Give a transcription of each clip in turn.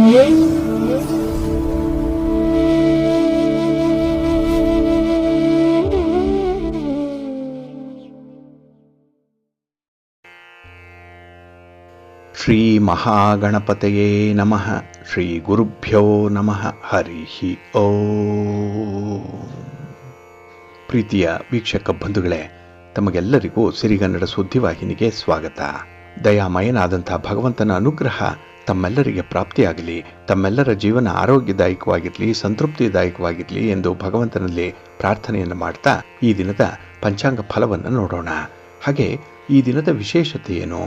ಶ್ರೀ ಮಹಾಗಣಪತಯೇ ನಮಃ. ಶ್ರೀ ಗುರುಭ್ಯೋ ನಮಃ. ಹರಿ ಓಂ. ಪ್ರೀತಿಯ ವೀಕ್ಷಕ ಬಂಧುಗಳೇ, ತಮಗೆಲ್ಲರಿಗೂ ಸಿರಿಗನ್ನಡ ಸುದ್ದಿವಾಹಿನಿಗೆ ಸ್ವಾಗತ. ದಯಾಮಯನಾದಂಥ ಭಗವಂತನ ಅನುಗ್ರಹ ತಮ್ಮೆಲ್ಲರಿಗೆ ಪ್ರಾಪ್ತಿಯಾಗಲಿ, ತಮ್ಮೆಲ್ಲರ ಜೀವನ ಆರೋಗ್ಯದಾಯಕವಾಗಿರಲಿ, ಸಂತೃಪ್ತಿದಾಯಕವಾಗಿರಲಿ ಎಂದು ಭಗವಂತನಲ್ಲಿ ಪ್ರಾರ್ಥನೆಯನ್ನು ಮಾಡ್ತಾ ಈ ದಿನದ ಪಂಚಾಂಗ ಫಲವನ್ನು ನೋಡೋಣ. ಹಾಗೆ ಈ ದಿನದ ವಿಶೇಷತೆ ಏನು,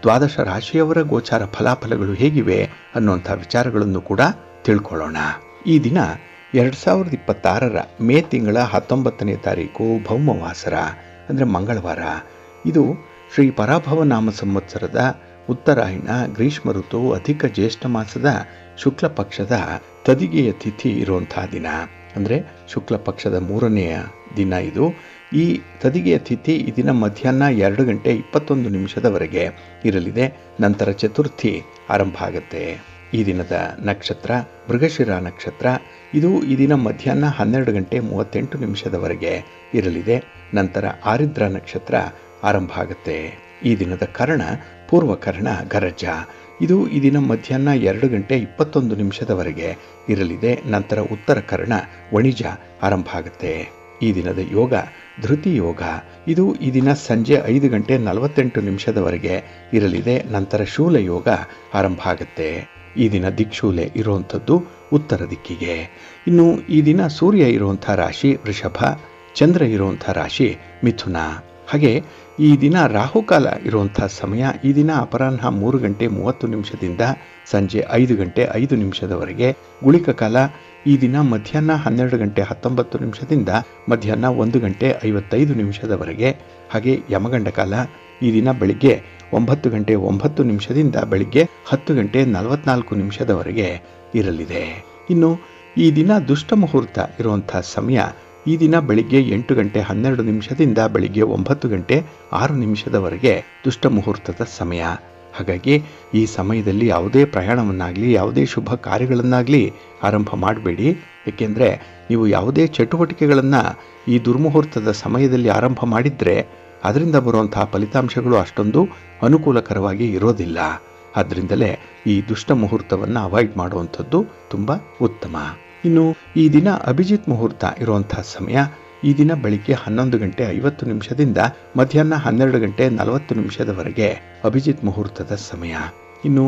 ದ್ವಾದಶ ರಾಶಿಯವರ ಗೋಚಾರ ಫಲಾಫಲಗಳು ಹೇಗಿವೆ ಅನ್ನುವಂಥ ವಿಚಾರಗಳನ್ನು ಕೂಡ ತಿಳ್ಕೊಳ್ಳೋಣ. ಈ ದಿನ 2026 ಮೇ ತಿಂಗಳ 19ನೇ ತಾರೀಕು ಭೌಮವಾಸರ ಅಂದರೆ ಮಂಗಳವಾರ. ಇದು ಶ್ರೀ ಪರಾಭವ ನಾಮ ಸಂವತ್ಸರದ ಉತ್ತರಾಯಣ ಗ್ರೀಷ್ಮ ಋತು ಅಧಿಕ ಜ್ಯೇಷ್ಠ ಮಾಸದ ಶುಕ್ಲ ಪಕ್ಷದ ತದಿಗೆಯ ತಿಥಿ ಇರುವಂಥ ದಿನ, ಅಂದರೆ ಶುಕ್ಲ ಪಕ್ಷದ 3ನೆಯ ದಿನ ಇದು. ಈ ತದಿಗೆಯ ತಿಥಿ ಈ ದಿನ ಮಧ್ಯಾಹ್ನ 2:21 ಇರಲಿದೆ. ನಂತರ ಚತುರ್ಥಿ ಆರಂಭ ಆಗುತ್ತೆ. ಈ ದಿನದ ನಕ್ಷತ್ರ ಮೃಗಶಿರ ನಕ್ಷತ್ರ. ಇದು ಈ ದಿನ ಮಧ್ಯಾಹ್ನ 12:38 ಇರಲಿದೆ. ನಂತರ ಆರಿದ್ರ ನಕ್ಷತ್ರ ಆರಂಭ ಆಗುತ್ತೆ. ಈ ದಿನದ ಕರ್ಣ ಪೂರ್ವಕರ್ಣ ಗರಜ. ಇದು ಈ ದಿನ ಮಧ್ಯಾಹ್ನ 2:21 ಇರಲಿದೆ. ನಂತರ ಉತ್ತರ ಕರ್ಣ ವಣಿಜ ಆರಂಭ ಆಗುತ್ತೆ. ಈ ದಿನದ ಯೋಗ ಧೃತಿ ಯೋಗ. ಇದು ಈ ದಿನ ಸಂಜೆ 5:48 ಇರಲಿದೆ. ನಂತರ ಶೂಲ ಯೋಗ ಆರಂಭ ಆಗುತ್ತೆ. ಈ ದಿನ ದಿಕ್ಶೂಲೆ ಇರುವಂಥದ್ದು ಉತ್ತರ ದಿಕ್ಕಿಗೆ. ಇನ್ನು ಈ ದಿನ ಸೂರ್ಯ ಇರುವಂಥ ರಾಶಿ ವೃಷಭ, ಚಂದ್ರ ಇರುವಂಥ ರಾಶಿ ಮಿಥುನ. ಹಾಗೆ ಈ ದಿನ ರಾಹುಕಾಲ ಇರುವಂಥ ಸಮಯ ಈ ದಿನ ಅಪರಾಹ್ನ 3:30 ಸಂಜೆ 5:05 ಗುಳಿಕ ಕಾಲ ಈ ದಿನ ಮಧ್ಯಾಹ್ನ 12:19 ಮಧ್ಯಾಹ್ನ 1:55 ಹಾಗೆ ಯಮಗಂಡ ಕಾಲ ಈ ದಿನ ಬೆಳಿಗ್ಗೆ 9:09 ಬೆಳಿಗ್ಗೆ 10:44 ಇರಲಿದೆ. ಇನ್ನು ಈ ದಿನ ದುಷ್ಟ ಮುಹೂರ್ತ ಇರುವಂಥ ಸಮಯ ಈ ದಿನ ಬೆಳಿಗ್ಗೆ 8:12 ಬೆಳಿಗ್ಗೆ 9:06 ದುಷ್ಟ ಮುಹೂರ್ತದ ಸಮಯ. ಹಾಗಾಗಿ ಈ ಸಮಯದಲ್ಲಿ ಯಾವುದೇ ಪ್ರಯಾಣವನ್ನಾಗಲಿ ಯಾವುದೇ ಶುಭ ಕಾರ್ಯಗಳನ್ನಾಗಲಿ ಆರಂಭ ಮಾಡಬೇಡಿ. ಏಕೆಂದರೆ ನೀವು ಯಾವುದೇ ಚಟುವಟಿಕೆಗಳನ್ನು ಈ ದುರ್ಮುಹೂರ್ತದ ಸಮಯದಲ್ಲಿ ಆರಂಭ ಮಾಡಿದರೆ ಅದರಿಂದ ಬರುವಂತಹ ಫಲಿತಾಂಶಗಳು ಅಷ್ಟೊಂದು ಅನುಕೂಲಕರವಾಗಿ ಇರೋದಿಲ್ಲ. ಆದ್ದರಿಂದಲೇ ಈ ದುಷ್ಟ ಮುಹೂರ್ತವನ್ನು ಅವಾಯ್ಡ್ ಮಾಡುವಂಥದ್ದು ತುಂಬ ಉತ್ತಮ. ಇನ್ನು ಈ ದಿನ ಅಭಿಜಿತ್ ಮುಹೂರ್ತ ಇರುವಂಥ ಸಮಯ ಈ ದಿನ ಬೆಳಿಗ್ಗೆ 11:50 ಮಧ್ಯಾಹ್ನ 12:40 ಅಭಿಜಿತ್ ಮುಹೂರ್ತದ ಸಮಯ. ಇನ್ನು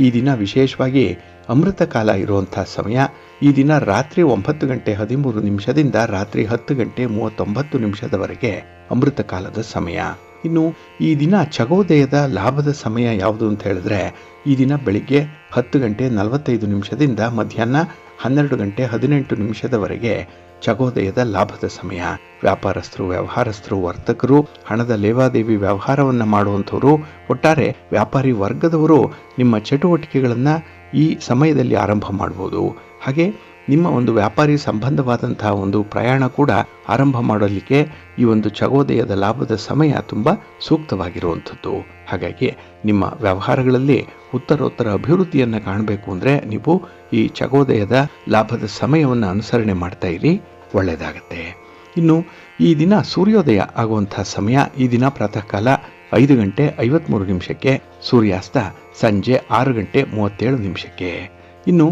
ಈ ದಿನ ವಿಶೇಷವಾಗಿ ಅಮೃತ ಕಾಲ ಇರುವಂಥ ಸಮಯ ಈ ದಿನ ರಾತ್ರಿ 9:13 ರಾತ್ರಿ 10:39 ಅಮೃತ ಕಾಲದ ಸಮಯ. ಇನ್ನು ಈ ದಿನ ಚಗೋದಯದ ಲಾಭದ ಸಮಯ ಯಾವುದು ಅಂತ ಹೇಳಿದ್ರೆ ಈ ದಿನ ಬೆಳಿಗ್ಗೆ 10:45 ಮಧ್ಯಾಹ್ನ 12:18 ಚಗೋದಯದ ಲಾಭದ ಸಮಯ. ವ್ಯಾಪಾರಸ್ಥರು, ವ್ಯವಹಾರಸ್ಥರು, ವರ್ತಕರು, ಹಣದ ಲೇವಾದೇವಿ ವ್ಯವಹಾರವನ್ನು ಮಾಡುವಂಥವರು, ಒಟ್ಟಾರೆ ವ್ಯಾಪಾರಿ ವರ್ಗದವರು ನಿಮ್ಮ ಚಟುವಟಿಕೆಗಳನ್ನು ಈ ಸಮಯದಲ್ಲಿ ಆರಂಭ ಮಾಡ್ಬೋದು. ಹಾಗೆ ನಿಮ್ಮ ಒಂದು ವ್ಯಾಪಾರಿ ಸಂಬಂಧವಾದಂತಹ ಒಂದು ಪ್ರಯಾಣ ಕೂಡ ಆರಂಭ ಮಾಡಲಿಕ್ಕೆ ಈ ಒಂದು ಚಗೋದಯದ ಲಾಭದ ಸಮಯ ತುಂಬ ಸೂಕ್ತವಾಗಿರುವಂಥದ್ದು. ಹಾಗಾಗಿ ನಿಮ್ಮ ವ್ಯವಹಾರಗಳಲ್ಲಿ ಉತ್ತರೋತ್ತರ ಅಭಿವೃದ್ಧಿಯನ್ನು ಕಾಣಬೇಕು ಅಂದರೆ ನೀವು ಈ ಚಗೋದಯದ ಲಾಭದ ಸಮಯವನ್ನು ಅನುಸರಣೆ ಮಾಡ್ತಾ ಇರಿ, ಒಳ್ಳೆಯದಾಗತ್ತೆ. ಇನ್ನು ಈ ದಿನ ಸೂರ್ಯೋದಯ ಆಗುವಂಥ ಸಮಯ ಈ ದಿನ ಪ್ರಾತಃ ಕಾಲ 5:53 ಸೂರ್ಯಾಸ್ತ ಸಂಜೆ 6:37. ಇನ್ನು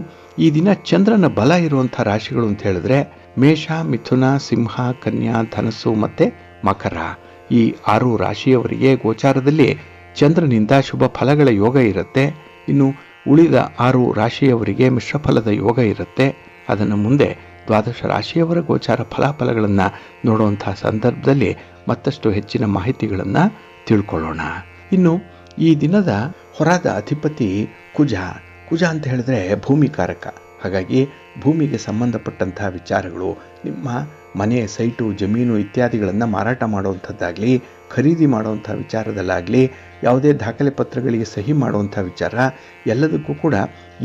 ಈ ದಿನ ಚಂದ್ರನ ಬಲ ಇರುವಂಥ ರಾಶಿಗಳು ಅಂತ ಹೇಳಿದ್ರೆ ಮೇಷ, ಮಿಥುನ, ಸಿಂಹ, ಕನ್ಯಾ, ಧನಸ್ಸು ಮತ್ತು ಮಕರ. ಈ 6 ರಾಶಿಯವರಿಗೆ ಗೋಚಾರದಲ್ಲಿ ಚಂದ್ರನಿಂದ ಶುಭ ಫಲಗಳ ಯೋಗ ಇರುತ್ತೆ. ಇನ್ನು ಉಳಿದ 6 ರಾಶಿಯವರಿಗೆ ಮಿಶ್ರ ಫಲದ ಯೋಗ ಇರುತ್ತೆ. ಅದನ್ನು ಮುಂದೆ ದ್ವಾದಶ ರಾಶಿಯವರ ಗೋಚಾರ ಫಲಾಫಲಗಳನ್ನು ನೋಡುವಂಥ ಸಂದರ್ಭದಲ್ಲಿ ಮತ್ತಷ್ಟು ಹೆಚ್ಚಿನ ಮಾಹಿತಿಗಳನ್ನು ತಿಳ್ಕೊಳ್ಳೋಣ. ಇನ್ನು ಈ ದಿನದ ಹೊರದ ಅಧಿಪತಿ ಕುಜ. ಕುಜ ಅಂತ ಹೇಳಿದ್ರೆ ಭೂಮಿಕಾರಕ. ಹಾಗಾಗಿ ಭೂಮಿಗೆ ಸಂಬಂಧಪಟ್ಟಂತಹ ವಿಚಾರಗಳು, ನಿಮ್ಮ ಮನೆ, ಸೈಟು, ಜಮೀನು ಇತ್ಯಾದಿಗಳನ್ನು ಮಾರಾಟ ಮಾಡುವಂಥದ್ದಾಗಲಿ, ಖರೀದಿ ಮಾಡುವಂಥ ವಿಚಾರದಲ್ಲಾಗಲಿ, ಯಾವುದೇ ದಾಖಲೆ ಪತ್ರಗಳಿಗೆ ಸಹಿ ಮಾಡುವಂಥ ವಿಚಾರ ಎಲ್ಲದಕ್ಕೂ ಕೂಡ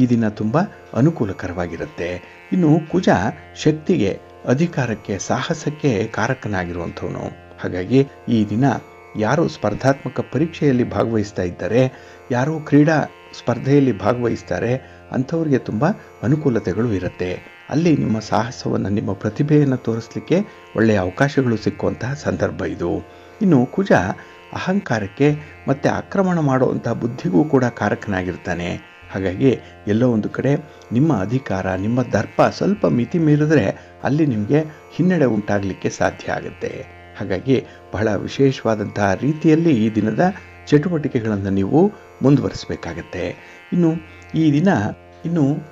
ಈ ದಿನ ತುಂಬ ಅನುಕೂಲಕರವಾಗಿರುತ್ತೆ. ಇನ್ನು ಕುಜ ಶಕ್ತಿಗೆ, ಅಧಿಕಾರಕ್ಕೆ, ಸಾಹಸಕ್ಕೆ ಕಾರಕನಾಗಿರುವಂಥವನು. ಹಾಗಾಗಿ ಈ ದಿನ ಯಾರು ಸ್ಪರ್ಧಾತ್ಮಕ ಪರೀಕ್ಷೆಯಲ್ಲಿ ಭಾಗವಹಿಸ್ತಾ ಇದ್ದಾರೆ, ಯಾರು ಕ್ರೀಡಾ ಸ್ಪರ್ಧೆಯಲ್ಲಿ ಭಾಗವಹಿಸ್ತಾರೆ ಅಂಥವ್ರಿಗೆ ತುಂಬ ಅನುಕೂಲತೆಗಳು ಇರುತ್ತೆ. ಅಲ್ಲಿ ನಿಮ್ಮ ಸಾಹಸವನ್ನು, ನಿಮ್ಮ ಪ್ರತಿಭೆಯನ್ನು ತೋರಿಸಲಿಕ್ಕೆ ಒಳ್ಳೆಯ ಅವಕಾಶಗಳು ಸಿಕ್ಕುವಂತಹ ಸಂದರ್ಭ ಇದು. ಇನ್ನು ಕುಜ ಅಹಂಕಾರಕ್ಕೆ ಮತ್ತು ಆಕ್ರಮಣ ಮಾಡುವಂಥ ಬುದ್ಧಿಗೂ ಕೂಡ ಕಾರಕನಾಗಿರ್ತಾನೆ. ಹಾಗಾಗಿ ಎಲ್ಲೋ ಒಂದು ಕಡೆ ನಿಮ್ಮ ಅಧಿಕಾರ, ನಿಮ್ಮ ದರ್ಪ ಸ್ವಲ್ಪ ಮಿತಿ ಮೀರಿದ್ರೆ ಅಲ್ಲಿ ನಿಮಗೆ ಹಿನ್ನಡೆ ಉಂಟಾಗಲಿಕ್ಕೆ ಸಾಧ್ಯ ಆಗುತ್ತೆ. ಹಾಗಾಗಿ ಬಹಳ ವಿಶೇಷವಾದಂತಹ ರೀತಿಯಲ್ಲಿ ಈ ದಿನದ ಚಟುವಟಿಕೆಗಳನ್ನು ನೀವು ಮುಂದುವರಿಸಬೇಕಾಗತ್ತೆ. ಈ ದಿನ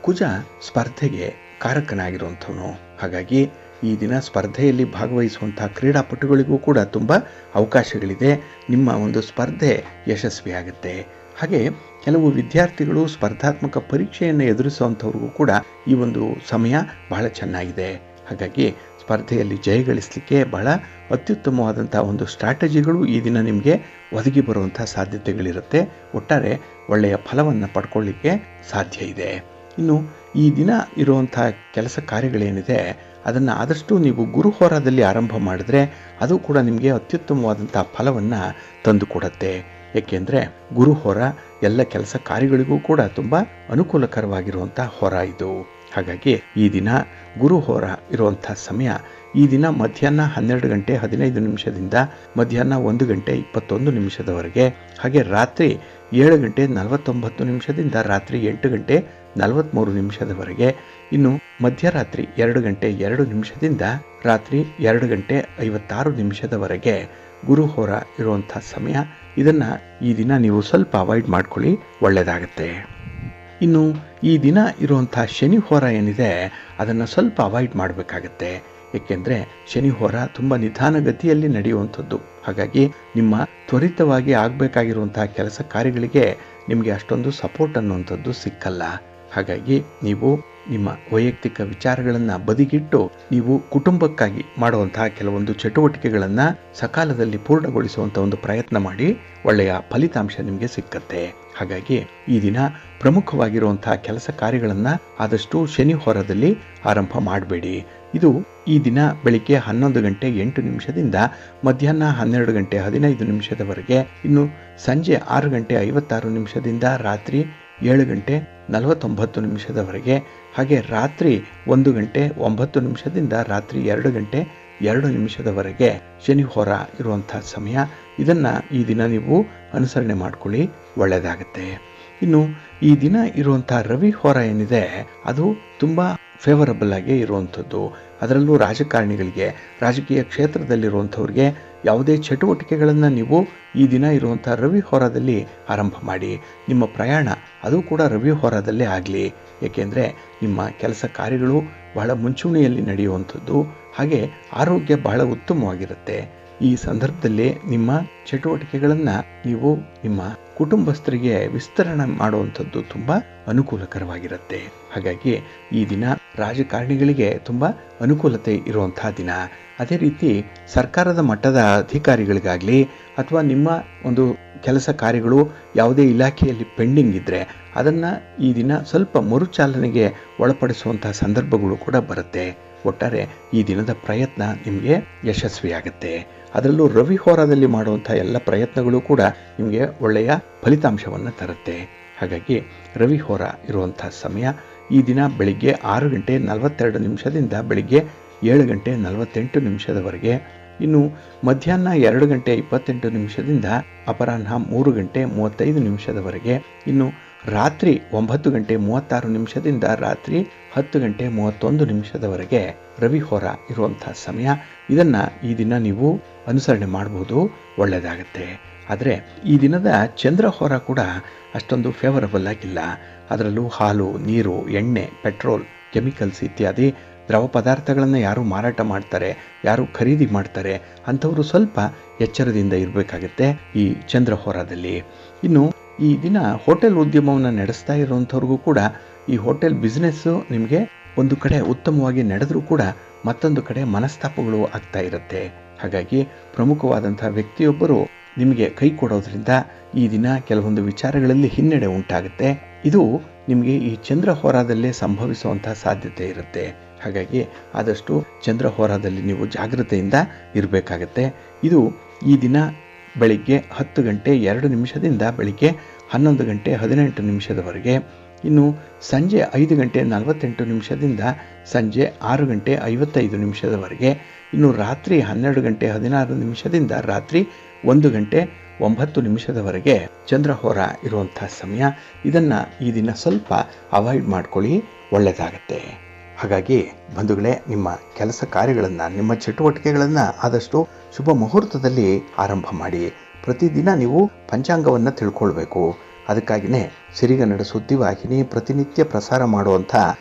ಕುಜ ಸ್ಪರ್ಧೆಗೆ ಕಾರಕನಾಗಿರುವಂಥವನು. ಹಾಗಾಗಿ ಈ ದಿನ ಸ್ಪರ್ಧೆಯಲ್ಲಿ ಭಾಗವಹಿಸುವಂತಹ ಕ್ರೀಡಾಪಟುಗಳಿಗೂ ಕೂಡ ತುಂಬ ಅವಕಾಶಗಳಿದೆ. ನಿಮ್ಮ ಒಂದು ಸ್ಪರ್ಧೆ ಯಶಸ್ವಿಯಾಗುತ್ತೆ. ಹಾಗೆ ಕೆಲವು ವಿದ್ಯಾರ್ಥಿಗಳು ಸ್ಪರ್ಧಾತ್ಮಕ ಪರೀಕ್ಷೆಯನ್ನು ಎದುರಿಸುವಂಥವ್ರಿಗೂ ಕೂಡ ಈ ಒಂದು ಸಮಯ ಬಹಳ ಚೆನ್ನಾಗಿದೆ. ಹಾಗಾಗಿ ಸ್ಪರ್ಧೆಯಲ್ಲಿ ಜಯಗಳಿಸಲಿಕ್ಕೆ ಬಹಳ ಅತ್ಯುತ್ತಮವಾದಂಥ ಒಂದು ಸ್ಟ್ರಾಟಜಿಗಳು ಈ ದಿನ ನಿಮಗೆ ಒದಗಿ ಬರುವಂಥ ಸಾಧ್ಯತೆಗಳಿರುತ್ತೆ. ಒಟ್ಟಾರೆ ಒಳ್ಳೆಯ ಫಲವನ್ನು ಪಡ್ಕೊಳ್ಳಿಕ್ಕೆ ಸಾಧ್ಯ ಇದೆ. ಈ ದಿನ ಇರುವಂಥ ಕೆಲಸ ಕಾರ್ಯಗಳೇನಿದೆ ಅದನ್ನು ಆದಷ್ಟು ನೀವು ಗುರುಹೋರಾದಲ್ಲಿ ಆರಂಭ ಮಾಡಿದ್ರೆ ಅದು ಕೂಡ ನಿಮಗೆ ಅತ್ಯುತ್ತಮವಾದಂಥ ಫಲವನ್ನು ತಂದುಕೊಡುತ್ತೆ. ಏಕೆಂದರೆ ಗುರುಹೋರ ಎಲ್ಲ ಕೆಲಸ ಕಾರ್ಯಗಳಿಗೂ ಕೂಡ ತುಂಬ ಅನುಕೂಲಕರವಾಗಿರುವಂಥ ಹೊರ ಇದು. ಹಾಗಾಗಿ ಈ ದಿನ ಗುರುಹೋರ ಇರುವಂಥ ಸಮಯ ಈ ದಿನ ಮಧ್ಯಾಹ್ನ 12 ಗಂಟೆ 15 ನಿಮಿಷದಿಂದ ಮಧ್ಯಾಹ್ನ 1 ಗಂಟೆ 21 ನಿಮಿಷದವರೆಗೆ, ಹಾಗೆ ರಾತ್ರಿ 7 ಗಂಟೆ 49 ನಿಮಿಷದಿಂದ ರಾತ್ರಿ 8 ಗಂಟೆ 43 ನಿಮಿಷದವರೆಗೆ, ಇನ್ನು ಮಧ್ಯರಾತ್ರಿ 2 ಗಂಟೆ 2 ನಿಮಿಷದಿಂದ ರಾತ್ರಿ 2 ಗಂಟೆ 56 ನಿಮಿಷದವರೆಗೆ ಗುರುಹೋರ ಇರುವಂಥ ಸಮಯ. ಇದನ್ನು ಈ ದಿನ ನೀವು ಸ್ವಲ್ಪ ಅವಾಯ್ಡ್ ಮಾಡ್ಕೊಳ್ಳಿ, ಒಳ್ಳೆಯದಾಗತ್ತೆ. ಈ ದಿನ ಇರುವಂಥ ಶನಿ ಹೋರ ಏನಿದೆ ಅದನ್ನು ಸ್ವಲ್ಪ ಅವಾಯ್ಡ್ ಮಾಡಬೇಕಾಗತ್ತೆ. ಏಕೆಂದರೆ ಶನಿ ಹೋರ ತುಂಬ ನಿಧಾನಗತಿಯಲ್ಲಿ ನಡೆಯುವಂಥದ್ದು. ಹಾಗಾಗಿ ನಿಮ್ಮ ತ್ವರಿತವಾಗಿ ಆಗಬೇಕಾಗಿರುವಂತಹ ಕೆಲಸ ಕಾರ್ಯಗಳಿಗೆ ನಿಮಗೆ ಅಷ್ಟೊಂದು ಸಪೋರ್ಟ್ ಅನ್ನುವಂಥದ್ದು ಸಿಕ್ಕಲ್ಲ. ಹಾಗಾಗಿ ನೀವು ನಿಮ್ಮ ವೈಯಕ್ತಿಕ ವಿಚಾರಗಳನ್ನು ಬದಿಗಿಟ್ಟು ನೀವು ಕುಟುಂಬಕ್ಕಾಗಿ ಮಾಡುವಂತಹ ಕೆಲವೊಂದು ಚಟುವಟಿಕೆಗಳನ್ನು ಸಕಾಲದಲ್ಲಿ ಪೂರ್ಣಗೊಳಿಸುವಂಥ ಒಂದು ಪ್ರಯತ್ನ ಮಾಡಿ, ಒಳ್ಳೆಯ ಫಲಿತಾಂಶ ನಿಮಗೆ ಸಿಕ್ಕತ್ತೆ. ಹಾಗಾಗಿ ಈ ದಿನ ಪ್ರಮುಖವಾಗಿರುವಂತಹ ಕೆಲಸ ಕಾರ್ಯಗಳನ್ನು ಆದಷ್ಟು ಶನಿ ಹೋರದಲ್ಲಿ ಆರಂಭ ಮಾಡಬೇಡಿ. ಇದು ಈ ದಿನ ಬೆಳಿಗ್ಗೆ 11 ಗಂಟೆ 8 ನಿಮಿಷದಿಂದ ಮಧ್ಯಾಹ್ನ 12 ಗಂಟೆ 15 ನಿಮಿಷದವರೆಗೆ, ಇನ್ನು ಸಂಜೆ 6 ಗಂಟೆ 56 ನಿಮಿಷದಿಂದ ರಾತ್ರಿ 7 ಗಂಟೆ 49 ನಿಮಿಷದವರೆಗೆ, ಹಾಗೆ ರಾತ್ರಿ 1 ಗಂಟೆ 9 ನಿಮಿಷದಿಂದ ರಾತ್ರಿ 2 ಗಂಟೆ 2 ನಿಮಿಷದವರೆಗೆ ಶನಿ ಹೋರ ಇರುವಂಥ ಸಮಯ. ಇದನ್ನು ಈ ದಿನ ನೀವು ಅನುಸರಣೆ ಮಾಡ್ಕೊಳ್ಳಿ, ಒಳ್ಳೆಯದಾಗುತ್ತೆ. ಈ ದಿನ ಇರುವಂಥ ರವಿ ಹೋರ ಏನಿದೆ ಅದು ತುಂಬ ಫೇವರಬಲ್ ಆಗಿ ಇರುವಂಥದ್ದು. ಅದರಲ್ಲೂ ರಾಜಕಾರಣಿಗಳಿಗೆ, ರಾಜಕೀಯ ಕ್ಷೇತ್ರದಲ್ಲಿರುವಂಥವ್ರಿಗೆ ಯಾವುದೇ ಚಟುವಟಿಕೆಗಳನ್ನು ನೀವು ಈ ದಿನ ಇರುವಂಥ ರವಿ ಹೋರಾದಲ್ಲಿ ಆರಂಭ ಮಾಡಿ. ನಿಮ್ಮ ಪ್ರಯಾಣ ಅದು ಕೂಡ ರವಿ ಹೋರಾದಲ್ಲೇ ಆಗಲಿ. ಏಕೆಂದರೆ ನಿಮ್ಮ ಕೆಲಸ ಕಾರ್ಯಗಳು ಬಹಳ ಮುಂಚೂಣಿಯಲ್ಲಿ ನಡೆಯುವಂಥದ್ದು, ಹಾಗೆ ಆರೋಗ್ಯ ಬಹಳ ಉತ್ತಮವಾಗಿರುತ್ತೆ. ಈ ಸಂದರ್ಭದಲ್ಲಿ ನಿಮ್ಮ ಚಟುವಟಿಕೆಗಳನ್ನು ನೀವು ನಿಮ್ಮ ಕುಟುಂಬಸ್ಥರಿಗೆ ವಿಸ್ತರಣೆ ಮಾಡುವಂಥದ್ದು ತುಂಬ ಅನುಕೂಲಕರವಾಗಿರುತ್ತೆ. ಹಾಗಾಗಿ ಈ ದಿನ ರಾಜಕಾರಣಿಗಳಿಗೆ ತುಂಬ ಅನುಕೂಲತೆ ಇರುವಂತಹ ದಿನ. ಅದೇ ರೀತಿ ಸರ್ಕಾರದ ಮಟ್ಟದ ಅಧಿಕಾರಿಗಳಿಗಾಗಲಿ ಅಥವಾ ನಿಮ್ಮ ಒಂದು ಕೆಲಸ ಕಾರ್ಯಗಳು ಯಾವುದೇ ಇಲಾಖೆಯಲ್ಲಿ ಪೆಂಡಿಂಗ್ ಇದ್ದರೆ ಅದನ್ನು ಈ ದಿನ ಸ್ವಲ್ಪ ಮರುಚಾಲನೆಗೆ ಒಳಪಡಿಸುವಂತಹ ಸಂದರ್ಭಗಳು ಕೂಡ ಬರುತ್ತೆ. ಒಟ್ಟಾರೆ ಈ ದಿನದ ಪ್ರಯತ್ನ ನಿಮಗೆ ಯಶಸ್ವಿಯಾಗುತ್ತೆ. ಅದರಲ್ಲೂ ರವಿ ಹೋರಾದಲ್ಲಿ ಮಾಡುವಂಥ ಎಲ್ಲ ಪ್ರಯತ್ನಗಳು ಕೂಡ ನಿಮಗೆ ಒಳ್ಳೆಯ ಫಲಿತಾಂಶವನ್ನು ತರುತ್ತೆ. ಹಾಗಾಗಿ ರವಿ ಹೋರ ಇರುವಂಥ ಸಮಯ ಈ ದಿನ ಬೆಳಿಗ್ಗೆ 6 ಗಂಟೆ 42 ನಿಮಿಷದಿಂದ ಬೆಳಿಗ್ಗೆ 7 ಗಂಟೆ 48 ನಿಮಿಷದವರೆಗೆ, ಇನ್ನು ಮಧ್ಯಾಹ್ನ 2 ಗಂಟೆ 28 ನಿಮಿಷದಿಂದ ಅಪರಾಹ್ನ 3 ಗಂಟೆ 35 ನಿಮಿಷದವರೆಗೆ, ಇನ್ನು ರಾತ್ರಿ 9 ಗಂಟೆ 36 ನಿಮಿಷದಿಂದ ರಾತ್ರಿ 10 ಗಂಟೆ 31 ನಿಮಿಷದವರೆಗೆ ರವಿ ಹೋರ ಇರುವಂಥ ಸಮಯ. ಇದನ್ನು ಈ ದಿನ ನೀವು ಅನುಸರಣೆ ಮಾಡಬಹುದು, ಒಳ್ಳೆಯದಾಗುತ್ತೆ. ಆದರೆ ಈ ದಿನದ ಚಂದ್ರ ಹೋರ ಕೂಡ ಅಷ್ಟೊಂದು ಫೇವರಬಲ್ ಆಗಿಲ್ಲ. ಅದರಲ್ಲೂ ಹಾಲು, ನೀರು, ಎಣ್ಣೆ, ಪೆಟ್ರೋಲ್, ಕೆಮಿಕಲ್ಸ್ ಇತ್ಯಾದಿ ದ್ರವ ಪದಾರ್ಥಗಳನ್ನು ಯಾರು ಮಾರಾಟ ಮಾಡ್ತಾರೆ, ಯಾರು ಖರೀದಿ ಮಾಡ್ತಾರೆ ಅಂಥವರು ಸ್ವಲ್ಪ ಎಚ್ಚರದಿಂದ ಇರಬೇಕಾಗತ್ತೆ ಈ ಚಂದ್ರ ಹೋರಾದಲ್ಲಿ. ಇನ್ನು ಈ ದಿನ ಹೋಟೆಲ್ ಉದ್ಯಮವನ್ನು ನಡೆಸ್ತಾ ಇರುವಂಥವ್ರಿಗೂ ಕೂಡ ಈ ಹೋಟೆಲ್ ಬಿಸ್ನೆಸ್ಸು ನಿಮಗೆ ಒಂದು ಕಡೆ ಉತ್ತಮವಾಗಿ ನಡೆದರೂ ಕೂಡ ಮತ್ತೊಂದು ಕಡೆ ಮನಸ್ತಾಪಗಳು ಆಗ್ತಾ ಇರುತ್ತೆ. ಹಾಗಾಗಿ ಪ್ರಮುಖವಾದಂಥ ವ್ಯಕ್ತಿಯೊಬ್ಬರು ನಿಮಗೆ ಕೈ ಕೊಡೋದ್ರಿಂದ ಈ ದಿನ ಕೆಲವೊಂದು ವಿಚಾರಗಳಲ್ಲಿ ಹಿನ್ನಡೆ ಉಂಟಾಗುತ್ತೆ. ಇದು ನಿಮಗೆ ಈ ಚಂದ್ರ ಹೋರಾದಲ್ಲೇ ಸಂಭವಿಸುವಂಥ ಸಾಧ್ಯತೆ ಇರುತ್ತೆ. ಹಾಗಾಗಿ ಆದಷ್ಟು ಚಂದ್ರ ಹೋರಾದಲ್ಲಿ ನೀವು ಜಾಗೃತೆಯಿಂದ ಇರಬೇಕಾಗತ್ತೆ. ಇದು ಈ ದಿನ ಬೆಳಿಗ್ಗೆ 10 ಗಂಟೆ 2 ನಿಮಿಷದಿಂದ ಬೆಳಿಗ್ಗೆ 11 ಗಂಟೆ 18 ನಿಮಿಷದವರೆಗೆ, ಇನ್ನು ಸಂಜೆ 5:48 ಸಂಜೆ 6:55 ಇನ್ನು ರಾತ್ರಿ 12:16 ರಾತ್ರಿ 1:09 ಚಂದ್ರಹೋರ ಇರುವಂಥ ಸಮಯ. ಇದನ್ನು ಈ ದಿನ ಸ್ವಲ್ಪ ಅವಾಯ್ಡ್ ಮಾಡ್ಕೊಳ್ಳಿ, ಒಳ್ಳೆಯದಾಗತ್ತೆ. ಹಾಗಾಗಿ ಬಂಧುಗಳೇ, ನಿಮ್ಮ ಕೆಲಸ ಕಾರ್ಯಗಳನ್ನು, ನಿಮ್ಮ ಚಟುವಟಿಕೆಗಳನ್ನು ಆದಷ್ಟು ಶುಭ ಮುಹೂರ್ತದಲ್ಲಿ ಆರಂಭ ಮಾಡಿ. ಪ್ರತಿದಿನ ನೀವು ಪಂಚಾಂಗವನ್ನು ತಿಳ್ಕೊಳ್ಬೇಕು. ಅದಕ್ಕಾಗಿಯೇ ಸಿರಿಗನ್ನಡ ಸುದ್ದಿವಾಹಿನಿ ಪ್ರತಿನಿತ್ಯ ಪ್ರಸಾರ ಮಾಡುವಂಥ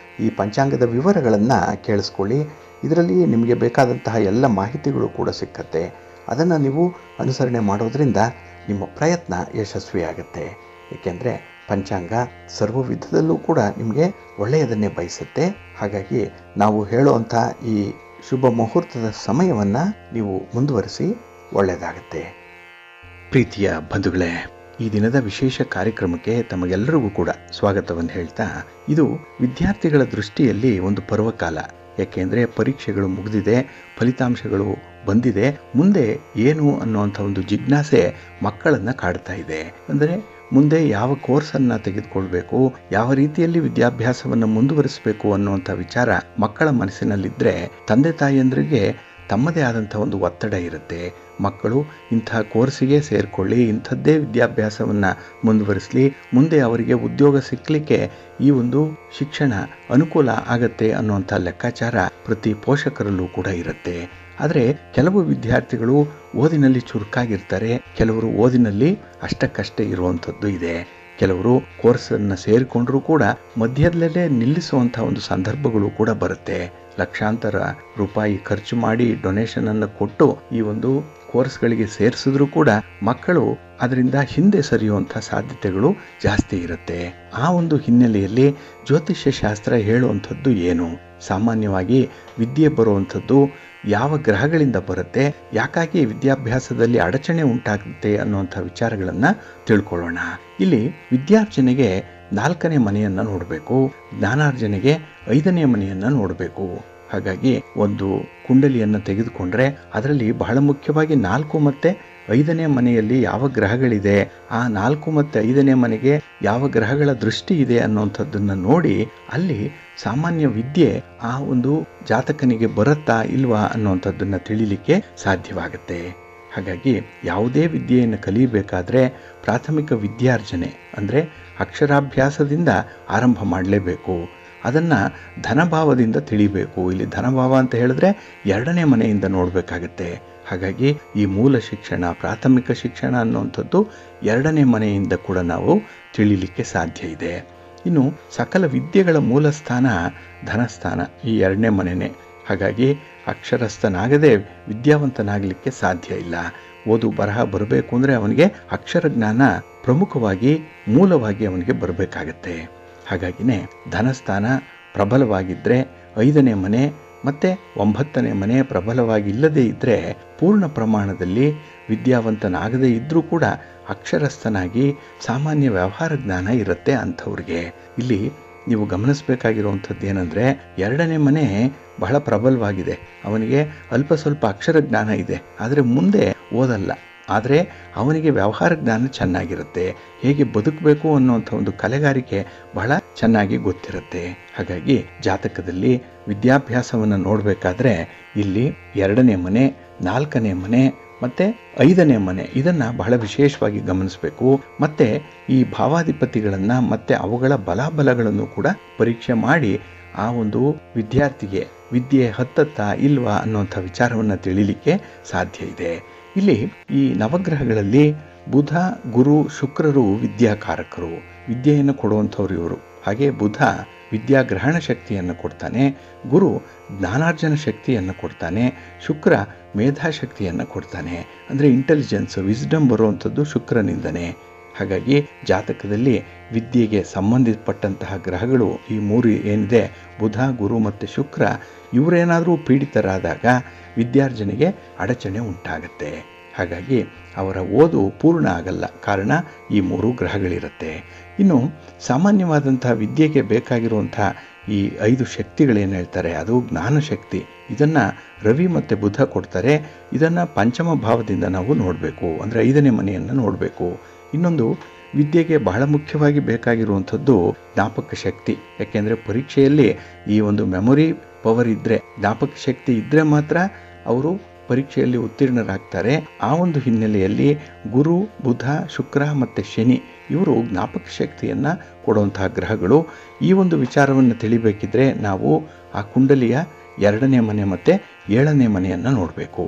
ಈ ಪಂಚಾಂಗದ ವಿವರಗಳನ್ನು ಕೇಳಿಸ್ಕೊಳ್ಳಿ. ಇದರಲ್ಲಿ ನಿಮಗೆ ಬೇಕಾದಂತಹ ಎಲ್ಲ ಮಾಹಿತಿಗಳು ಕೂಡ ಸಿಕ್ಕತ್ತೆ. ಅದನ್ನು ನೀವು ಅನುಸರಣೆ ಮಾಡೋದ್ರಿಂದ ನಿಮ್ಮ ಪ್ರಯತ್ನ ಯಶಸ್ವಿಯಾಗುತ್ತೆ. ಏಕೆಂದರೆ ಪಂಚಾಂಗ ಸರ್ವ ವಿಧದಲ್ಲೂ ಕೂಡ ನಿಮಗೆ ಒಳ್ಳೆಯದನ್ನೇ ಬಯಸುತ್ತೆ. ಹಾಗಾಗಿ ನಾವು ಹೇಳುವಂಥ ಈ ಶುಭ ಮುಹೂರ್ತದ ಸಮಯವನ್ನು ನೀವು ಮುಂದುವರಿಸಿ, ಒಳ್ಳೆಯದಾಗತ್ತೆ. ಪ್ರೀತಿಯ ಬಂಧುಗಳೇ, ಈ ದಿನದ ವಿಶೇಷ ಕಾರ್ಯಕ್ರಮಕ್ಕೆ ತಮಗೆಲ್ಲರಿಗೂ ಕೂಡ ಸ್ವಾಗತವನ್ನು ಹೇಳ್ತಾ, ಇದು ವಿದ್ಯಾರ್ಥಿಗಳ ದೃಷ್ಟಿಯಲ್ಲಿ ಒಂದು ಪರ್ವಕಾಲ. ಯಾಕೆಂದರೆ ಪರೀಕ್ಷೆಗಳು ಮುಗಿದಿದೆ, ಫಲಿತಾಂಶಗಳು ಬಂದಿದೆ, ಮುಂದೆ ಏನು ಅನ್ನುವಂಥ ಒಂದು ಜಿಜ್ಞಾಸೆ ಮಕ್ಕಳನ್ನು ಕಾಡ್ತಾ ಇದೆ. ಅಂದರೆ ಮುಂದೆ ಯಾವ ಕೋರ್ಸನ್ನು ತೆಗೆದುಕೊಳ್ಬೇಕು, ಯಾವ ರೀತಿಯಲ್ಲಿ ವಿದ್ಯಾಭ್ಯಾಸವನ್ನು ಮುಂದುವರಿಸಬೇಕು ಅನ್ನುವಂಥ ವಿಚಾರ ಮಕ್ಕಳ ಮನಸ್ಸಿನಲ್ಲಿದ್ದರೆ ತಂದೆ ತಾಯಿಯಂದ್ರಿಗೆ ತಮ್ಮದೇ ಆದಂಥ ಒಂದು ಒತ್ತಡ ಇರುತ್ತೆ. ಮಕ್ಕಳು ಇಂಥ ಕೋರ್ಸಿಗೆ ಸೇರಿಕೊಳ್ಳಿ, ಇಂಥದ್ದೇ ವಿದ್ಯಾಭ್ಯಾಸವನ್ನು ಮುಂದುವರಿಸಲಿ, ಮುಂದೆ ಅವರಿಗೆ ಉದ್ಯೋಗ ಸಿಕ್ಕಲಿಕ್ಕೆ ಈ ಒಂದು ಶಿಕ್ಷಣ ಅನುಕೂಲ ಆಗತ್ತೆ ಅನ್ನುವಂಥ ಲೆಕ್ಕಾಚಾರ ಪ್ರತಿ ಪೋಷಕರಲ್ಲೂ ಕೂಡ ಇರುತ್ತೆ. ಆದರೆ ಕೆಲವು ವಿದ್ಯಾರ್ಥಿಗಳು ಓದಿನಲ್ಲಿ ಚುರುಕಾಗಿರ್ತಾರೆ, ಕೆಲವರು ಓದಿನಲ್ಲಿ ಅಷ್ಟಕ್ಕಷ್ಟೇ ಇರುವಂಥದ್ದು ಇದೆ. ಕೆಲವರು ಕೋರ್ಸನ್ನು ಸೇರಿಕೊಂಡ್ರೂ ಕೂಡ ಮಧ್ಯದಲ್ಲೇ ನಿಲ್ಲಿಸುವಂಥ ಒಂದು ಸಂದರ್ಭಗಳು ಕೂಡ ಬರುತ್ತೆ. ಲಕ್ಷಾಂತರ ರೂಪಾಯಿ ಖರ್ಚು ಮಾಡಿ ಡೊನೇಷನನ್ನು ಕೊಟ್ಟು ಈ ಒಂದು ಕೋರ್ಸ್ಗಳಿಗೆ ಸೇರಿಸಿದ್ರೂ ಕೂಡ ಮಕ್ಕಳು ಅದರಿಂದ ಹಿಂದೆ ಸರಿಯುವಂಥ ಸಾಧ್ಯತೆಗಳು ಜಾಸ್ತಿ ಇರುತ್ತೆ. ಆ ಒಂದು ಹಿನ್ನೆಲೆಯಲ್ಲಿ ಜ್ಯೋತಿಷ್ಯ ಶಾಸ್ತ್ರ ಹೇಳುವಂಥದ್ದು ಏನು? ಸಾಮಾನ್ಯವಾಗಿ ವಿದ್ಯೆ ಬರುವಂಥದ್ದು ಯಾವ ಗ್ರಹಗಳಿಂದ ಬರುತ್ತೆ, ಯಾಕಾಗಿ ವಿದ್ಯಾಭ್ಯಾಸದಲ್ಲಿ ಅಡಚಣೆ ಉಂಟಾಗುತ್ತೆ ಅನ್ನುವಂಥ ವಿಚಾರಗಳನ್ನು ತಿಳ್ಕೊಳ್ಳೋಣ. ಇಲ್ಲಿ ವಿದ್ಯಾರ್ಜನೆಗೆ 4ನೇ ಮನೆಯನ್ನು ನೋಡಬೇಕು, ಜ್ಞಾನಾರ್ಜನೆಗೆ 5ನೇ ಮನೆಯನ್ನು ನೋಡಬೇಕು. ಹಾಗಾಗಿ ಒಂದು ಕುಂಡಲಿಯನ್ನು ತೆಗೆದುಕೊಂಡ್ರೆ ಅದರಲ್ಲಿ ಬಹಳ ಮುಖ್ಯವಾಗಿ 4 ಮತ್ತು 5ನೇ ಮನೆಯಲ್ಲಿ ಯಾವ ಗ್ರಹಗಳಿದೆ, ಆ 4 ಮತ್ತು 5ನೇ ಮನೆಗೆ ಯಾವ ಗ್ರಹಗಳ ದೃಷ್ಟಿ ಇದೆ ಅನ್ನುವಂಥದ್ದನ್ನು ನೋಡಿ ಅಲ್ಲಿ ಸಾಮಾನ್ಯ ವಿದ್ಯೆ ಆ ಒಂದು ಜಾತಕನಿಗೆ ಬರುತ್ತಾ ಇಲ್ವಾ ಅನ್ನುವಂಥದ್ದನ್ನು ತಿಳಿಲಿಕ್ಕೆ ಸಾಧ್ಯವಾಗುತ್ತೆ. ಹಾಗಾಗಿ ಯಾವುದೇ ವಿದ್ಯೆಯನ್ನು ಕಲಿಯಬೇಕಾದ್ರೆ ಪ್ರಾಥಮಿಕ ವಿದ್ಯಾರ್ಜನೆ ಅಂದರೆ ಅಕ್ಷರಾಭ್ಯಾಸದಿಂದ ಆರಂಭ ಮಾಡಲೇಬೇಕು. ಅದನ್ನು ಧನಭಾವದಿಂದ ತಿಳಿಬೇಕು. ಇಲ್ಲಿ ಧನಭಾವ ಅಂತ ಹೇಳಿದ್ರೆ 2ನೇ ಮನೆಯಿಂದ ನೋಡಬೇಕಾಗತ್ತೆ. ಹಾಗಾಗಿ ಈ ಮೂಲ ಶಿಕ್ಷಣ, ಪ್ರಾಥಮಿಕ ಶಿಕ್ಷಣ ಅನ್ನುವಂಥದ್ದು 2ನೇ ಮನೆಯಿಂದ ಕೂಡ ನಾವು ತಿಳಿಲಿಕ್ಕೆ ಸಾಧ್ಯ ಇದೆ. ಇನ್ನು ಸಕಲ ವಿದ್ಯೆಗಳ ಮೂಲ ಸ್ಥಾನ ಧನಸ್ಥಾನ, ಈ 2ನೇ ಮನೆಯೇ. ಹಾಗಾಗಿ ಅಕ್ಷರಸ್ಥನಾಗದೆ ವಿದ್ಯಾವಂತನಾಗಲಿಕ್ಕೆ ಸಾಧ್ಯ ಇಲ್ಲ. ಓದು ಬರಹ ಬರಬೇಕು ಅಂದರೆ ಅವನಿಗೆ ಅಕ್ಷರ ಜ್ಞಾನ ಪ್ರಮುಖವಾಗಿ ಮೂಲವಾಗಿ ಅವನಿಗೆ ಬರಬೇಕಾಗತ್ತೆ. ಹಾಗಾಗಿನೇ ಧನಸ್ಥಾನ ಪ್ರಬಲವಾಗಿದ್ದರೆ 5ನೇ ಮನೆ ಮತ್ತು 9ನೇ ಮನೆ ಪ್ರಬಲವಾಗಿಲ್ಲದೇ ಇದ್ದರೆ ಪೂರ್ಣ ಪ್ರಮಾಣದಲ್ಲಿ ವಿದ್ಯಾವಂತನಾಗದೇ ಇದ್ದರೂ ಕೂಡ ಅಕ್ಷರಸ್ಥನಾಗಿ ಸಾಮಾನ್ಯ ವ್ಯವಹಾರ ಜ್ಞಾನ ಇರುತ್ತೆ ಅಂಥವ್ರಿಗೆ. ಇಲ್ಲಿ ನೀವು ಗಮನಿಸಬೇಕಾಗಿರುವಂಥದ್ದು ಏನಂದರೆ 2ನೇ ಮನೆ ಬಹಳ ಪ್ರಬಲವಾಗಿದೆ, ಅವನಿಗೆ ಅಲ್ಪ ಸ್ವಲ್ಪ ಅಕ್ಷರ ಜ್ಞಾನ ಇದೆ, ಆದರೆ ಮುಂದೆ ಓದಲ್ಲ. ಆದರೆ ಅವನಿಗೆ ವ್ಯವಹಾರ ಜ್ಞಾನ ಚೆನ್ನಾಗಿರುತ್ತೆ, ಹೇಗೆ ಬದುಕಬೇಕು ಅನ್ನುವಂಥ ಒಂದು ಕಲೆಗಾರಿಕೆ ಬಹಳ ಚೆನ್ನಾಗಿ ಗೊತ್ತಿರುತ್ತೆ. ಹಾಗಾಗಿ ಜಾತಕದಲ್ಲಿ ವಿದ್ಯಾಭ್ಯಾಸವನ್ನು ನೋಡಬೇಕಾದ್ರೆ ಇಲ್ಲಿ 2ನೇ ಮನೆ, 4ನೇ ಮನೆ ಮತ್ತು 5ನೇ ಮನೆ ಇದನ್ನು ಬಹಳ ವಿಶೇಷವಾಗಿ ಗಮನಿಸಬೇಕು. ಮತ್ತು ಈ ಭಾವಾಧಿಪತಿಗಳನ್ನು ಮತ್ತು ಅವುಗಳ ಬಲಾಬಲಗಳನ್ನು ಕೂಡ ಪರೀಕ್ಷೆ ಮಾಡಿ ಆ ಒಂದು ವಿದ್ಯಾರ್ಥಿಗೆ ವಿದ್ಯೆ ಹತ್ತತ್ತಾ ಇಲ್ವಾ ಅನ್ನುವಂಥ ವಿಚಾರವನ್ನು ತಿಳಿಲಿಕ್ಕೆ ಸಾಧ್ಯ ಇದೆ. ಇಲ್ಲಿ ಈ ನವಗ್ರಹಗಳಲ್ಲಿ ಬುಧ, ಗುರು, ಶುಕ್ರರು ವಿದ್ಯಾಕಾರಕರು, ವಿದ್ಯೆಯನ್ನು ಕೊಡುವಂಥವ್ರು ಇವರು. ಹಾಗೆ ಬುಧ ವಿದ್ಯಾಗ್ರಹಣ ಶಕ್ತಿಯನ್ನು ಕೊಡ್ತಾನೆ, ಗುರು ಜ್ಞಾನಾರ್ಜನ ಶಕ್ತಿಯನ್ನು ಕೊಡ್ತಾನೆ, ಶುಕ್ರ ಮೇಧಾಶಕ್ತಿಯನ್ನು ಕೊಡ್ತಾನೆ. ಅಂದರೆ ಇಂಟೆಲಿಜೆನ್ಸ್, ವಿಸ್ಡಮ್ ಬರುವಂಥದ್ದು ಶುಕ್ರನಿಂದನೇ. ಹಾಗಾಗಿ ಜಾತಕದಲ್ಲಿ ವಿದ್ಯೆಗೆ ಸಂಬಂಧಪಟ್ಟಂತಹ ಗ್ರಹಗಳು ಈ 3 ಏನಿದೆ, ಬುಧ, ಗುರು ಮತ್ತು ಶುಕ್ರ, ಇವರೇನಾದರೂ ಪೀಡಿತರಾದಾಗ ವಿದ್ಯಾರ್ಜನೆಗೆ ಅಡಚಣೆ ಉಂಟಾಗತ್ತೆ. ಹಾಗಾಗಿ ಅವರ ಓದು ಪೂರ್ಣ ಆಗಲ್ಲ, ಕಾರಣ ಈ 3 ಗ್ರಹಗಳಿರುತ್ತೆ. ಇನ್ನು ಸಾಮಾನ್ಯವಾದಂಥ ವಿದ್ಯೆಗೆ ಬೇಕಾಗಿರುವಂಥ ಈ 5 ಶಕ್ತಿಗಳೇನು ಹೇಳ್ತಾರೆ, ಅದು ಜ್ಞಾನಶಕ್ತಿ. ಇದನ್ನು ರವಿ ಮತ್ತು ಬುಧ ಕೊಡ್ತಾರೆ. ಇದನ್ನು ಪಂಚಮ ಭಾವದಿಂದ ನಾವು ನೋಡಬೇಕು, ಅಂದರೆ 5ನೇ ಮನೆಯನ್ನು ನೋಡಬೇಕು. ಇನ್ನೊಂದು ವಿದ್ಯೆಗೆ ಬಹಳ ಮುಖ್ಯವಾಗಿ ಬೇಕಾಗಿರುವಂಥದ್ದು ಜ್ಞಾಪಕ ಶಕ್ತಿ. ಯಾಕೆಂದರೆ ಪರೀಕ್ಷೆಯಲ್ಲಿ ಈ ಒಂದು ಮೆಮೊರಿ ಪವರ್ ಇದ್ದರೆ, ಜ್ಞಾಪಕ ಶಕ್ತಿ ಇದ್ದರೆ ಮಾತ್ರ ಅವರು ಪರೀಕ್ಷೆಯಲ್ಲಿ ಉತ್ತೀರ್ಣರಾಗ್ತಾರೆ. ಆ ಒಂದು ಹಿನ್ನೆಲೆಯಲ್ಲಿ ಗುರು, ಬುಧ, ಶುಕ್ರ ಮತ್ತು ಶನಿ ಇವರು ಜ್ಞಾಪಕ ಶಕ್ತಿಯನ್ನು ಕೊಡುವಂತಹ ಗ್ರಹಗಳು. ಈ ಒಂದು ವಿಚಾರವನ್ನು ತಿಳಿಬೇಕಿದ್ರೆ ನಾವು ಆ ಕುಂಡಲಿಯ 2ನೇ ಮನೆ ಮತ್ತು 7ನೇ ಮನೆಯನ್ನು ನೋಡಬೇಕು.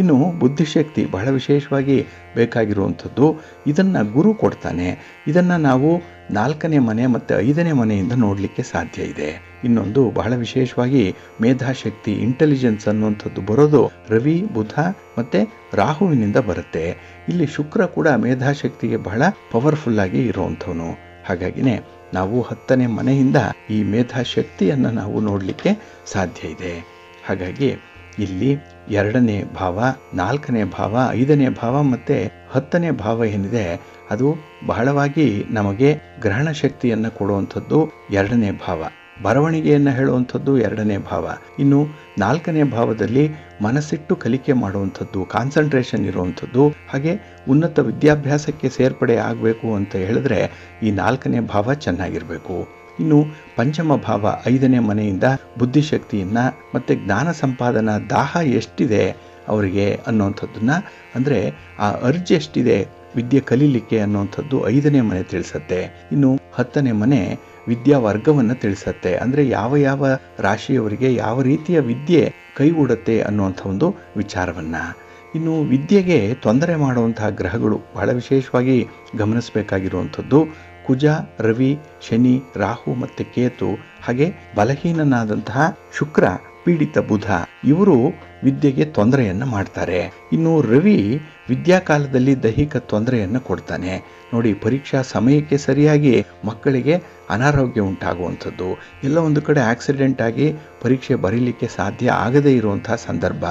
ಇನ್ನು ಬುದ್ಧಿಶಕ್ತಿ ಬಹಳ ವಿಶೇಷವಾಗಿ ಬೇಕಾಗಿರುವಂಥದ್ದು, ಇದನ್ನು ಗುರು ಕೊಡ್ತಾನೆ. ಇದನ್ನು ನಾವು 4ನೇ ಮನೆ ಮತ್ತು 5ನೇ ಮನೆಯಿಂದ ನೋಡಲಿಕ್ಕೆ ಸಾಧ್ಯ ಇದೆ. ಇನ್ನೊಂದು ಬಹಳ ವಿಶೇಷವಾಗಿ ಮೇಧಾಶಕ್ತಿ, ಇಂಟೆಲಿಜೆನ್ಸ್ ಅನ್ನುವಂಥದ್ದು ಬರೋದು ರವಿ, ಬುಧ ಮತ್ತು ರಾಹುವಿನಿಂದ ಬರುತ್ತೆ. ಇಲ್ಲಿ ಶುಕ್ರ ಕೂಡ ಮೇಧಾಶಕ್ತಿಗೆ ಬಹಳ ಪವರ್ಫುಲ್ಲಾಗಿ ಇರುವಂಥವನು. ಹಾಗಾಗಿನೇ ನಾವು 10ನೇ ಮನೆಯಿಂದ ಈ ಮೇಧಾಶಕ್ತಿಯನ್ನು ನಾವು ನೋಡಲಿಕ್ಕೆ ಸಾಧ್ಯ ಇದೆ. ಹಾಗಾಗಿ ಇಲ್ಲಿ 2ನೇ ಭಾವ, 4ನೇ ಭಾವ, 5ನೇ ಭಾವ ಮತ್ತು 10ನೇ ಭಾವ ಏನಿದೆ ಅದು ಬಹಳವಾಗಿ ನಮಗೆ ಗ್ರಹಣ ಶಕ್ತಿಯನ್ನು ಕೊಡುವಂಥದ್ದು 2ನೇ ಭಾವ. ಬರವಣಿಗೆಯನ್ನು ಹೇಳುವಂಥದ್ದು 2ನೇ ಭಾವ. ಇನ್ನು 4ನೇ ಭಾವದಲ್ಲಿ ಮನಸ್ಸಿಟ್ಟು ಕಲಿಕೆ ಮಾಡುವಂಥದ್ದು, ಕಾನ್ಸಂಟ್ರೇಷನ್ ಇರುವಂಥದ್ದು. ಹಾಗೆ ಉನ್ನತ ವಿದ್ಯಾಭ್ಯಾಸಕ್ಕೆ ಸೇರ್ಪಡೆ ಆಗಬೇಕು ಅಂತ ಹೇಳಿದ್ರೆ ಈ 4ನೇ ಭಾವ ಚೆನ್ನಾಗಿರಬೇಕು. ಇನ್ನು ಪಂಚಮ ಭಾವ 5ನೇ ಮನೆಯಿಂದ ಬುದ್ಧಿಶಕ್ತಿಯನ್ನು ಮತ್ತು ಜ್ಞಾನ ಸಂಪಾದನಾ ದಾಹ ಎಷ್ಟಿದೆ ಅವರಿಗೆ ಅನ್ನೋವಂಥದ್ದನ್ನು, ಅಂದರೆ ಆ ಅರ್ಜಿ ಎಷ್ಟಿದೆ ವಿದ್ಯೆ ಕಲೀಲಿಕ್ಕೆ ಅನ್ನೋವಂಥದ್ದು 5ನೇ ಮನೆ ತಿಳಿಸತ್ತೆ. ಇನ್ನು 10ನೇ ಮನೆ ವಿದ್ಯಾ ವರ್ಗವನ್ನು ತಿಳಿಸತ್ತೆ. ಅಂದರೆ ಯಾವ ಯಾವ ರಾಶಿಯವರಿಗೆ ಯಾವ ರೀತಿಯ ವಿದ್ಯೆ ಕೈಗೂಡುತ್ತೆ ಅನ್ನುವಂಥ ಒಂದು ವಿಚಾರವನ್ನು. ಇನ್ನು ವಿದ್ಯೆಗೆ ತೊಂದರೆ ಮಾಡುವಂತಹ ಗ್ರಹಗಳು ಬಹಳ ವಿಶೇಷವಾಗಿ ಗಮನಿಸಬೇಕಾಗಿರುವಂಥದ್ದು ಕುಜ, ರವಿ, ಶನಿ, ರಾಹು ಮತ್ತು ಕೇತು. ಹಾಗೆ ಬಲಹೀನನಾದಂತಹ ಶುಕ್ರ, ಪೀಡಿತ ಬುಧ ಇವರು ವಿದ್ಯೆಗೆ ತೊಂದರೆಯನ್ನು ಮಾಡ್ತಾರೆ. ಇನ್ನು ರವಿ ವಿದ್ಯಾಕಾಲದಲ್ಲಿ ದೈಹಿಕ ತೊಂದರೆಯನ್ನು ಕೊಡ್ತಾನೆ. ನೋಡಿ, ಪರೀಕ್ಷಾ ಸಮಯಕ್ಕೆ ಸರಿಯಾಗಿ ಮಕ್ಕಳಿಗೆ ಅನಾರೋಗ್ಯ ಉಂಟಾಗುವಂಥದ್ದು, ಎಲ್ಲ ಒಂದು ಕಡೆ ಆಕ್ಸಿಡೆಂಟ್ ಆಗಿ ಪರೀಕ್ಷೆ ಬರೀಲಿಕ್ಕೆ ಸಾಧ್ಯ ಆಗದೇ ಇರುವಂತಹ ಸಂದರ್ಭ,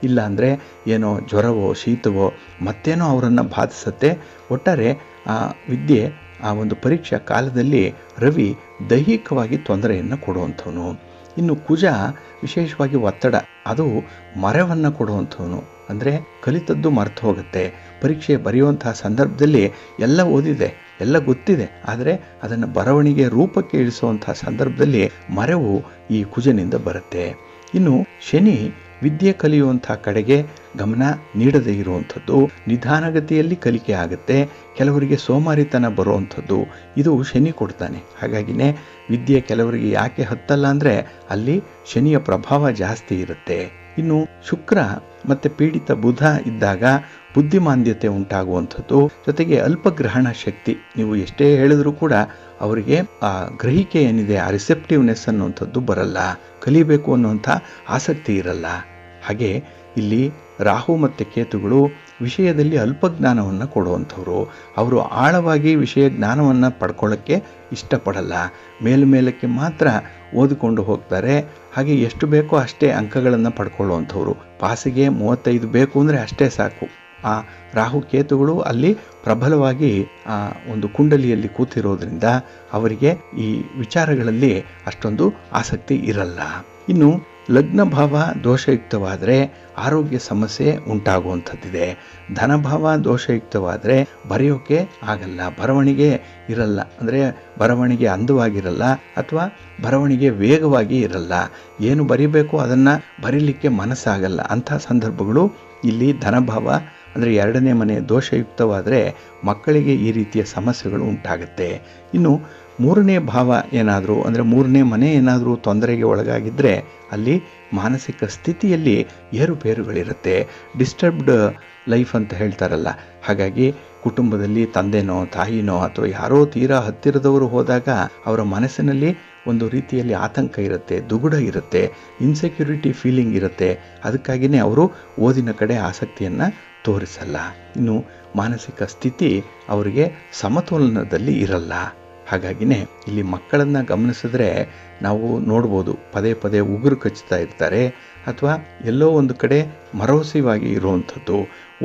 ಇಲ್ಲಾಂದರೆ ಏನೋ ಜ್ವರವೋ ಶೀತವೋ ಮತ್ತೇನೋ ಅವರನ್ನು ಬಾಧಿಸುತ್ತೆ. ಒಟ್ಟಾರೆ ಆ ವಿದ್ಯೆ, ಆ ಒಂದು ಪರೀಕ್ಷಾ ಕಾಲದಲ್ಲಿ ರವಿ ದೈಹಿಕವಾಗಿ ತೊಂದರೆಯನ್ನು ಕೊಡುವಂಥವನು. ಇನ್ನು ಕುಜ ವಿಶೇಷವಾಗಿ ಒತ್ತಡ, ಅದು ಮರೆವನ್ನು ಕೊಡುವಂಥವನು. ಅಂದರೆ ಕಲಿತದ್ದು ಮರೆತು ಹೋಗುತ್ತೆ. ಪರೀಕ್ಷೆ ಬರೆಯುವಂತಹ ಸಂದರ್ಭದಲ್ಲಿ ಎಲ್ಲ ಓದಿದೆ, ಎಲ್ಲ ಗೊತ್ತಿದೆ, ಆದರೆ ಅದನ್ನು ಬರವಣಿಗೆ ರೂಪಕ್ಕೆ ಇಳಿಸುವಂತಹ ಸಂದರ್ಭದಲ್ಲಿ ಮರೆವು ಈ ಕುಜನಿಂದ ಬರುತ್ತೆ. ಇನ್ನು ಶನಿ ವಿದ್ಯೆ ಕಲಿಯುವಂಥ ಕಡೆಗೆ ಗಮನ ನೀಡದೇ ಇರುವಂಥದ್ದು, ನಿಧಾನಗತಿಯಲ್ಲಿ ಕಲಿಕೆ ಆಗುತ್ತೆ. ಕೆಲವರಿಗೆ ಸೋಮಾರಿತನ ಬರುವಂಥದ್ದು ಇದು ಶನಿ ಕೊಡ್ತಾನೆ. ಹಾಗಾಗಿನೇ ವಿದ್ಯೆ ಕೆಲವರಿಗೆ ಯಾಕೆ ಹತ್ತಲ್ಲ ಅಂದರೆ ಅಲ್ಲಿ ಶನಿಯ ಪ್ರಭಾವ ಜಾಸ್ತಿ ಇರುತ್ತೆ. ಇನ್ನು ಶುಕ್ರ ಮತ್ತು ಪೀಡಿತ ಬುಧ ಇದ್ದಾಗ ಬುದ್ಧಿಮಾಂದ್ಯತೆ ಉಂಟಾಗುವಂಥದ್ದು, ಜೊತೆಗೆ ಅಲ್ಪಗ್ರಹಣ ಶಕ್ತಿ. ನೀವು ಎಷ್ಟೇ ಹೇಳಿದ್ರೂ ಕೂಡ ಅವರಿಗೆ ಆ ಗ್ರಹಿಕೆ ಏನಿದೆ, ಆ ರಿಸೆಪ್ಟಿವ್ನೆಸ್ ಅನ್ನುವಂಥದ್ದು ಬರಲ್ಲ, ಕಲಿಬೇಕು ಅನ್ನುವಂಥ ಆಸಕ್ತಿ ಇರಲ್ಲ. ಹಾಗೆ ಇಲ್ಲಿ ರಾಹು ಮತ್ತು ಕೇತುಗಳು ವಿಷಯದಲ್ಲಿ ಅಲ್ಪಜ್ಞಾನವನ್ನು ಕೊಡುವಂಥವ್ರು. ಅವರು ಆಳವಾಗಿ ವಿಷಯ ಜ್ಞಾನವನ್ನು ಪಡ್ಕೊಳ್ಳೋಕ್ಕೆ ಇಷ್ಟಪಡಲ್ಲ, ಮೇಲ್ಮೇಲಕ್ಕೆ ಮಾತ್ರ ಓದಿಕೊಂಡು ಹೋಗ್ತಾರೆ. ಹಾಗೆ ಎಷ್ಟು ಬೇಕೋ ಅಷ್ಟೇ ಅಂಕಗಳನ್ನು ಪಡ್ಕೊಳ್ಳುವಂಥವ್ರು. ಪಾಸಿಗೆ 35 ಬೇಕು ಅಂದರೆ ಅಷ್ಟೇ ಸಾಕು. ಆ ರಾಹು ಕೇತುಗಳು ಅಲ್ಲಿ ಪ್ರಬಲವಾಗಿ ಆ ಒಂದು ಕುಂಡಲಿಯಲ್ಲಿ ಕೂತಿರೋದ್ರಿಂದ ಅವರಿಗೆ ಈ ವಿಚಾರಗಳಲ್ಲಿ ಅಷ್ಟೊಂದು ಆಸಕ್ತಿ ಇರಲ್ಲ. ಇನ್ನು ಲಗ್ನ ಭಾವ ದೋಷಯುಕ್ತವಾದರೆ ಆರೋಗ್ಯ ಸಮಸ್ಯೆ ಉಂಟಾಗುವಂಥದ್ದಿದೆ. ಧನಭಾವ ದೋಷಯುಕ್ತವಾದರೆ ಬರೆಯೋಕೆ ಆಗಲ್ಲ, ಬರವಣಿಗೆ ಇರಲ್ಲ, ಅಂದರೆ ಬರವಣಿಗೆ ಅಂದವಾಗಿರಲ್ಲ ಅಥವಾ ಬರವಣಿಗೆ ವೇಗವಾಗಿ ಇರಲ್ಲ. ಏನು ಬರಿಬೇಕು ಅದನ್ನು ಬರೀಲಿಕ್ಕೆ ಮನಸ್ಸಾಗಲ್ಲ. ಅಂಥ ಸಂದರ್ಭಗಳು ಇಲ್ಲಿ ಧನಭಾವ ಅಂದರೆ 2ನೇ ಮನೆ ದೋಷಯುಕ್ತವಾದರೆ ಮಕ್ಕಳಿಗೆ ಈ ರೀತಿಯ ಸಮಸ್ಯೆಗಳು ಉಂಟಾಗುತ್ತೆ. ಇನ್ನು 3ನೇ ಭಾವ ಏನಾದರೂ, ಅಂದರೆ 3ನೇ ಮನೆ ಏನಾದರೂ ತೊಂದರೆಗೆ ಒಳಗಾಗಿದ್ದರೆ ಅಲ್ಲಿ ಮಾನಸಿಕ ಸ್ಥಿತಿಯಲ್ಲಿ ಏರುಪೇರುಗಳಿರುತ್ತೆ. ಡಿಸ್ಟರ್ಬ್ಡ್ ಲೈಫ್ ಅಂತ ಹೇಳ್ತಾರಲ್ಲ, ಹಾಗಾಗಿ ಕುಟುಂಬದಲ್ಲಿ ತಂದೆನೋ ತಾಯಿನೋ ಅಥವಾ ಯಾರೋ ತೀರಾ ಹತ್ತಿರದವರು ಹೋದಾಗ ಅವರ ಮನಸ್ಸಿನಲ್ಲಿ ಒಂದು ರೀತಿಯಲ್ಲಿ ಆತಂಕ ಇರುತ್ತೆ, ದುಗುಡ ಇರುತ್ತೆ, ಇನ್ಸೆಕ್ಯೂರಿಟಿ ಫೀಲಿಂಗ್ ಇರುತ್ತೆ. ಅದಕ್ಕಾಗಿಯೇ ಅವರು ಓದಿನ ಕಡೆ ಆಸಕ್ತಿಯನ್ನು ತೋರಿಸಲ್ಲ. ಇನ್ನು ಮಾನಸಿಕ ಸ್ಥಿತಿ ಅವರಿಗೆ ಸಮತೋಲನದಲ್ಲಿ ಇರಲ್ಲ. ಹಾಗಾಗಿನೇ ಇಲ್ಲಿ ಮಕ್ಕಳನ್ನು ಗಮನಿಸಿದ್ರೆ ನಾವು ನೋಡ್ಬೋದು, ಪದೇ ಪದೇ ಉಗುರು ಕಚ್ಚುತ್ತಾ ಇರ್ತಾರೆ ಅಥವಾ ಎಲ್ಲೋ ಒಂದು ಕಡೆ ಮರೋಸಿವಾಗಿ ಇರುವಂಥದ್ದು,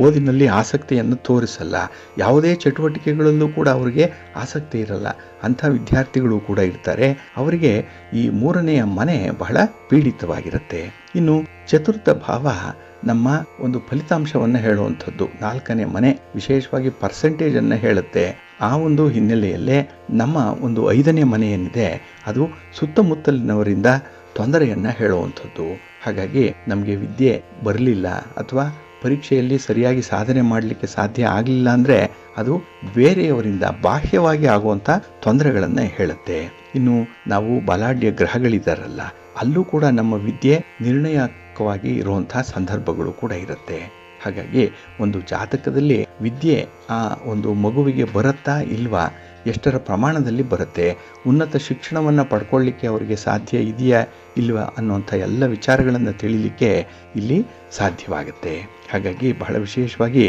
ಓದಿನಲ್ಲಿ ಆಸಕ್ತಿಯನ್ನು ತೋರಿಸಲ್ಲ, ಯಾವುದೇ ಚಟುವಟಿಕೆಗಳಲ್ಲೂ ಕೂಡ ಅವರಿಗೆ ಆಸಕ್ತಿ ಇರಲ್ಲ. ಅಂಥ ವಿದ್ಯಾರ್ಥಿಗಳು ಕೂಡ ಇರ್ತಾರೆ. ಅವರಿಗೆ ಈ 3ನೇ ಮನೆ ಬಹಳ ಪೀಡಿತವಾಗಿರುತ್ತೆ. ಇನ್ನು ಚತುರ್ಥ ಭಾವ ನಮ್ಮ ಒಂದು ಫಲಿತಾಂಶವನ್ನು ಹೇಳುವಂಥದ್ದು. 4ನೇ ಮನೆ ವಿಶೇಷವಾಗಿ ಪರ್ಸೆಂಟೇಜನ್ನು ಹೇಳುತ್ತೆ. ಆ ಒಂದು ಹಿನ್ನೆಲೆಯಲ್ಲೇ ನಮ್ಮ ಒಂದು 5ನೇ ಮನೆ ಏನಿದೆ ಅದು ಸುತ್ತಮುತ್ತಲಿನವರಿಂದ ತೊಂದರೆಯನ್ನು ಹೇಳುವಂಥದ್ದು. ಹಾಗಾಗಿ ನಮಗೆ ವಿದ್ಯೆ ಬರಲಿಲ್ಲ ಅಥವಾ ಪರೀಕ್ಷೆಯಲ್ಲಿ ಸರಿಯಾಗಿ ಸಾಧನೆ ಮಾಡಲಿಕ್ಕೆ ಸಾಧ್ಯ ಆಗಲಿಲ್ಲ ಅಂದರೆ ಅದು ಬೇರೆಯವರಿಂದ ಬಾಹ್ಯವಾಗಿ ಆಗುವಂಥ ತೊಂದರೆಗಳನ್ನು ಹೇಳುತ್ತೆ. ಇನ್ನು ನಾವು ಬಲಾಢ್ಯ ಗ್ರಹಗಳಿದ್ದಾರಲ್ಲ, ಅಲ್ಲೂ ಕೂಡ ನಮ್ಮ ವಿದ್ಯೆ ನಿರ್ಣಾಯಕವಾಗಿ ಇರುವಂಥ ಸಂದರ್ಭಗಳು ಕೂಡ ಇರುತ್ತೆ. ಹಾಗಾಗಿ ಒಂದು ಜಾತಕದಲ್ಲಿ ವಿದ್ಯೆ ಆ ಒಂದು ಮಗುವಿಗೆ ಬರುತ್ತಾ ಇಲ್ವಾ, ಎಷ್ಟರ ಪ್ರಮಾಣದಲ್ಲಿ ಬರುತ್ತೆ, ಉನ್ನತ ಶಿಕ್ಷಣವನ್ನು ಪಡ್ಕೊಳ್ಳಿಕ್ಕೆ ಅವರಿಗೆ ಸಾಧ್ಯ ಇದೆಯಾ ಇಲ್ವಾ ಅನ್ನುವಂಥ ಎಲ್ಲ ವಿಚಾರಗಳನ್ನು ತಿಳಿಲಿಕ್ಕೆ ಇಲ್ಲಿ ಸಾಧ್ಯವಾಗುತ್ತೆ. ಹಾಗಾಗಿ ಬಹಳ ವಿಶೇಷವಾಗಿ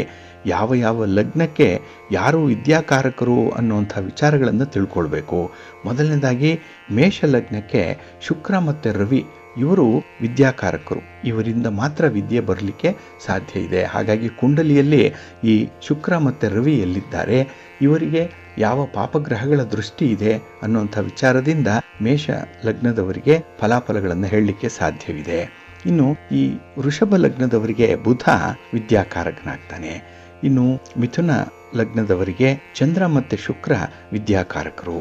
ಯಾವ ಯಾವ ಲಗ್ನಕ್ಕೆ ಯಾರು ವಿದ್ಯಾಕಾರಕರು ಅನ್ನುವಂಥ ವಿಚಾರಗಳನ್ನು ತಿಳ್ಕೊಳ್ಬೇಕು. ಮೊದಲನೇದಾಗಿ ಮೇಷ ಲಗ್ನಕ್ಕೆ ಶುಕ್ರ ಮತ್ತು ರವಿ ಇವರು ವಿದ್ಯಾಕಾರಕರು. ಇವರಿಂದ ಮಾತ್ರ ವಿದ್ಯೆ ಬರಲಿಕ್ಕೆ ಸಾಧ್ಯ ಇದೆ. ಹಾಗಾಗಿ ಕುಂಡಲಿಯಲ್ಲಿ ಈ ಶುಕ್ರ ಮತ್ತು ರವಿ ಎಲ್ಲಿದ್ದಾರೆ, ಇವರಿಗೆ ಯಾವ ಪಾಪಗ್ರಹಗಳ ದೃಷ್ಟಿ ಇದೆ ಅನ್ನುವಂಥ ವಿಚಾರದಿಂದ ಮೇಷ ಲಗ್ನದವರಿಗೆ ಫಲಾಫಲಗಳನ್ನು ಹೇಳಲಿಕ್ಕೆ ಸಾಧ್ಯವಿದೆ. ಇನ್ನು ಈ ವೃಷಭ ಲಗ್ನದವರಿಗೆ ಬುಧ ವಿದ್ಯಾಕಾರಕನಾಗ್ತಾನೆ. ಇನ್ನು ಮಿಥುನ ಲಗ್ನದವರಿಗೆ ಚಂದ್ರ ಮತ್ತು ಶುಕ್ರ ವಿದ್ಯಾಕಾರಕರು.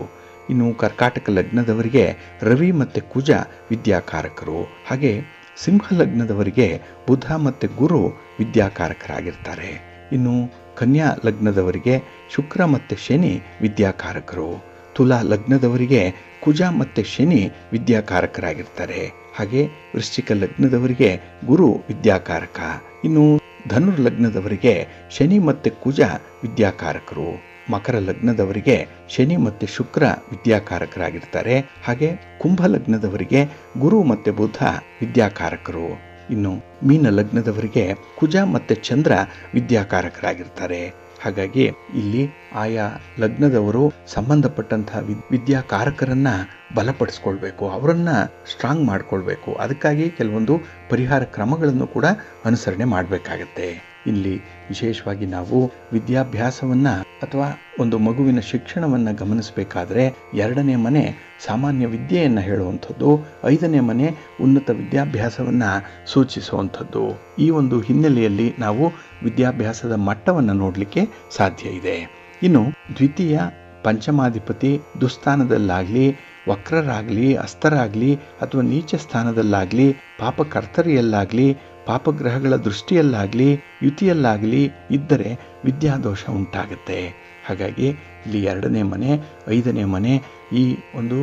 ಇನ್ನು ಕರ್ಕಾಟಕ ಲಗ್ನದವರಿಗೆ ರವಿ ಮತ್ತು ಕುಜ ವಿದ್ಯಾಕಾರಕರು. ಹಾಗೆ ಸಿಂಹ ಲಗ್ನದವರಿಗೆ ಬುಧ ಮತ್ತು ಗುರು ವಿದ್ಯಾಕಾರಕರಾಗಿರ್ತಾರೆ. ಇನ್ನು ಕನ್ಯಾ ಲಗ್ನದವರಿಗೆ ಶುಕ್ರ ಮತ್ತು ಶನಿ ವಿದ್ಯಾಕಾರಕರು. ತುಲಾ ಲಗ್ನದವರಿಗೆ ಕುಜ ಮತ್ತು ಶನಿ ವಿದ್ಯಾಕಾರಕರಾಗಿರ್ತಾರೆ. ಹಾಗೆ ವೃಶ್ಚಿಕ ಲಗ್ನದವರಿಗೆ ಗುರು ವಿದ್ಯಾಕಾರಕ. ಇನ್ನು ಧನುರ್ ಲಗ್ನದವರಿಗೆ ಶನಿ ಮತ್ತು ಕುಜ ವಿದ್ಯಾಕಾರಕರು. ಮಕರ ಲಗ್ನದವರಿಗೆ ಶನಿ ಮತ್ತು ಶುಕ್ರ ವಿದ್ಯಾಕಾರಕರಾಗಿರ್ತಾರೆ. ಹಾಗೆ ಕುಂಭ ಲಗ್ನದವರಿಗೆ ಗುರು ಮತ್ತು ಬುಧ ವಿದ್ಯಾಕಾರಕರು. ಇನ್ನು ಮೀನ ಲಗ್ನದವರಿಗೆ ಕುಜ ಮತ್ತು ಚಂದ್ರ ವಿದ್ಯಾಕಾರಕರಾಗಿರ್ತಾರೆ. ಹಾಗಾಗಿ ಇಲ್ಲಿ ಆಯಾ ಲಗ್ನದವರು ಸಂಬಂಧಪಟ್ಟಂತಹ ವಿದ್ಯಾಕಾರಕರನ್ನ ಬಲಪಡಿಸ್ಕೊಳ್ಬೇಕು, ಅವರನ್ನ ಸ್ಟ್ರಾಂಗ್ ಮಾಡ್ಕೊಳ್ಬೇಕು. ಅದಕ್ಕಾಗಿ ಕೆಲವೊಂದು ಪರಿಹಾರ ಕ್ರಮಗಳನ್ನು ಕೂಡ ಅನುಸರಣೆ ಮಾಡಬೇಕಾಗತ್ತೆ. ಇಲ್ಲಿ ವಿಶೇಷವಾಗಿ ನಾವು ವಿದ್ಯಾಭ್ಯಾಸವನ್ನ ಅಥವಾ ಒಂದು ಮಗುವಿನ ಶಿಕ್ಷಣವನ್ನ ಗಮನಿಸಬೇಕಾದ್ರೆ 2ನೇ ಮನೆ ಸಾಮಾನ್ಯ ವಿದ್ಯೆಯನ್ನು ಹೇಳುವಂಥದ್ದು, 5ನೇ ಮನೆ ಉನ್ನತ ವಿದ್ಯಾಭ್ಯಾಸವನ್ನ ಸೂಚಿಸುವಂಥದ್ದು. ಈ ಒಂದು ಹಿನ್ನೆಲೆಯಲ್ಲಿ ನಾವು ವಿದ್ಯಾಭ್ಯಾಸದ ಮಟ್ಟವನ್ನು ನೋಡಲಿಕ್ಕೆ ಸಾಧ್ಯ ಇದೆ. ಇನ್ನು ದ್ವಿತೀಯ ಪಂಚಮಾಧಿಪತಿ ದುಸ್ಥಾನದಲ್ಲಾಗಲಿ, ವಕ್ರರಾಗಲಿ, ಅಸ್ತರಾಗಲಿ ಅಥವಾ ನೀಚ ಸ್ಥಾನದಲ್ಲಾಗಲಿ, ಪಾಪಕರ್ತರಿಯಲ್ಲಾಗಲಿ, ಪಾಪಗ್ರಹಗಳ ದೃಷ್ಟಿಯಲ್ಲಾಗಲಿ, ಯುತಿಯಲ್ಲಾಗಲಿ ಇದ್ದರೆ ವಿದ್ಯಾದೋಷ ಉಂಟಾಗುತ್ತೆ. ಹಾಗಾಗಿ ಇಲ್ಲಿ 2ನೇ ಮನೆ, 5ನೇ ಮನೆ, ಈ ಒಂದು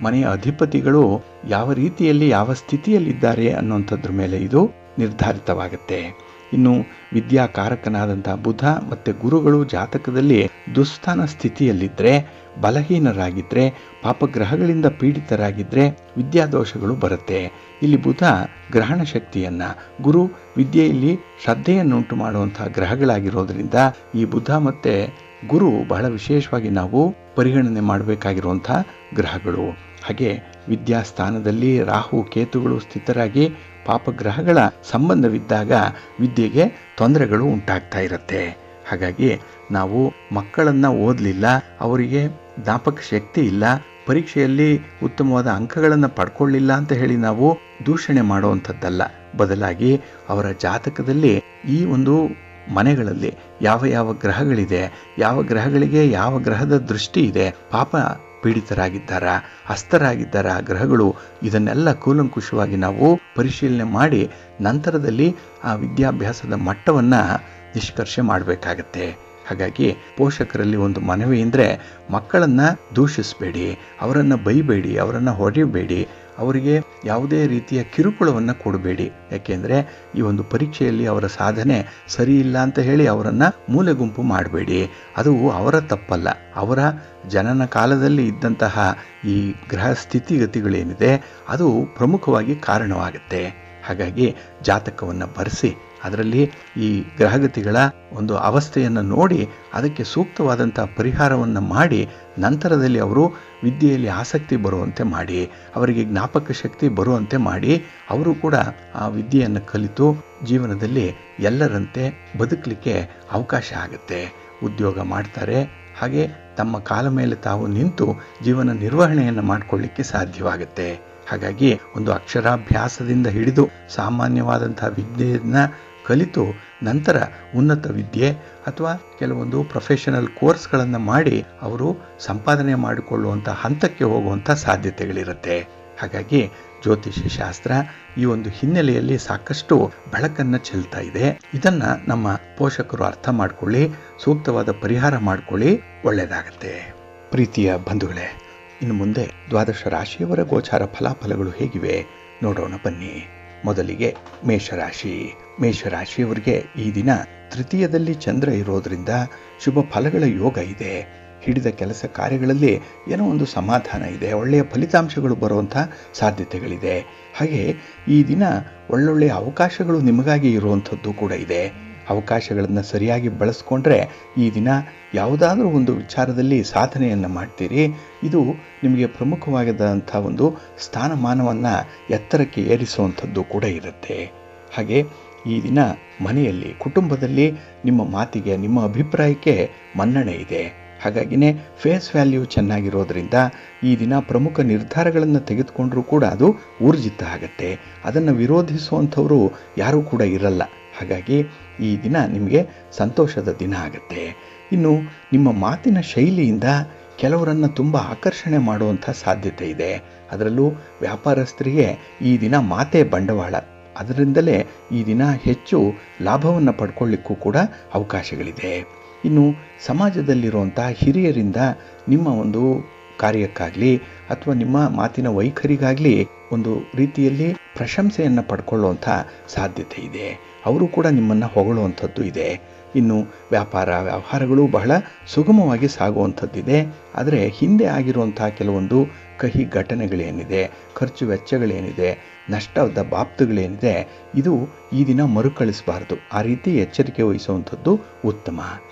ಮನೆಯ ಅಧಿಪತಿಗಳು ಯಾವ ರೀತಿಯಲ್ಲಿ ಯಾವ ಸ್ಥಿತಿಯಲ್ಲಿದ್ದಾರೆ ಅನ್ನುವಂಥದ್ರ ಮೇಲೆ ಇದು ನಿರ್ಧಾರಿತವಾಗುತ್ತೆ. ಇನ್ನು ವಿದ್ಯಾಕಾರಕನಾದಂಥ ಬುಧ ಮತ್ತು ಗುರುಗಳು ಜಾತಕದಲ್ಲಿ ದುಸ್ಥಾನ ಸ್ಥಿತಿಯಲ್ಲಿದ್ದರೆ, ಬಲಹೀನರಾಗಿದ್ದರೆ, ಪಾಪಗ್ರಹಗಳಿಂದ ಪೀಡಿತರಾಗಿದ್ದರೆ ವಿದ್ಯಾದೋಷಗಳು ಬರುತ್ತೆ. ಇಲ್ಲಿ ಬುಧ ಗ್ರಹಣ ಶಕ್ತಿಯನ್ನ, ಗುರು ವಿದ್ಯೆಯಲ್ಲಿ ಶ್ರದ್ಧೆಯನ್ನುಂಟು ಮಾಡುವಂತಹ ಗ್ರಹಗಳಾಗಿರೋದ್ರಿಂದ ಈ ಬುಧ ಮತ್ತೆ ಗುರು ಬಹಳ ವಿಶೇಷವಾಗಿ ನಾವು ಪರಿಗಣನೆ ಮಾಡಬೇಕಾಗಿರುವಂತಹ ಗ್ರಹಗಳು. ಹಾಗೆ ವಿದ್ಯಾಸ್ಥಾನದಲ್ಲಿ ರಾಹು ಕೇತುಗಳು ಸ್ಥಿತರಾಗಿ ಪಾಪಗ್ರಹಗಳ ಸಂಬಂಧವಿದ್ದಾಗ ವಿದ್ಯೆಗೆ ತೊಂದರೆಗಳು ಉಂಟಾಗ್ತಾ ಇರುತ್ತೆ. ಹಾಗಾಗಿ ನಾವು ಮಕ್ಕಳನ್ನ ಓದಲಿಲ್ಲ, ಅವರಿಗೆ ಜ್ಞಾಪಕ ಶಕ್ತಿ ಇಲ್ಲ, ಪರೀಕ್ಷೆಯಲ್ಲಿ ಉತ್ತಮವಾದ ಅಂಕಗಳನ್ನು ಪಡ್ಕೊಳ್ಳಿಲ್ಲ ಅಂತ ಹೇಳಿ ನಾವು ದೂಷಣೆ ಮಾಡುವಂಥದ್ದಲ್ಲ. ಬದಲಾಗಿ ಅವರ ಜಾತಕದಲ್ಲಿ ಈ ಒಂದು ಮನೆಗಳಲ್ಲಿ ಯಾವ ಯಾವ ಗ್ರಹಗಳಿದೆ, ಯಾವ ಗ್ರಹಗಳಿಗೆ ಯಾವ ಗ್ರಹದ ದೃಷ್ಟಿ ಇದೆ, ಪಾಪ ಪೀಡಿತರಾಗಿದ್ದಾರ, ಹಸ್ತರಾಗಿದ್ದಾರ ಗ್ರಹಗಳು, ಇದನ್ನೆಲ್ಲ ಕೂಲಂಕುಷವಾಗಿ ನಾವು ಪರಿಶೀಲನೆ ಮಾಡಿ ನಂತರದಲ್ಲಿ ಆ ವಿದ್ಯಾಭ್ಯಾಸದ ಮಟ್ಟವನ್ನು ನಿಷ್ಕರ್ಷೆ ಮಾಡಬೇಕಾಗತ್ತೆ. ಹಾಗಾಗಿ ಪೋಷಕರಲ್ಲಿ ಒಂದು ಮನವಿ ಅಂದರೆ, ಮಕ್ಕಳನ್ನು ದೂಷಿಸಬೇಡಿ, ಅವರನ್ನು ಬೈಬೇಡಿ, ಅವರನ್ನು ಹೊಡೆಯಬೇಡಿ, ಅವರಿಗೆ ಯಾವುದೇ ರೀತಿಯ ಕಿರುಕುಳವನ್ನು ಕೊಡಬೇಡಿ. ಯಾಕೆಂದರೆ ಈ ಒಂದು ಪರೀಕ್ಷೆಯಲ್ಲಿ ಅವರ ಸಾಧನೆ ಸರಿ ಇಲ್ಲ ಅಂತ ಹೇಳಿ ಅವರನ್ನು ಮೂಲೆ ಗುಂಪು ಮಾಡಬೇಡಿ. ಅದು ಅವರ ತಪ್ಪಲ್ಲ, ಅವರ ಜನನ ಕಾಲದಲ್ಲಿ ಇದ್ದಂತಹ ಈ ಗ್ರಹ ಸ್ಥಿತಿಗತಿಗಳೇನಿದೆ ಅದು ಪ್ರಮುಖವಾಗಿ ಕಾರಣವಾಗುತ್ತೆ. ಹಾಗಾಗಿ ಜಾತಕವನ್ನು ಬರೆಸಿ ಅದರಲ್ಲಿ ಈ ಗ್ರಹಗತಿಗಳ ಒಂದು ಅವಸ್ಥೆಯನ್ನು ನೋಡಿ ಅದಕ್ಕೆ ಸೂಕ್ತವಾದಂಥ ಪರಿಹಾರವನ್ನು ಮಾಡಿ ನಂತರದಲ್ಲಿ ಅವರು ವಿದ್ಯೆಯಲ್ಲಿ ಆಸಕ್ತಿ ಬರುವಂತೆ ಮಾಡಿ, ಅವರಿಗೆ ಜ್ಞಾಪಕ ಶಕ್ತಿ ಬರುವಂತೆ ಮಾಡಿ ಅವರು ಕೂಡ ಆ ವಿದ್ಯೆಯನ್ನು ಕಲಿತು ಜೀವನದಲ್ಲಿ ಎಲ್ಲರಂತೆ ಬದುಕಲಿಕ್ಕೆ ಅವಕಾಶ ಆಗುತ್ತೆ. ಉದ್ಯೋಗ ಮಾಡ್ತಾರೆ, ಹಾಗೆ ತಮ್ಮ ಕಾಲ ಮೇಲೆ ತಾವು ನಿಂತು ಜೀವನ ನಿರ್ವಹಣೆಯನ್ನು ಮಾಡಿಕೊಳ್ಳಿಕ್ಕೆ ಸಾಧ್ಯವಾಗುತ್ತೆ. ಹಾಗಾಗಿ ಒಂದು ಅಕ್ಷರಾಭ್ಯಾಸದಿಂದ ಹಿಡಿದು ಸಾಮಾನ್ಯವಾದಂಥ ವಿದ್ಯೆಯನ್ನು ಕಲಿತು ನಂತರ ಉನ್ನತ ವಿದ್ಯೆ ಅಥವಾ ಕೆಲವೊಂದು ಪ್ರೊಫೆಷನಲ್ ಕೋರ್ಸ್ಗಳನ್ನು ಮಾಡಿ ಅವರು ಸಂಪಾದನೆ ಮಾಡಿಕೊಳ್ಳುವಂಥ ಹಂತಕ್ಕೆ ಹೋಗುವಂಥ ಸಾಧ್ಯತೆಗಳಿರುತ್ತೆ. ಹಾಗಾಗಿ ಜ್ಯೋತಿಷ್ಯ ಶಾಸ್ತ್ರ ಈ ಒಂದು ಹಿನ್ನೆಲೆಯಲ್ಲಿ ಸಾಕಷ್ಟು ಬೆಳಕನ್ನು ಚೆಲ್ತಾ ಇದೆ. ಇದನ್ನ ನಮ್ಮ ಪೋಷಕರು ಅರ್ಥ ಮಾಡ್ಕೊಳ್ಳಿ, ಸೂಕ್ತವಾದ ಪರಿಹಾರ ಮಾಡ್ಕೊಳ್ಳಿ, ಒಳ್ಳೆಯದಾಗತ್ತೆ. ಪ್ರೀತಿಯ ಬಂಧುಗಳೇ, ಇನ್ನು ಮುಂದೆ ದ್ವಾದಶ ರಾಶಿಯವರ ಗೋಚಾರ ಫಲಾಫಲಗಳು ಹೇಗಿವೆ ನೋಡೋಣ ಬನ್ನಿ. ಮೊದಲಿಗೆ ಮೇಷರಾಶಿ. ಮೇಷರಾಶಿಯವರಿಗೆ ಈ ದಿನ ತೃತೀಯದಲ್ಲಿ ಚಂದ್ರ ಇರೋದ್ರಿಂದ ಶುಭ ಫಲಗಳ ಯೋಗ ಇದೆ. ಹಿಡಿದ ಕೆಲಸ ಕಾರ್ಯಗಳಲ್ಲಿ ಏನೋ ಒಂದು ಸಮಾಧಾನ ಇದೆ, ಒಳ್ಳೆಯ ಫಲಿತಾಂಶಗಳು ಬರುವಂಥ ಸಾಧ್ಯತೆಗಳಿದೆ. ಹಾಗೆ ಈ ದಿನ ಒಳ್ಳೊಳ್ಳೆಯ ಅವಕಾಶಗಳು ನಿಮಗಾಗಿ ಇರುವಂಥದ್ದು ಕೂಡ ಇದೆ. ಅವಕಾಶಗಳನ್ನು ಸರಿಯಾಗಿ ಬಳಸ್ಕೊಂಡ್ರೆ ಈ ದಿನ ಯಾವುದಾದ್ರೂ ಒಂದು ವಿಚಾರದಲ್ಲಿ ಸಾಧನೆಯನ್ನು ಮಾಡ್ತೀರಿ. ಇದು ನಿಮಗೆ ಪ್ರಮುಖವಾದಂಥ ಒಂದು ಸ್ಥಾನಮಾನವನ್ನು ಎತ್ತರಕ್ಕೆ ಏರಿಸುವಂಥದ್ದು ಕೂಡ ಇರುತ್ತೆ. ಹಾಗೆ ಈ ದಿನ ಮನೆಯಲ್ಲಿ ಕುಟುಂಬದಲ್ಲಿ ನಿಮ್ಮ ಮಾತಿಗೆ ನಿಮ್ಮ ಅಭಿಪ್ರಾಯಕ್ಕೆ ಮನ್ನಣೆ ಇದೆ. ಹಾಗಾಗಿನೇ ಫೇಸ್ ವ್ಯಾಲ್ಯೂ ಚೆನ್ನಾಗಿರೋದ್ರಿಂದ ಈ ದಿನ ಪ್ರಮುಖ ನಿರ್ಧಾರಗಳನ್ನು ತೆಗೆದುಕೊಂಡ್ರೂ ಕೂಡ ಅದು ಊರ್ಜಿತ ಆಗುತ್ತೆ. ಅದನ್ನು ವಿರೋಧಿಸುವಂಥವರು ಯಾರೂ ಕೂಡ ಇರಲ್ಲ. ಹಾಗಾಗಿ ಈ ದಿನ ನಿಮಗೆ ಸಂತೋಷದ ದಿನ ಆಗುತ್ತೆ. ಇನ್ನು ನಿಮ್ಮ ಮಾತಿನ ಶೈಲಿಯಿಂದ ಕೆಲವರನ್ನು ತುಂಬ ಆಕರ್ಷಣೆ ಮಾಡುವಂಥ ಸಾಧ್ಯತೆ ಇದೆ. ಅದರಲ್ಲೂ ವ್ಯಾಪಾರಸ್ಥರಿಗೆ ಈ ದಿನ ಮಾತೇ ಬಂಡವಾಳ. ಅದರಿಂದಲೇ ಈ ದಿನ ಹೆಚ್ಚು ಲಾಭವನ್ನು ಪಡ್ಕೊಳ್ಳಿಕ್ಕೂ ಕೂಡ ಅವಕಾಶಗಳಿದೆ. ಇನ್ನು ಸಮಾಜದಲ್ಲಿರುವಂಥ ಹಿರಿಯರಿಂದ ನಿಮ್ಮ ಒಂದು ಕಾರ್ಯಕ್ಕಾಗಲಿ ಅಥವಾ ನಿಮ್ಮ ಮಾತಿನ ವೈಖರಿಗಾಗಲಿ ಒಂದು ರೀತಿಯಲ್ಲಿ ಪ್ರಶಂಸೆಯನ್ನು ಪಡ್ಕೊಳ್ಳುವಂಥ ಸಾಧ್ಯತೆ ಇದೆ. ಅವರು ಕೂಡ ನಿಮ್ಮನ್ನು ಹೊಗಳುವಂಥದ್ದು ಇದೆ. ಇನ್ನು ವ್ಯವಹಾರಗಳು ಬಹಳ ಸುಗಮವಾಗಿ ಸಾಗುವಂಥದ್ದಿದೆ. ಆದರೆ ಹಿಂದೆ ಆಗಿರುವಂಥ ಕೆಲವೊಂದು ಕಹಿ ಘಟನೆಗಳೇನಿದೆ, ಖರ್ಚು ವೆಚ್ಚಗಳೇನಿದೆ, ನಷ್ಟದ ಬಾಬ್ತುಗಳೇನಿದೆ, ಇದು ಈ ದಿನ ಮರುಕಳಿಸಬಾರ್ದು. ಆ ರೀತಿ ಎಚ್ಚರಿಕೆ ವಹಿಸುವಂಥದ್ದು ಉತ್ತಮ.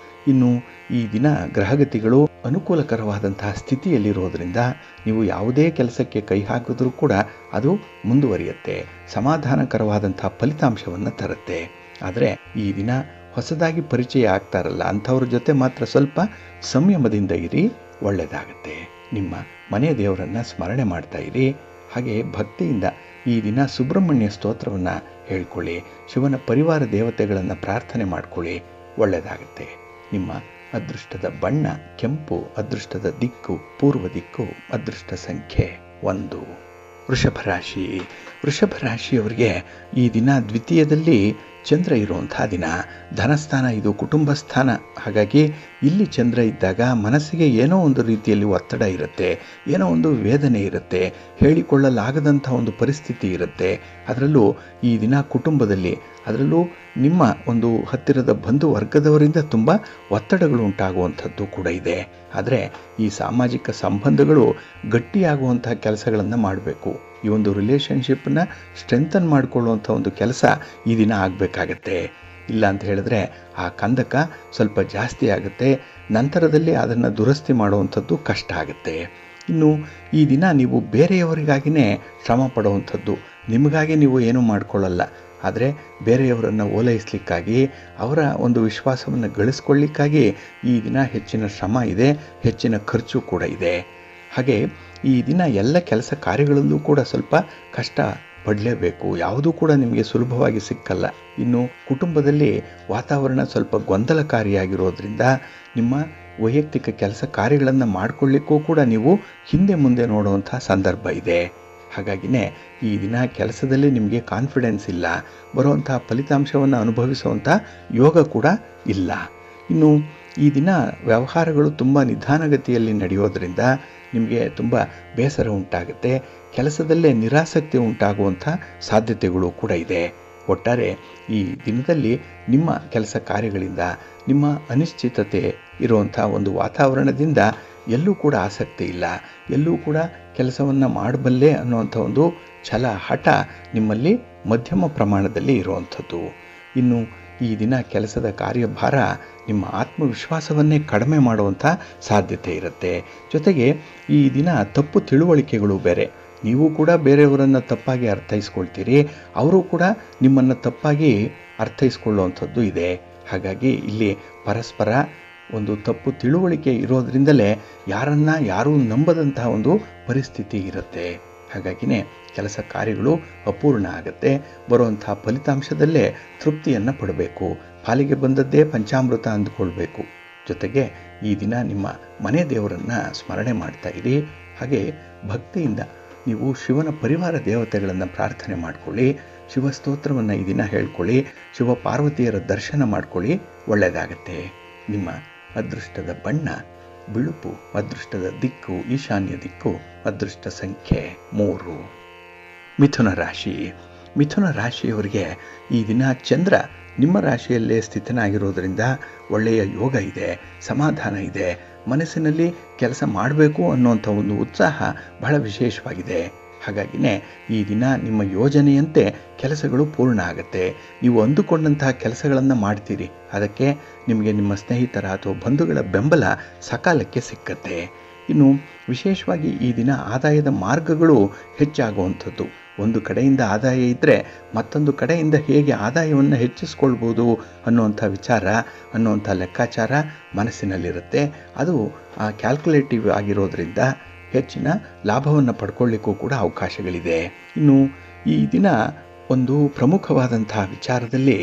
ಇನ್ನು ಈ ದಿನ ಗ್ರಹಗತಿಗಳು ಅನುಕೂಲಕರವಾದಂತಹ ಸ್ಥಿತಿಯಲ್ಲಿರೋದ್ರಿಂದ ನೀವು ಯಾವುದೇ ಕೆಲಸಕ್ಕೆ ಕೈ ಹಾಕಿದ್ರೂ ಕೂಡ ಅದು ಮುಂದುವರಿಯುತ್ತೆ, ಸಮಾಧಾನಕರವಾದಂಥ ಫಲಿತಾಂಶವನ್ನು ತರುತ್ತೆ. ಆದರೆ ಈ ದಿನ ಹೊಸದಾಗಿ ಪರಿಚಯ ಆಗ್ತಾರಲ್ಲ ಅಂಥವ್ರ ಜೊತೆ ಮಾತ್ರ ಸ್ವಲ್ಪ ಸಂಯಮದಿಂದ ಇರಿ, ಒಳ್ಳೆಯದಾಗುತ್ತೆ. ನಿಮ್ಮ ಮನೆ ದೇವರನ್ನು ಸ್ಮರಣೆ ಮಾಡ್ತಾ ಇರಿ. ಹಾಗೆ ಭಕ್ತಿಯಿಂದ ಈ ದಿನ ಸುಬ್ರಹ್ಮಣ್ಯ ಸ್ತೋತ್ರವನ್ನು ಹೇಳ್ಕೊಳ್ಳಿ, ಶಿವನ ಪರಿವಾರ ದೇವತೆಗಳನ್ನು ಪ್ರಾರ್ಥನೆ ಮಾಡ್ಕೊಳ್ಳಿ, ಒಳ್ಳೆಯದಾಗುತ್ತೆ. ನಿಮ್ಮ ಅದೃಷ್ಟದ ಬಣ್ಣ ಕೆಂಪು, ಅದೃಷ್ಟದ ದಿಕ್ಕು ಪೂರ್ವ ದಿಕ್ಕು, ಅದೃಷ್ಟ ಸಂಖ್ಯೆ 1. ವೃಷಭ ರಾಶಿ. ವೃಷಭ ರಾಶಿಯವರಿಗೆ ಈ ದಿನ ದ್ವಿತೀಯದಲ್ಲಿ ಚಂದ್ರ ಇರುವಂಥ ದಿನ. ಧನಸ್ಥಾನ ಇದು, ಕುಟುಂಬ ಸ್ಥಾನ. ಹಾಗಾಗಿ ಇಲ್ಲಿ ಚಂದ್ರ ಇದ್ದಾಗ ಮನಸ್ಸಿಗೆ ಏನೋ ಒಂದು ರೀತಿಯಲ್ಲಿ ಒತ್ತಡ ಇರುತ್ತೆ, ಏನೋ ಒಂದು ವೇದನೆ ಇರುತ್ತೆ, ಹೇಳಿಕೊಳ್ಳಲಾಗದಂಥ ಒಂದು ಪರಿಸ್ಥಿತಿ ಇರುತ್ತೆ. ಅದರಲ್ಲೂ ಈ ದಿನ ಕುಟುಂಬದಲ್ಲಿ, ಅದರಲ್ಲೂ ನಿಮ್ಮ ಒಂದು ಹತ್ತಿರದ ಬಂಧು ವರ್ಗದವರಿಂದ ತುಂಬ ಒತ್ತಡಗಳು ಉಂಟಾಗುವಂಥದ್ದು ಕೂಡ ಇದೆ. ಆದರೆ ಈ ಸಾಮಾಜಿಕ ಸಂಬಂಧಗಳು ಗಟ್ಟಿಯಾಗುವಂಥ ಕೆಲಸಗಳನ್ನು ಮಾಡಬೇಕು. ಈ ಒಂದು ರಿಲೇಷನ್ಶಿಪ್ಪನ್ನ ಸ್ಟ್ರೆಂಥನ್ ಮಾಡಿಕೊಳ್ಳುವಂಥ ಒಂದು ಕೆಲಸ ಈ ದಿನ ಆಗಬೇಕಾಗತ್ತೆ. ಇಲ್ಲ ಅಂತ ಹೇಳಿದ್ರೆ ಆ ಕಂದಕ ಸ್ವಲ್ಪ ಜಾಸ್ತಿ ಆಗುತ್ತೆ. ನಂತರದಲ್ಲಿ ಅದನ್ನು ದುರಸ್ತಿ ಮಾಡುವಂಥದ್ದು ಕಷ್ಟ ಆಗುತ್ತೆ. ಇನ್ನು ಈ ದಿನ ನೀವು ಬೇರೆಯವರಿಗಾಗಿಯೇ ಶ್ರಮ ಪಡುವಂಥದ್ದು, ನಿಮಗಾಗಿ ನೀವು ಏನೂ ಮಾಡಿಕೊಳ್ಳಲ್ಲ. ಆದರೆ ಬೇರೆಯವರನ್ನು ಓಲೈಸಲಿಕ್ಕಾಗಿ, ಅವರ ಒಂದು ವಿಶ್ವಾಸವನ್ನು ಗಳಿಸ್ಕೊಳ್ಳಿಕ್ಕಾಗಿ ಈ ದಿನ ಹೆಚ್ಚಿನ ಶ್ರಮ ಇದೆ, ಹೆಚ್ಚಿನ ಖರ್ಚು ಕೂಡ ಇದೆ. ಹಾಗೆ ಈ ದಿನ ಎಲ್ಲ ಕೆಲಸ ಕಾರ್ಯಗಳಲ್ಲೂ ಕೂಡ ಸ್ವಲ್ಪ ಕಷ್ಟ ಪಡಲೇಬೇಕು. ಯಾವುದೂ ಕೂಡ ನಿಮಗೆ ಸುಲಭವಾಗಿ ಸಿಕ್ಕಲ್ಲ. ಇನ್ನು ಕುಟುಂಬದಲ್ಲಿ ವಾತಾವರಣ ಸ್ವಲ್ಪ ಗೊಂದಲಕಾರಿಯಾಗಿರೋದ್ರಿಂದ ನಿಮ್ಮ ವೈಯಕ್ತಿಕ ಕೆಲಸ ಕಾರ್ಯಗಳನ್ನು ಮಾಡಿಕೊಳ್ಳಿಕ್ಕೂ ಕೂಡ ನೀವು ಹಿಂದೆ ಮುಂದೆ ನೋಡುವಂಥ ಸಂದರ್ಭ ಇದೆ. ಹಾಗಾಗಿನೇ ಈ ದಿನ ಕೆಲಸದಲ್ಲಿ ನಿಮಗೆ ಕಾನ್ಫಿಡೆನ್ಸ್ ಇಲ್ಲ, ಬರುವಂಥ ಫಲಿತಾಂಶವನ್ನು ಅನುಭವಿಸುವಂಥ ಯೋಗ ಕೂಡ ಇಲ್ಲ. ಇನ್ನು ಈ ದಿನ ವ್ಯವಹಾರಗಳು ತುಂಬ ನಿಧಾನಗತಿಯಲ್ಲಿ ನಡೆಯೋದ್ರಿಂದ ನಿಮಗೆ ತುಂಬ ಬೇಸರ ಉಂಟಾಗುತ್ತೆ, ಕೆಲಸದಲ್ಲೇ ನಿರಾಸಕ್ತಿ ಉಂಟಾಗುವಂಥ ಸಾಧ್ಯತೆಗಳು ಕೂಡ ಇದೆ. ಒಟ್ಟಾರೆ ಈ ದಿನದಲ್ಲಿ ನಿಮ್ಮ ಕೆಲಸ ಕಾರ್ಯಗಳಿಂದ, ನಿಮ್ಮ ಅನಿಶ್ಚಿತತೆ ಇರುವಂಥ ಒಂದು ವಾತಾವರಣದಿಂದ ಎಲ್ಲೂ ಕೂಡ ಆಸಕ್ತಿ ಇಲ್ಲ, ಎಲ್ಲೂ ಕೂಡ ಕೆಲಸವನ್ನು ಮಾಡಬಲ್ಲೆ ಅನ್ನುವಂಥ ಒಂದು ಛಲ ಹಠ ನಿಮ್ಮಲ್ಲಿ ಮಧ್ಯಮ ಪ್ರಮಾಣದಲ್ಲಿ ಇರುವಂಥದ್ದು. ಇನ್ನು ಈ ದಿನ ಕೆಲಸದ ಕಾರ್ಯಭಾರ ನಿಮ್ಮ ಆತ್ಮವಿಶ್ವಾಸವನ್ನೇ ಕಡಿಮೆ ಮಾಡುವಂಥ ಸಾಧ್ಯತೆ ಇರುತ್ತೆ. ಜೊತೆಗೆ ಈ ದಿನ ತಪ್ಪು ತಿಳುವಳಿಕೆಗಳು ಬೇರೆ, ನೀವು ಕೂಡ ಬೇರೆಯವರನ್ನು ತಪ್ಪಾಗಿ ಅರ್ಥೈಸ್ಕೊಳ್ತೀರಿ, ಅವರು ಕೂಡ ನಿಮ್ಮನ್ನು ತಪ್ಪಾಗಿ ಅರ್ಥೈಸ್ಕೊಳ್ಳುವಂಥದ್ದು ಇದೆ. ಹಾಗಾಗಿ ಇಲ್ಲಿ ಪರಸ್ಪರ ಒಂದು ತಪ್ಪು ತಿಳುವಳಿಕೆ ಇರೋದ್ರಿಂದಲೇ ಯಾರೂ ನಂಬದಂತಹ ಒಂದು ಪರಿಸ್ಥಿತಿ ಇರುತ್ತೆ. ಹಾಗಾಗಿನೇ ಕೆಲಸ ಕಾರ್ಯಗಳು ಅಪೂರ್ಣ ಆಗುತ್ತೆ. ಬರುವಂಥ ಫಲಿತಾಂಶದಲ್ಲೇ ತೃಪ್ತಿಯನ್ನು ಪಡಬೇಕು. ಪಾಲಿಗೆ ಬಂದದ್ದೇ ಪಂಚಾಮೃತ ಅಂದುಕೊಳ್ಬೇಕು. ಜೊತೆಗೆ ಈ ದಿನ ನಿಮ್ಮ ಮನೆ ದೇವರನ್ನು ಸ್ಮರಣೆ ಮಾಡ್ತಾ ಇರಿ. ಹಾಗೆ ಭಕ್ತಿಯಿಂದ ನೀವು ಶಿವನ ಪರಿವಾರ ದೇವತೆಗಳನ್ನು ಪ್ರಾರ್ಥನೆ ಮಾಡಿಕೊಳ್ಳಿ. ಶಿವಸ್ತೋತ್ರವನ್ನು ಈ ದಿನ ಹೇಳ್ಕೊಳ್ಳಿ. ಶಿವ ಪಾರ್ವತಿಯರ ದರ್ಶನ ಮಾಡ್ಕೊಳ್ಳಿ, ಒಳ್ಳೆಯದಾಗತ್ತೆ. ನಿಮ್ಮ ಅದೃಷ್ಟದ ಬಣ್ಣ ಬಿಳುಪು, ಅದೃಷ್ಟದ ದಿಕ್ಕು ಈಶಾನ್ಯ ದಿಕ್ಕು, ಅದೃಷ್ಟ ಸಂಖ್ಯೆ 3. ಮಿಥುನ ರಾಶಿ. ಮಿಥುನ ರಾಶಿಯವರಿಗೆ ಈ ದಿನ ಚಂದ್ರ ನಿಮ್ಮ ರಾಶಿಯಲ್ಲೇ ಸ್ಥಿತನಾಗಿರೋದ್ರಿಂದ ಒಳ್ಳೆಯ ಯೋಗ ಇದೆ, ಸಮಾಧಾನ ಇದೆ. ಮನಸ್ಸಿನಲ್ಲಿ ಕೆಲಸ ಮಾಡಬೇಕು ಅನ್ನುವಂಥ ಒಂದು ಉತ್ಸಾಹ ಬಹಳ ವಿಶೇಷವಾಗಿದೆ. ಹಾಗಾಗಿನೇ ಈ ದಿನ ನಿಮ್ಮ ಯೋಜನೆಯಂತೆ ಕೆಲಸಗಳು ಪೂರ್ಣ ಆಗುತ್ತೆ. ನೀವು ಅಂದುಕೊಂಡಂತಹ ಕೆಲಸಗಳನ್ನು ಮಾಡ್ತೀರಿ. ಅದಕ್ಕೆ ನಿಮಗೆ ನಿಮ್ಮ ಸ್ನೇಹಿತರ ಅಥವಾ ಬಂಧುಗಳ ಬೆಂಬಲ ಸಕಾಲಕ್ಕೆ ಸಿಕ್ಕತ್ತೆ. ಇನ್ನು ವಿಶೇಷವಾಗಿ ಈ ದಿನ ಆದಾಯದ ಮಾರ್ಗಗಳು ಹೆಚ್ಚಾಗುವಂಥದ್ದು. ಒಂದು ಕಡೆಯಿಂದ ಆದಾಯ ಇದ್ದರೆ ಮತ್ತೊಂದು ಕಡೆಯಿಂದ ಹೇಗೆ ಆದಾಯವನ್ನು ಹೆಚ್ಚಿಸ್ಕೊಳ್ಬೋದು ಅನ್ನುವಂಥ ವಿಚಾರ, ಅನ್ನುವಂಥ ಲೆಕ್ಕಾಚಾರ ಮನಸ್ಸಿನಲ್ಲಿರುತ್ತೆ. ಅದು ಕ್ಯಾಲ್ಕುಲೇಟಿವ್ ಆಗಿರೋದ್ರಿಂದ ಹೆಚ್ಚಿನ ಲಾಭವನ್ನು ಪಡ್ಕೊಳ್ಳಿಕ್ಕೂ ಕೂಡ ಅವಕಾಶಗಳಿದೆ. ಇನ್ನು ಈ ದಿನ ಒಂದು ಪ್ರಮುಖವಾದಂತಹ ವಿಚಾರದಲ್ಲಿ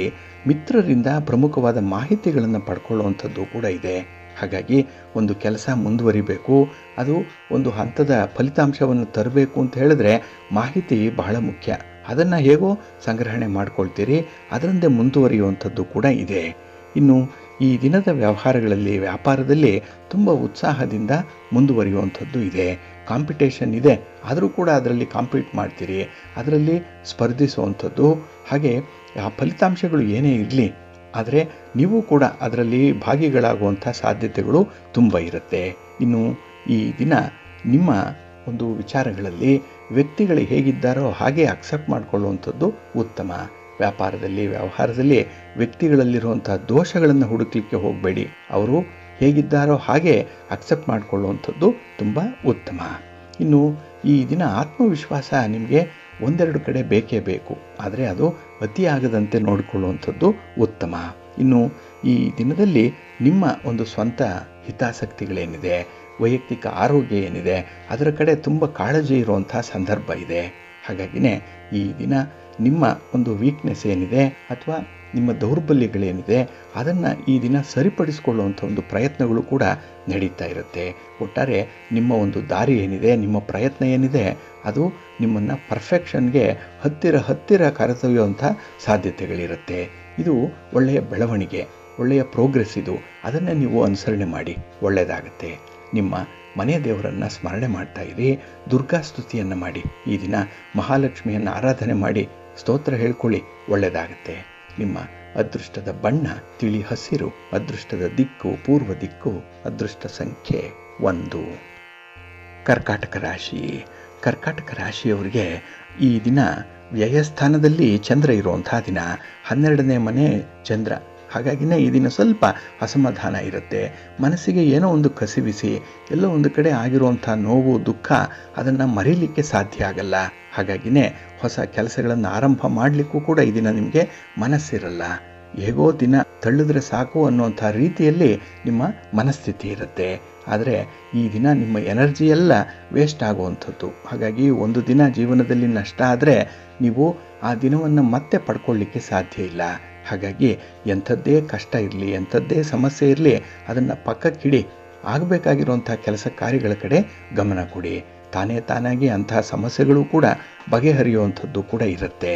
ಮಿತ್ರರಿಂದ ಪ್ರಮುಖವಾದ ಮಾಹಿತಿಗಳನ್ನು ಪಡ್ಕೊಳ್ಳುವಂಥದ್ದು ಕೂಡ ಇದೆ. ಹಾಗಾಗಿ ಒಂದು ಕೆಲಸ ಮುಂದುವರಿಬೇಕು, ಅದು ಒಂದು ಹಂತದ ಫಲಿತಾಂಶವನ್ನು ತರಬೇಕು ಅಂತ ಹೇಳಿದ್ರೆ ಮಾಹಿತಿ ಬಹಳ ಮುಖ್ಯ. ಅದನ್ನು ಹೇಗೋ ಸಂಗ್ರಹಣೆ ಮಾಡ್ಕೊಳ್ತೀರಿ, ಅದರಂತೆ ಮುಂದುವರಿಯುವಂಥದ್ದು ಕೂಡ ಇದೆ. ಇನ್ನು ಈ ದಿನದ ವ್ಯವಹಾರಗಳಲ್ಲಿ, ವ್ಯಾಪಾರದಲ್ಲಿ ತುಂಬ ಉತ್ಸಾಹದಿಂದ ಮುಂದುವರಿಯುವಂಥದ್ದು ಇದೆ. ಕಾಂಪಿಟೇಷನ್ ಇದೆ, ಆದರೂ ಕೂಡ ಅದರಲ್ಲಿ ಕಾಂಪೀಟ್ ಮಾಡ್ತೀರಿ, ಅದರಲ್ಲಿ ಸ್ಪರ್ಧಿಸುವಂಥದ್ದು. ಹಾಗೆ ಆ ಫಲಿತಾಂಶಗಳು ಏನೇ ಇರಲಿ, ಆದರೆ ನೀವು ಕೂಡ ಅದರಲ್ಲಿ ಭಾಗಿಗಳಾಗುವಂಥ ಸಾಧ್ಯತೆಗಳು ತುಂಬ ಇರುತ್ತೆ. ಇನ್ನು ಈ ದಿನ ನಿಮ್ಮ ಒಂದು ವಿಚಾರಗಳಲ್ಲಿ ವ್ಯಕ್ತಿಗಳು ಹೇಗಿದ್ದಾರೋ ಹಾಗೆ ಅಕ್ಸೆಪ್ಟ್ ಮಾಡಿಕೊಳ್ಳುವಂಥದ್ದು ಉತ್ತಮ. ವ್ಯಾಪಾರದಲ್ಲಿ, ವ್ಯವಹಾರದಲ್ಲಿ ವ್ಯಕ್ತಿಗಳಲ್ಲಿರುವಂಥ ದೋಷಗಳನ್ನು ಹುಡುಕಲಿಕ್ಕೆ ಹೋಗಬೇಡಿ. ಅವರು ಹೇಗಿದ್ದಾರೋ ಹಾಗೆ ಅಕ್ಸೆಪ್ಟ್ ಮಾಡಿಕೊಳ್ಳುವಂಥದ್ದು ತುಂಬ ಉತ್ತಮ. ಇನ್ನು ಈ ದಿನ ಆತ್ಮವಿಶ್ವಾಸ ನಿಮಗೆ ಒಂದೆರಡು ಕಡೆ ಬೇಕೇ ಬೇಕು, ಆದರೆ ಅದು ಅತಿಯಾಗದಂತೆ ನೋಡಿಕೊಳ್ಳುವಂಥದ್ದು ಉತ್ತಮ. ಇನ್ನು ಈ ದಿನದಲ್ಲಿ ನಿಮ್ಮ ಒಂದು ಸ್ವಂತ ಹಿತಾಸಕ್ತಿಗಳೇನಿದೆ, ವೈಯಕ್ತಿಕ ಆರೋಗ್ಯ ಏನಿದೆ, ಅದರ ಕಡೆ ತುಂಬ ಕಾಳಜಿ ಇರುವಂಥ ಸಂದರ್ಭ ಇದೆ. ಹಾಗಾಗಿನೇ ಈ ದಿನ ನಿಮ್ಮ ಒಂದು ವೀಕ್ನೆಸ್ ಏನಿದೆ ಅಥವಾ ನಿಮ್ಮ ದೌರ್ಬಲ್ಯಗಳೇನಿದೆ ಅದನ್ನು ಈ ದಿನ ಸರಿಪಡಿಸಿಕೊಳ್ಳುವಂಥ ಒಂದು ಪ್ರಯತ್ನಗಳು ಕೂಡ ನಡೀತಾ ಇರುತ್ತೆ. ಒಟ್ಟಾರೆ ನಿಮ್ಮ ಒಂದು ದಾರಿ ಏನಿದೆ, ನಿಮ್ಮ ಪ್ರಯತ್ನ ಏನಿದೆ, ಅದು ನಿಮ್ಮನ್ನು ಪರ್ಫೆಕ್ಷನ್ಗೆ ಹತ್ತಿರ ಕರೆದೊಯ್ಯುವಂಥ ಸಾಧ್ಯತೆಗಳಿರುತ್ತೆ. ಇದು ಒಳ್ಳೆಯ ಬೆಳವಣಿಗೆ, ಒಳ್ಳೆಯ ಪ್ರೋಗ್ರೆಸ್. ಇದು ಅದನ್ನು ನೀವು ಅನುಸರಣೆ ಮಾಡಿ, ಒಳ್ಳೆಯದಾಗುತ್ತೆ. ನಿಮ್ಮ ಮನೆ ದೇವರನ್ನು ಸ್ಮರಣೆ ಮಾಡ್ತಾ ಇರಿ, ದುರ್ಗಾ ಸ್ತುತಿಯನ್ನು ಮಾಡಿ. ಈ ದಿನ ಮಹಾಲಕ್ಷ್ಮಿಯನ್ನು ಆರಾಧನೆ ಮಾಡಿ ಸ್ತೋತ್ರ ಹೇಳ್ಕೊಳ್ಳಿ, ಒಳ್ಳೆಯದಾಗುತ್ತೆ. ನಿಮ್ಮ ಅದೃಷ್ಟದ ಬಣ್ಣ ತಿಳಿ ಹಸಿರು, ಅದೃಷ್ಟದ ದಿಕ್ಕು ಪೂರ್ವ ದಿಕ್ಕು, ಅದೃಷ್ಟ ಸಂಖ್ಯೆ 1. ಕರ್ಕಾಟಕ ರಾಶಿ. ಕರ್ಕಾಟಕ ರಾಶಿಯವರಿಗೆ ಈ ದಿನ ವ್ಯಯಸ್ಥಾನದಲ್ಲಿ ಚಂದ್ರ ಇರುವಂಥ ದಿನ, 12ನೇ ಮನೆ ಚಂದ್ರ. ಹಾಗಾಗಿನೇ ಈ ದಿನ ಸ್ವಲ್ಪ ಅಸಮಾಧಾನ ಇರುತ್ತೆ. ಮನಸ್ಸಿಗೆ ಏನೋ ಒಂದು ಕಸಿವಿಸಿ, ಎಲ್ಲೋ ಒಂದು ಕಡೆ ಆಗಿರುವಂಥ ನೋವು, ದುಃಖ ಅದನ್ನು ಮರೀಲಿಕ್ಕೆ ಸಾಧ್ಯ ಆಗಲ್ಲ. ಹಾಗಾಗಿನೇ ಹೊಸ ಕೆಲಸಗಳನ್ನು ಆರಂಭ ಮಾಡಲಿಕ್ಕೂ ಕೂಡ ಈ ದಿನ ನಿಮಗೆ ಮನಸ್ಸಿರಲ್ಲ. ಹೇಗೋ ದಿನ ತಳ್ಳಿದ್ರೆ ಸಾಕು ಅನ್ನುವಂಥ ರೀತಿಯಲ್ಲಿ ನಿಮ್ಮ ಮನಸ್ಥಿತಿ ಇರುತ್ತೆ. ಆದರೆ ಈ ದಿನ ನಿಮ್ಮ ಎನರ್ಜಿ ಎಲ್ಲ ವೇಸ್ಟ್ ಆಗುವಂಥದ್ದು. ಹಾಗಾಗಿ ಒಂದು ದಿನ ಜೀವನದಲ್ಲಿ ನಷ್ಟ ಆದರೆ ನೀವು ಆ ದಿನವನ್ನು ಮತ್ತೆ ಪಡ್ಕೊಳ್ಳಿಕ್ಕೆ ಸಾಧ್ಯ ಇಲ್ಲ. ಹಾಗಾಗಿ ಎಂಥದ್ದೇ ಕಷ್ಟ ಇರಲಿ, ಎಂಥದ್ದೇ ಸಮಸ್ಯೆ ಇರಲಿ, ಅದನ್ನು ಪಕ್ಕಕ್ಕಿಡಿ. ಆಗಬೇಕಾಗಿರುವಂಥ ಕೆಲಸ ಕಾರ್ಯಗಳ ಕಡೆ ಗಮನ ಕೊಡಿ. ತಾನಾಗಿ ಅಂತಹ ಸಮಸ್ಯೆಗಳು ಕೂಡ ಬಗೆಹರಿಯುವಂಥದ್ದು ಕೂಡ ಇರುತ್ತೆ.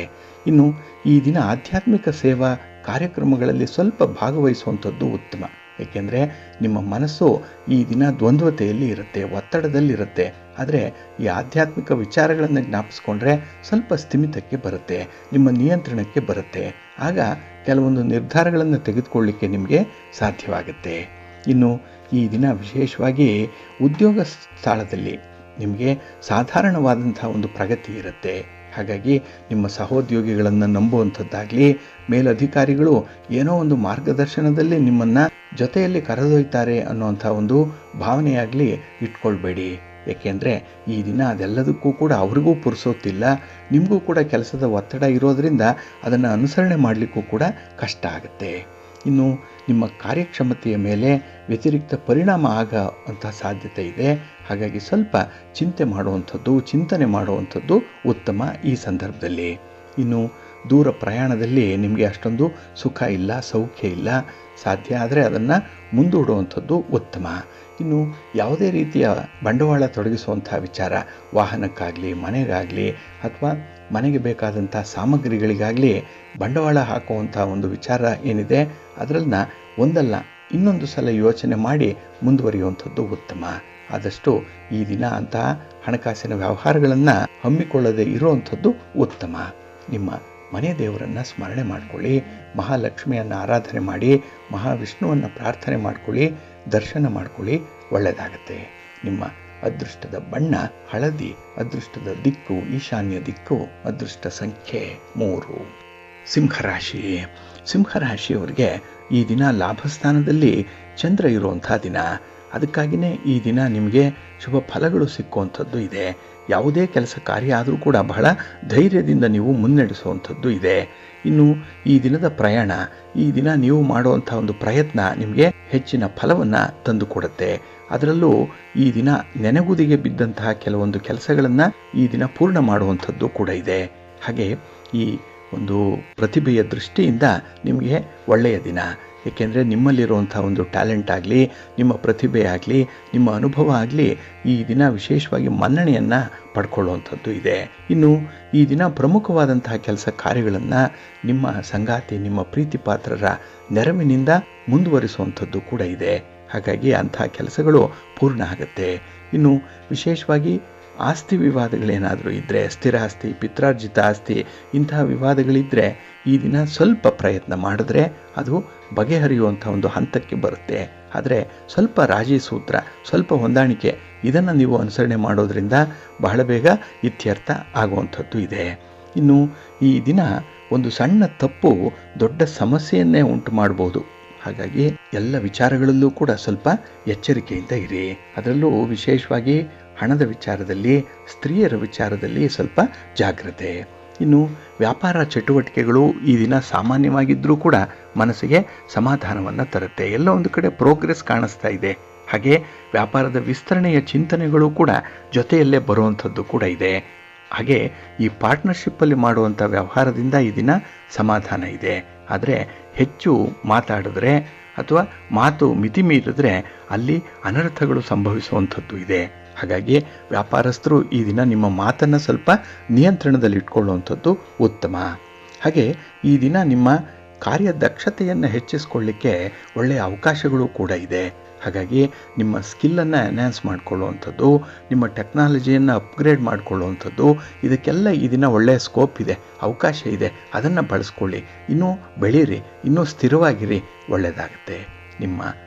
ಇನ್ನು ಈ ದಿನ ಆಧ್ಯಾತ್ಮಿಕ ಸೇವಾ ಕಾರ್ಯಕ್ರಮಗಳಲ್ಲಿ ಸ್ವಲ್ಪ ಭಾಗವಹಿಸುವಂಥದ್ದು ಉತ್ತಮ. ಏಕೆಂದರೆ ನಿಮ್ಮ ಮನಸ್ಸು ಈ ದಿನ ದ್ವಂದ್ವತೆಯಲ್ಲಿ ಇರುತ್ತೆ, ಒತ್ತಡದಲ್ಲಿರುತ್ತೆ. ಆದರೆ ಈ ಆಧ್ಯಾತ್ಮಿಕ ವಿಚಾರಗಳನ್ನು ಜ್ಞಾಪಿಸ್ಕೊಂಡ್ರೆ ಸ್ವಲ್ಪ ಸ್ಥಿಮಿತಕ್ಕೆ ಬರುತ್ತೆ, ನಿಮ್ಮ ನಿಯಂತ್ರಣಕ್ಕೆ ಬರುತ್ತೆ. ಆಗ ಕೆಲವೊಂದು ನಿರ್ಧಾರಗಳನ್ನು ತೆಗೆದುಕೊಳ್ಳಿಕ್ಕೆ ನಿಮಗೆ ಸಾಧ್ಯವಾಗುತ್ತೆ. ಇನ್ನು ಈ ದಿನ ವಿಶೇಷವಾಗಿ ಉದ್ಯೋಗ ಸ್ಥಳದಲ್ಲಿ ನಿಮಗೆ ಸಾಧಾರಣವಾದಂಥ ಒಂದು ಪ್ರಗತಿ ಇರುತ್ತೆ. ಹಾಗಾಗಿ ನಿಮ್ಮ ಸಹೋದ್ಯೋಗಿಗಳನ್ನು ನಂಬುವಂಥದ್ದಾಗಲಿ, ಮೇಲಧಿಕಾರಿಗಳು ಏನೋ ಒಂದು ಮಾರ್ಗದರ್ಶನದಲ್ಲಿ ನಿಮ್ಮನ್ನು ಜೊತೆಯಲ್ಲಿ ಕರೆದೊಯ್ತಾರೆ ಅನ್ನುವಂಥ ಒಂದು ಭಾವನೆಯಾಗಲಿ ಇಟ್ಕೊಳ್ಬೇಡಿ. ಏಕೆಂದರೆ ಈ ದಿನ ಅದೆಲ್ಲದಕ್ಕೂ ಕೂಡ ಅವ್ರಿಗೂ ಪುರ್ಸೋತಿಲ್ಲ, ನಿಮಗೂ ಕೂಡ ಕೆಲಸದ ಒತ್ತಡ ಇರೋದರಿಂದ ಅದನ್ನು ಅನುಸರಣೆ ಮಾಡಲಿಕ್ಕೂ ಕೂಡ ಕಷ್ಟ ಆಗುತ್ತೆ. ಇನ್ನು ನಿಮ್ಮ ಕಾರ್ಯಕ್ಷಮತೆಯ ಮೇಲೆ ವ್ಯತಿರಿಕ್ತ ಪರಿಣಾಮ ಆಗೋಂಥ ಸಾಧ್ಯತೆ ಇದೆ. ಹಾಗಾಗಿ ಸ್ವಲ್ಪ ಚಿಂತನೆ ಮಾಡುವಂಥದ್ದು ಉತ್ತಮ ಈ ಸಂದರ್ಭದಲ್ಲಿ. ಇನ್ನು ದೂರ ಪ್ರಯಾಣದಲ್ಲಿ ನಿಮಗೆ ಅಷ್ಟೊಂದು ಸುಖ ಇಲ್ಲ, ಸೌಖ್ಯ ಇಲ್ಲ. ಸಾಧ್ಯ ಆದರೆ ಅದನ್ನು ಮುಂದೂಡುವಂಥದ್ದು ಉತ್ತಮ. ಇನ್ನು ಯಾವುದೇ ರೀತಿಯ ಬಂಡವಾಳ ತೊಡಗಿಸುವಂಥ ವಿಚಾರ, ವಾಹನಕ್ಕಾಗಲಿ, ಮನೆಗಾಗಲಿ ಅಥವಾ ಮನೆಗೆ ಬೇಕಾದಂಥ ಸಾಮಗ್ರಿಗಳಿಗಾಗಲಿ ಬಂಡವಾಳ ಹಾಕುವಂಥ ಒಂದು ವಿಚಾರ ಏನಿದೆ ಅದರನ್ನ ಒಂದಲ್ಲ ಇನ್ನೊಂದು ಸಲ ಯೋಚನೆ ಮಾಡಿ ಮುಂದುವರಿಯುವಂಥದ್ದು ಉತ್ತಮ. ಆದಷ್ಟು ಈ ದಿನ ಅಂತಹ ಹಣಕಾಸಿನ ವ್ಯವಹಾರಗಳನ್ನು ಹಮ್ಮಿಕೊಳ್ಳದೆ ಇರುವಂಥದ್ದು ಉತ್ತಮ. ನಿಮ್ಮ ಮನೆ ದೇವರನ್ನು ಸ್ಮರಣೆ ಮಾಡಿಕೊಳ್ಳಿ, ಮಹಾಲಕ್ಷ್ಮಿಯನ್ನು ಆರಾಧನೆ ಮಾಡಿ, ಮಹಾವಿಷ್ಣುವನ್ನು ಪ್ರಾರ್ಥನೆ ಮಾಡಿಕೊಳ್ಳಿ, ದರ್ಶನ ಮಾಡಿಕೊಳ್ಳಿ, ಒಳ್ಳೆಯದಾಗತ್ತೆ. ನಿಮ್ಮ ಅದೃಷ್ಟದ ಬಣ್ಣ ಹಳದಿ, ಅದೃಷ್ಟದ ದಿಕ್ಕು ಈಶಾನ್ಯ ದಿಕ್ಕು, ಅದೃಷ್ಟ ಸಂಖ್ಯೆ 3. ಸಿಂಹರಾಶಿ. ಸಿಂಹರಾಶಿಯವರಿಗೆ ಈ ದಿನ ಲಾಭಸ್ಥಾನದಲ್ಲಿ ಚಂದ್ರ ಇರುವಂಥ ದಿನ. ಅದಕ್ಕಾಗಿಯೇ ಈ ದಿನ ನಿಮಗೆ ಶುಭ ಫಲಗಳು ಸಿಕ್ಕುವಂಥದ್ದು ಇದೆ. ಯಾವುದೇ ಕೆಲಸ ಕಾರ್ಯ ಆದರೂ ಕೂಡ ಬಹಳ ಧೈರ್ಯದಿಂದ ನೀವು ಮುನ್ನಡೆಸುವಂಥದ್ದು ಇದೆ. ಇನ್ನು ಈ ದಿನದ ಪ್ರಯಾಣ, ಈ ದಿನ ನೀವು ಮಾಡುವಂಥ ಒಂದು ಪ್ರಯತ್ನ ನಿಮಗೆ ಹೆಚ್ಚಿನ ಫಲವನ್ನು ತಂದುಕೊಡುತ್ತೆ. ಅದರಲ್ಲೂ ಈ ದಿನ ನೆನೆಗುದಿಗೆ ಬಿದ್ದಂತಹ ಕೆಲವೊಂದು ಕೆಲಸಗಳನ್ನು ಈ ದಿನ ಪೂರ್ಣ ಮಾಡುವಂಥದ್ದು ಕೂಡ ಇದೆ. ಹಾಗೆ ಈ ಒಂದು ಪ್ರತಿಭೆಯ ದೃಷ್ಟಿಯಿಂದ ನಿಮಗೆ ಒಳ್ಳೆಯ ದಿನ. ಏಕೆಂದರೆ ನಿಮ್ಮಲ್ಲಿರುವಂಥ ಒಂದು ಟ್ಯಾಲೆಂಟ್ ಆಗಲಿ, ನಿಮ್ಮ ಪ್ರತಿಭೆ ಆಗಲಿ, ನಿಮ್ಮ ಅನುಭವ ಆಗಲಿ ಈ ದಿನ ವಿಶೇಷವಾಗಿ ಮನ್ನಣೆಯನ್ನು ಪಡ್ಕೊಳ್ಳುವಂಥದ್ದು ಇದೆ. ಇನ್ನು ಈ ದಿನ ಪ್ರಮುಖವಾದಂತಹ ಕೆಲಸ ಕಾರ್ಯಗಳನ್ನು ನಿಮ್ಮ ಸಂಗಾತಿ, ನಿಮ್ಮ ಪ್ರೀತಿ ಪಾತ್ರರ ನೆರವಿನಿಂದ ಮುಂದುವರಿಸುವಂಥದ್ದು ಕೂಡ ಇದೆ. ಹಾಗಾಗಿ ಅಂಥ ಕೆಲಸಗಳು ಪೂರ್ಣ ಆಗುತ್ತೆ. ಇನ್ನು ವಿಶೇಷವಾಗಿ ಆಸ್ತಿ ವಿವಾದಗಳೇನಾದರೂ ಇದ್ದರೆ, ಸ್ಥಿರ ಆಸ್ತಿ, ಪಿತ್ರಾರ್ಜಿತ ಆಸ್ತಿ, ಇಂತಹ ವಿವಾದಗಳಿದ್ದರೆ ಈ ದಿನ ಸ್ವಲ್ಪ ಪ್ರಯತ್ನ ಮಾಡಿದ್ರೆ ಅದು ಬಗೆಹರಿಯುವಂಥ ಒಂದು ಹಂತಕ್ಕೆ ಬರುತ್ತೆ. ಆದರೆ ಸ್ವಲ್ಪ ರಾಜಿ ಸೂತ್ರ, ಸ್ವಲ್ಪ ಹೊಂದಾಣಿಕೆ ಇದನ್ನು ನೀವು ಅನುಸರಣೆ ಮಾಡೋದರಿಂದ ಬಹಳ ಬೇಗ ಇತ್ಯರ್ಥ ಆಗುವಂಥದ್ದು ಇದೆ. ಇನ್ನು ಈ ದಿನ ಒಂದು ಸಣ್ಣ ತಪ್ಪು ದೊಡ್ಡ ಸಮಸ್ಯೆಯನ್ನೇ ಉಂಟು ಮಾಡ್ಬೋದು. ಹಾಗಾಗಿ ಎಲ್ಲ ವಿಚಾರಗಳಲ್ಲೂ ಕೂಡ ಸ್ವಲ್ಪ ಎಚ್ಚರಿಕೆಯಿಂದ ಇರಿ. ಅದರಲ್ಲೂ ವಿಶೇಷವಾಗಿ ಹಣದ ವಿಚಾರದಲ್ಲಿ, ಸ್ತ್ರೀಯರ ವಿಚಾರದಲ್ಲಿ ಸ್ವಲ್ಪ ಜಾಗ್ರತೆ. ಇನ್ನು ವ್ಯಾಪಾರ ಚಟುವಟಿಕೆಗಳು ಈ ದಿನ ಸಾಮಾನ್ಯವಾಗಿದ್ದರೂ ಕೂಡ ಮನಸ್ಸಿಗೆ ಸಮಾಧಾನವನ್ನು ತರುತ್ತೆ. ಎಲ್ಲ ಒಂದು ಕಡೆ ಪ್ರೋಗ್ರೆಸ್ ಕಾಣಿಸ್ತಾ ಇದೆ. ಹಾಗೆ ವ್ಯಾಪಾರದ ವಿಸ್ತರಣೆಯ ಚಿಂತನೆಗಳು ಕೂಡ ಜೊತೆಯಲ್ಲೇ ಬರುವಂಥದ್ದು ಕೂಡ ಇದೆ. ಹಾಗೆ ಈ ಪಾರ್ಟ್ನರ್ಶಿಪ್ಪಲ್ಲಿ ಮಾಡುವಂಥ ವ್ಯವಹಾರದಿಂದ ಈ ದಿನ ಸಮಾಧಾನ ಇದೆ. ಆದರೆ ಹೆಚ್ಚು ಮಾತಾಡಿದ್ರೆ ಅಥವಾ ಮಾತು ಮಿತಿ ಮೀರಿದ್ರೆ ಅಲ್ಲಿ ಅನರ್ಥಗಳು ಸಂಭವಿಸುವಂಥದ್ದು ಇದೆ. ಹಾಗಾಗಿ ವ್ಯಾಪಾರಸ್ಥರು ಈ ದಿನ ನಿಮ್ಮ ಮಾತನ್ನು ಸ್ವಲ್ಪ ನಿಯಂತ್ರಣದಲ್ಲಿಟ್ಕೊಳ್ಳುವಂಥದ್ದು ಉತ್ತಮ. ಹಾಗೆ ಈ ದಿನ ನಿಮ್ಮ ಕಾರ್ಯದಕ್ಷತೆಯನ್ನು ಹೆಚ್ಚಿಸ್ಕೊಳ್ಳಿಕ್ಕೆ ಒಳ್ಳೆಯ ಅವಕಾಶಗಳು ಕೂಡ ಇದೆ. ಹಾಗಾಗಿ ನಿಮ್ಮ ಸ್ಕಿಲ್ಲನ್ನು ಎನ್ಹ್ಯಾನ್ಸ್ ಮಾಡಿಕೊಳ್ಳುವಂಥದ್ದು, ನಿಮ್ಮ ಟೆಕ್ನಾಲಜಿಯನ್ನು ಅಪ್ಗ್ರೇಡ್ ಮಾಡಿಕೊಳ್ಳುವಂಥದ್ದು, ಇದಕ್ಕೆಲ್ಲ ಈ ದಿನ ಒಳ್ಳೆಯ ಸ್ಕೋಪ್ ಇದೆ, ಅವಕಾಶ ಇದೆ. ಅದನ್ನು ಬಳಸ್ಕೊಳ್ಳಿ. ಇನ್ನೂ ಬೆಳೀರಿ, ಇನ್ನೂ ಸ್ಥಿರವಾಗಿರಿ, ಒಳ್ಳೆಯದಾಗುತ್ತೆ. ನಿಮ್ಮ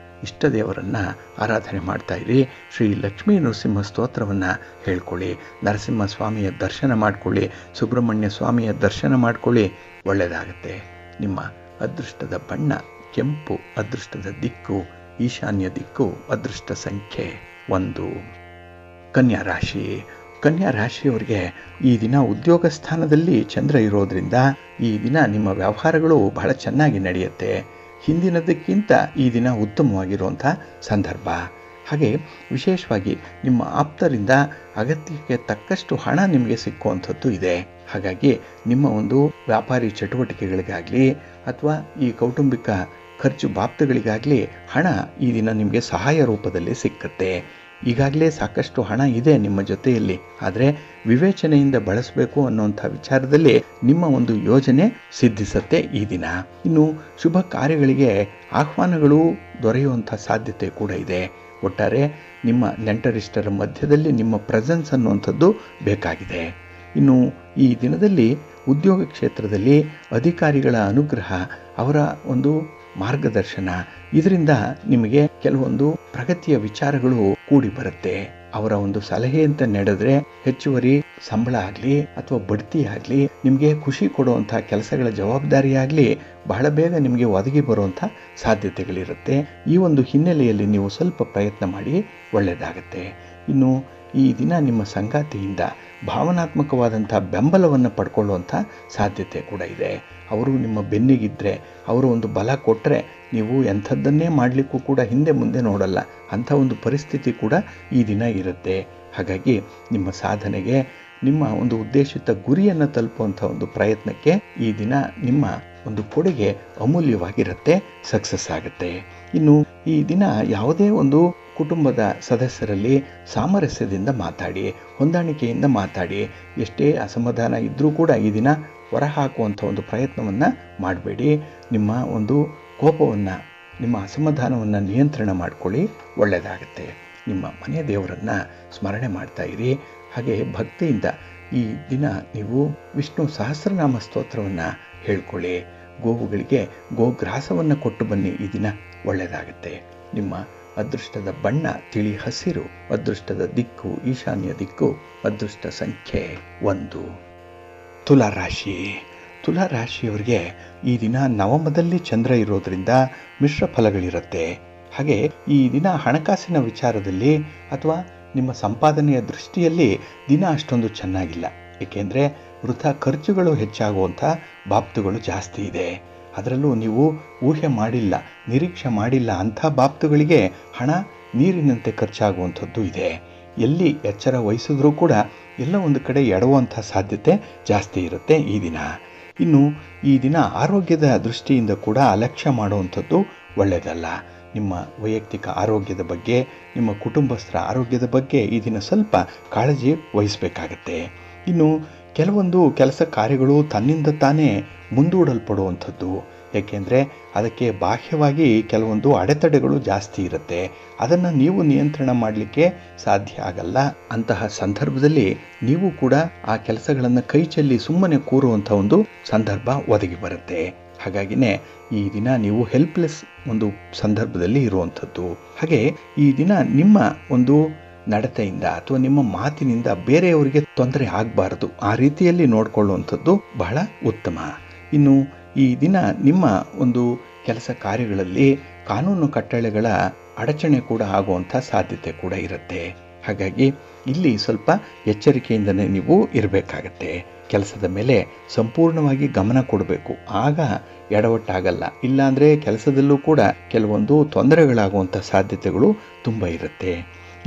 ಇಷ್ಟ ದೇವರನ್ನು ಆರಾಧನೆ ಮಾಡ್ತಾ ಇರಿ. ಶ್ರೀ ಲಕ್ಷ್ಮೀ ನರಸಿಂಹ ಸ್ತೋತ್ರವನ್ನು ಹೇಳ್ಕೊಳ್ಳಿ, ನರಸಿಂಹ ಸ್ವಾಮಿಯ ದರ್ಶನ ಮಾಡಿಕೊಳ್ಳಿ, ಸುಬ್ರಹ್ಮಣ್ಯ ಸ್ವಾಮಿಯ ದರ್ಶನ ಮಾಡಿಕೊಳ್ಳಿ, ಒಳ್ಳೆಯದಾಗುತ್ತೆ. ನಿಮ್ಮ ಅದೃಷ್ಟದ ಬಣ್ಣ ಕೆಂಪು, ಅದೃಷ್ಟದ ದಿಕ್ಕು ಈಶಾನ್ಯ ದಿಕ್ಕು, ಅದೃಷ್ಟ ಸಂಖ್ಯೆ 1. ಕನ್ಯಾ ರಾಶಿ. ಕನ್ಯಾ ರಾಶಿಯವರಿಗೆ ಈ ದಿನ ಉದ್ಯೋಗ ಸ್ಥಾನದಲ್ಲಿ ಚಂದ್ರ ಇರೋದ್ರಿಂದ ಈ ದಿನ ನಿಮ್ಮ ವ್ಯವಹಾರಗಳು ಬಹಳ ಚೆನ್ನಾಗಿ ನಡೆಯುತ್ತೆ. ಹಿಂದಿನದಕ್ಕಿಂತ ಈ ದಿನ ಉತ್ತಮವಾಗಿರುವಂಥ ಸಂದರ್ಭ. ಹಾಗೆ ವಿಶೇಷವಾಗಿ ನಿಮ್ಮ ಆಪ್ತರಿಂದ ಅಗತ್ಯಕ್ಕೆ ತಕ್ಕಷ್ಟು ಹಣ ನಿಮಗೆ ಸಿಕ್ಕುವಂಥದ್ದು ಇದೆ. ಹಾಗಾಗಿ ನಿಮ್ಮ ಒಂದು ವ್ಯಾಪಾರಿ ಚಟುವಟಿಕೆಗಳಿಗಾಗಲಿ ಅಥವಾ ಈ ಕೌಟುಂಬಿಕ ಖರ್ಚು ಬಾಬ್ತುಗಳಿಗಾಗಲಿ ಹಣ ಈ ದಿನ ನಿಮಗೆ ಸಹಾಯ ರೂಪದಲ್ಲಿ ಸಿಕ್ಕತ್ತೆ. ಈಗಾಗಲೇ ಸಾಕಷ್ಟು ಹಣ ಇದೆ ನಿಮ್ಮ ಜೊತೆಯಲ್ಲಿ, ಆದರೆ ವಿವೇಚನೆಯಿಂದ ಬಳಸಬೇಕು ಅನ್ನುವಂಥ ವಿಚಾರದಲ್ಲಿ ನಿಮ್ಮ ಒಂದು ಯೋಜನೆ ಸಿದ್ಧಿಸುತ್ತೆ ಈ ದಿನ. ಇನ್ನು ಶುಭ ಕಾರ್ಯಗಳಿಗೆ ಆಹ್ವಾನಗಳು ದೊರೆಯುವಂಥ ಸಾಧ್ಯತೆ ಕೂಡ ಇದೆ. ಒಟ್ಟಾರೆ ನಿಮ್ಮ ನೆಂಟರಿಷ್ಟರ ಮಧ್ಯದಲ್ಲಿ ನಿಮ್ಮ ಪ್ರೆಸೆನ್ಸ್ ಅನ್ನುವಂಥದ್ದು ಬೇಕಾಗಿದೆ. ಇನ್ನು ಈ ದಿನದಲ್ಲಿ ಉದ್ಯೋಗ ಕ್ಷೇತ್ರದಲ್ಲಿ ಅಧಿಕಾರಿಗಳ ಅನುಗ್ರಹ, ಅವರ ಒಂದು ಮಾರ್ಗದರ್ಶನ, ಇದರಿಂದ ನಿಮಗೆ ಕೆಲವೊಂದು ಪ್ರಗತಿಯ ವಿಚಾರಗಳು ಕೂಡಿ ಬರುತ್ತೆ. ಅವರ ಒಂದು ಸಲಹೆಯಂತೆ ನಡೆದ್ರೆ ಹೆಚ್ಚುವರಿ ಸಂಬಳ ಆಗಲಿ ಅಥವಾ ಬಡ್ತಿ ಆಗಲಿ, ನಿಮಗೆ ಖುಷಿ ಕೊಡುವಂಥ ಕೆಲಸಗಳ ಜವಾಬ್ದಾರಿ ಆಗಲಿ ಬಹಳ ಬೇಗ ನಿಮಗೆ ಒದಗಿ ಬರುವಂಥ ಸಾಧ್ಯತೆಗಳಿರುತ್ತೆ. ಈ ಒಂದು ಹಿನ್ನೆಲೆಯಲ್ಲಿ ನೀವು ಸ್ವಲ್ಪ ಪ್ರಯತ್ನ ಮಾಡಿ, ಒಳ್ಳೆಯದಾಗತ್ತೆ. ಇನ್ನು ಈ ದಿನ ನಿಮ್ಮ ಸಂಗಾತಿಯಿಂದ ಭಾವನಾತ್ಮಕವಾದಂಥ ಬೆಂಬಲವನ್ನು ಪಡ್ಕೊಳ್ಳುವಂಥ ಸಾಧ್ಯತೆ ಕೂಡ ಇದೆ. ಅವರು ನಿಮ್ಮ ಬೆನ್ನಿಗಿದ್ದರೆ, ಅವರು ಒಂದು ಬಲ ಕೊಟ್ಟರೆ ನೀವು ಎಂಥದ್ದನ್ನೇ ಮಾಡಲಿಕ್ಕೂ ಕೂಡ ಹಿಂದೆ ಮುಂದೆ ನೋಡಲ್ಲ, ಅಂಥ ಒಂದು ಪರಿಸ್ಥಿತಿ ಕೂಡ ಈ ದಿನ ಇರುತ್ತೆ. ಹಾಗಾಗಿ ನಿಮ್ಮ ಸಾಧನೆಗೆ, ನಿಮ್ಮ ಒಂದು ಉದ್ದೇಶಿತ ಗುರಿಯನ್ನು ತಲುಪುವಂಥ ಒಂದು ಪ್ರಯತ್ನಕ್ಕೆ ಈ ದಿನ ನಿಮ್ಮ ಒಂದು ಕೊಡುಗೆ ಅಮೂಲ್ಯವಾಗಿರುತ್ತೆ, ಸಕ್ಸಸ್ ಆಗುತ್ತೆ. ಇನ್ನು ಈ ದಿನ ಯಾವುದೇ ಒಂದು ಕುಟುಂಬದ ಸದಸ್ಯರಲ್ಲಿ ಸಾಮರಸ್ಯದಿಂದ ಮಾತಾಡಿ, ಹೊಂದಾಣಿಕೆಯಿಂದ ಮಾತಾಡಿ. ಎಷ್ಟೇ ಅಸಮಾಧಾನ ಇದ್ದರೂ ಕೂಡ ಈ ದಿನ ಹೊರಹಾಕುವಂಥ ಒಂದು ಪ್ರಯತ್ನವನ್ನು ಮಾಡಬೇಡಿ. ನಿಮ್ಮ ಒಂದು ಕೋಪವನ್ನು, ನಿಮ್ಮ ಅಸಮಾಧಾನವನ್ನು ನಿಯಂತ್ರಣ ಮಾಡಿಕೊಳ್ಳಿ, ಒಳ್ಳೆಯದಾಗುತ್ತೆ. ನಿಮ್ಮ ಮನೆಯ ದೇವರನ್ನು ಸ್ಮರಣೆ ಮಾಡ್ತಾ ಇರಿ. ಹಾಗೆ ಭಕ್ತಿಯಿಂದ ಈ ದಿನ ನೀವು ವಿಷ್ಣು ಸಹಸ್ರನಾಮ ಸ್ತೋತ್ರವನ್ನು ಹೇಳ್ಕೊಳ್ಳಿ. ಗೋವುಗಳಿಗೆ ಗೋಗ್ರಾಸವನ್ನು ಕೊಟ್ಟು ಬನ್ನಿ, ಈ ದಿನ ಒಳ್ಳೆಯದಾಗುತ್ತೆ. ನಿಮ್ಮ ಅದೃಷ್ಟದ ಬಣ್ಣ ತಿಳಿ ಹಸಿರು, ಅದೃಷ್ಟದ ದಿಕ್ಕು ಈಶಾನ್ಯ ದಿಕ್ಕು, ಅದೃಷ್ಟ ಸಂಖ್ಯೆ 1. ತುಲಾರಾಶಿ. ತುಲಾರಾಶಿಯವರಿಗೆ ಈ ದಿನ ನವಮದಲ್ಲಿ ಚಂದ್ರ ಇರೋದರಿಂದ ಮಿಶ್ರ ಫಲಗಳಿರುತ್ತೆ. ಹಾಗೆ ಈ ದಿನ ಹಣಕಾಸಿನ ವಿಚಾರದಲ್ಲಿ ಅಥವಾ ನಿಮ್ಮ ಸಂಪಾದನೆಯ ದೃಷ್ಟಿಯಲ್ಲಿ ದಿನ ಅಷ್ಟೊಂದು ಚೆನ್ನಾಗಿಲ್ಲ. ಏಕೆಂದರೆ ವೃಥಾ ಖರ್ಚುಗಳು ಹೆಚ್ಚಾಗುವಂಥ ಬಾಬ್ತುಗಳು ಜಾಸ್ತಿ ಇದೆ. ಅದರಲ್ಲೂ ನೀವು ಊಹೆ ಮಾಡಿಲ್ಲ, ನಿರೀಕ್ಷೆ ಮಾಡಿಲ್ಲ ಅಂಥ ಬಾಬ್ತುಗಳಿಗೆ ಹಣ ನೀರಿನಂತೆ ಖರ್ಚಾಗುವಂಥದ್ದು ಇದೆ. ಎಲ್ಲಿ ಎಚ್ಚರ ವಹಿಸಿದ್ರೂ ಕೂಡ ಎಲ್ಲ ಒಂದು ಕಡೆ ಎಡವುವಂಥ ಸಾಧ್ಯತೆ ಜಾಸ್ತಿ ಇರುತ್ತೆ ಈ ದಿನ. ಇನ್ನು ಈ ದಿನ ಆರೋಗ್ಯದ ದೃಷ್ಟಿಯಿಂದ ಕೂಡ ಅಲಕ್ಷ್ಯ ಮಾಡುವಂಥದ್ದು ಒಳ್ಳೆಯದಲ್ಲ. ನಿಮ್ಮ ವೈಯಕ್ತಿಕ ಆರೋಗ್ಯದ ಬಗ್ಗೆ, ನಿಮ್ಮ ಕುಟುಂಬಸ್ಥರ ಆರೋಗ್ಯದ ಬಗ್ಗೆ ಈ ದಿನ ಸ್ವಲ್ಪ ಕಾಳಜಿ ವಹಿಸಬೇಕಾಗತ್ತೆ. ಇನ್ನು ಕೆಲವೊಂದು ಕೆಲಸ ಕಾರ್ಯಗಳು ತನ್ನಿಂದ ತಾನೇ ಮುಂದೂಡಲ್ಪಡುವಂಥದ್ದು. ಏಕೆಂದರೆ ಅದಕ್ಕೆ ಬಾಹ್ಯವಾಗಿ ಕೆಲವೊಂದು ಅಡೆತಡೆಗಳು ಜಾಸ್ತಿ ಇರುತ್ತೆ. ಅದನ್ನು ನೀವು ನಿಯಂತ್ರಣ ಮಾಡಲಿಕ್ಕೆ ಸಾಧ್ಯ ಆಗಲ್ಲ. ಅಂತಹ ಸಂದರ್ಭದಲ್ಲಿ ನೀವು ಕೂಡ ಆ ಕೆಲಸಗಳನ್ನು ಕೈ ಚೆಲ್ಲಿ ಸುಮ್ಮನೆ ಕೂರುವಂಥ ಒಂದು ಸಂದರ್ಭ ಒದಗಿ ಬರುತ್ತೆ. ಹಾಗಾಗಿನೇ ಈ ದಿನ ನೀವು ಹೆಲ್ಪ್ಲೆಸ್ ಒಂದು ಸಂದರ್ಭದಲ್ಲಿ ಇರುವಂಥದ್ದು. ಹಾಗೆ ಈ ದಿನ ನಿಮ್ಮ ಒಂದು ನಡತೆಯಿಂದ ಅಥವಾ ನಿಮ್ಮ ಮಾತಿನಿಂದ ಬೇರೆಯವರಿಗೆ ತೊಂದರೆ ಆಗಬಾರದು, ಆ ರೀತಿಯಲ್ಲಿ ನೋಡಿಕೊಳ್ಳುವಂಥದ್ದು ಬಹಳ ಉತ್ತಮ. ಇನ್ನು ಈ ದಿನ ನಿಮ್ಮ ಒಂದು ಕೆಲಸ ಕಾರ್ಯಗಳಲ್ಲಿ ಕಾನೂನು ಕಟ್ಟಳೆಗಳ ಅಡಚಣೆ ಕೂಡ ಆಗುವಂಥ ಸಾಧ್ಯತೆ ಕೂಡ ಇರುತ್ತೆ. ಹಾಗಾಗಿ ಇಲ್ಲಿ ಸ್ವಲ್ಪ ಎಚ್ಚರಿಕೆಯಿಂದನೇ ನೀವು ಇರಬೇಕಾಗತ್ತೆ. ಕೆಲಸದ ಮೇಲೆ ಸಂಪೂರ್ಣವಾಗಿ ಗಮನ ಕೊಡಬೇಕು, ಆಗ ಎಡವಟ್ಟಾಗಲ್ಲ. ಇಲ್ಲಾಂದರೆ ಕೆಲಸದಲ್ಲೂ ಕೂಡ ಕೆಲವೊಂದು ತೊಂದರೆಗಳಾಗುವಂಥ ಸಾಧ್ಯತೆಗಳು ತುಂಬ ಇರುತ್ತೆ.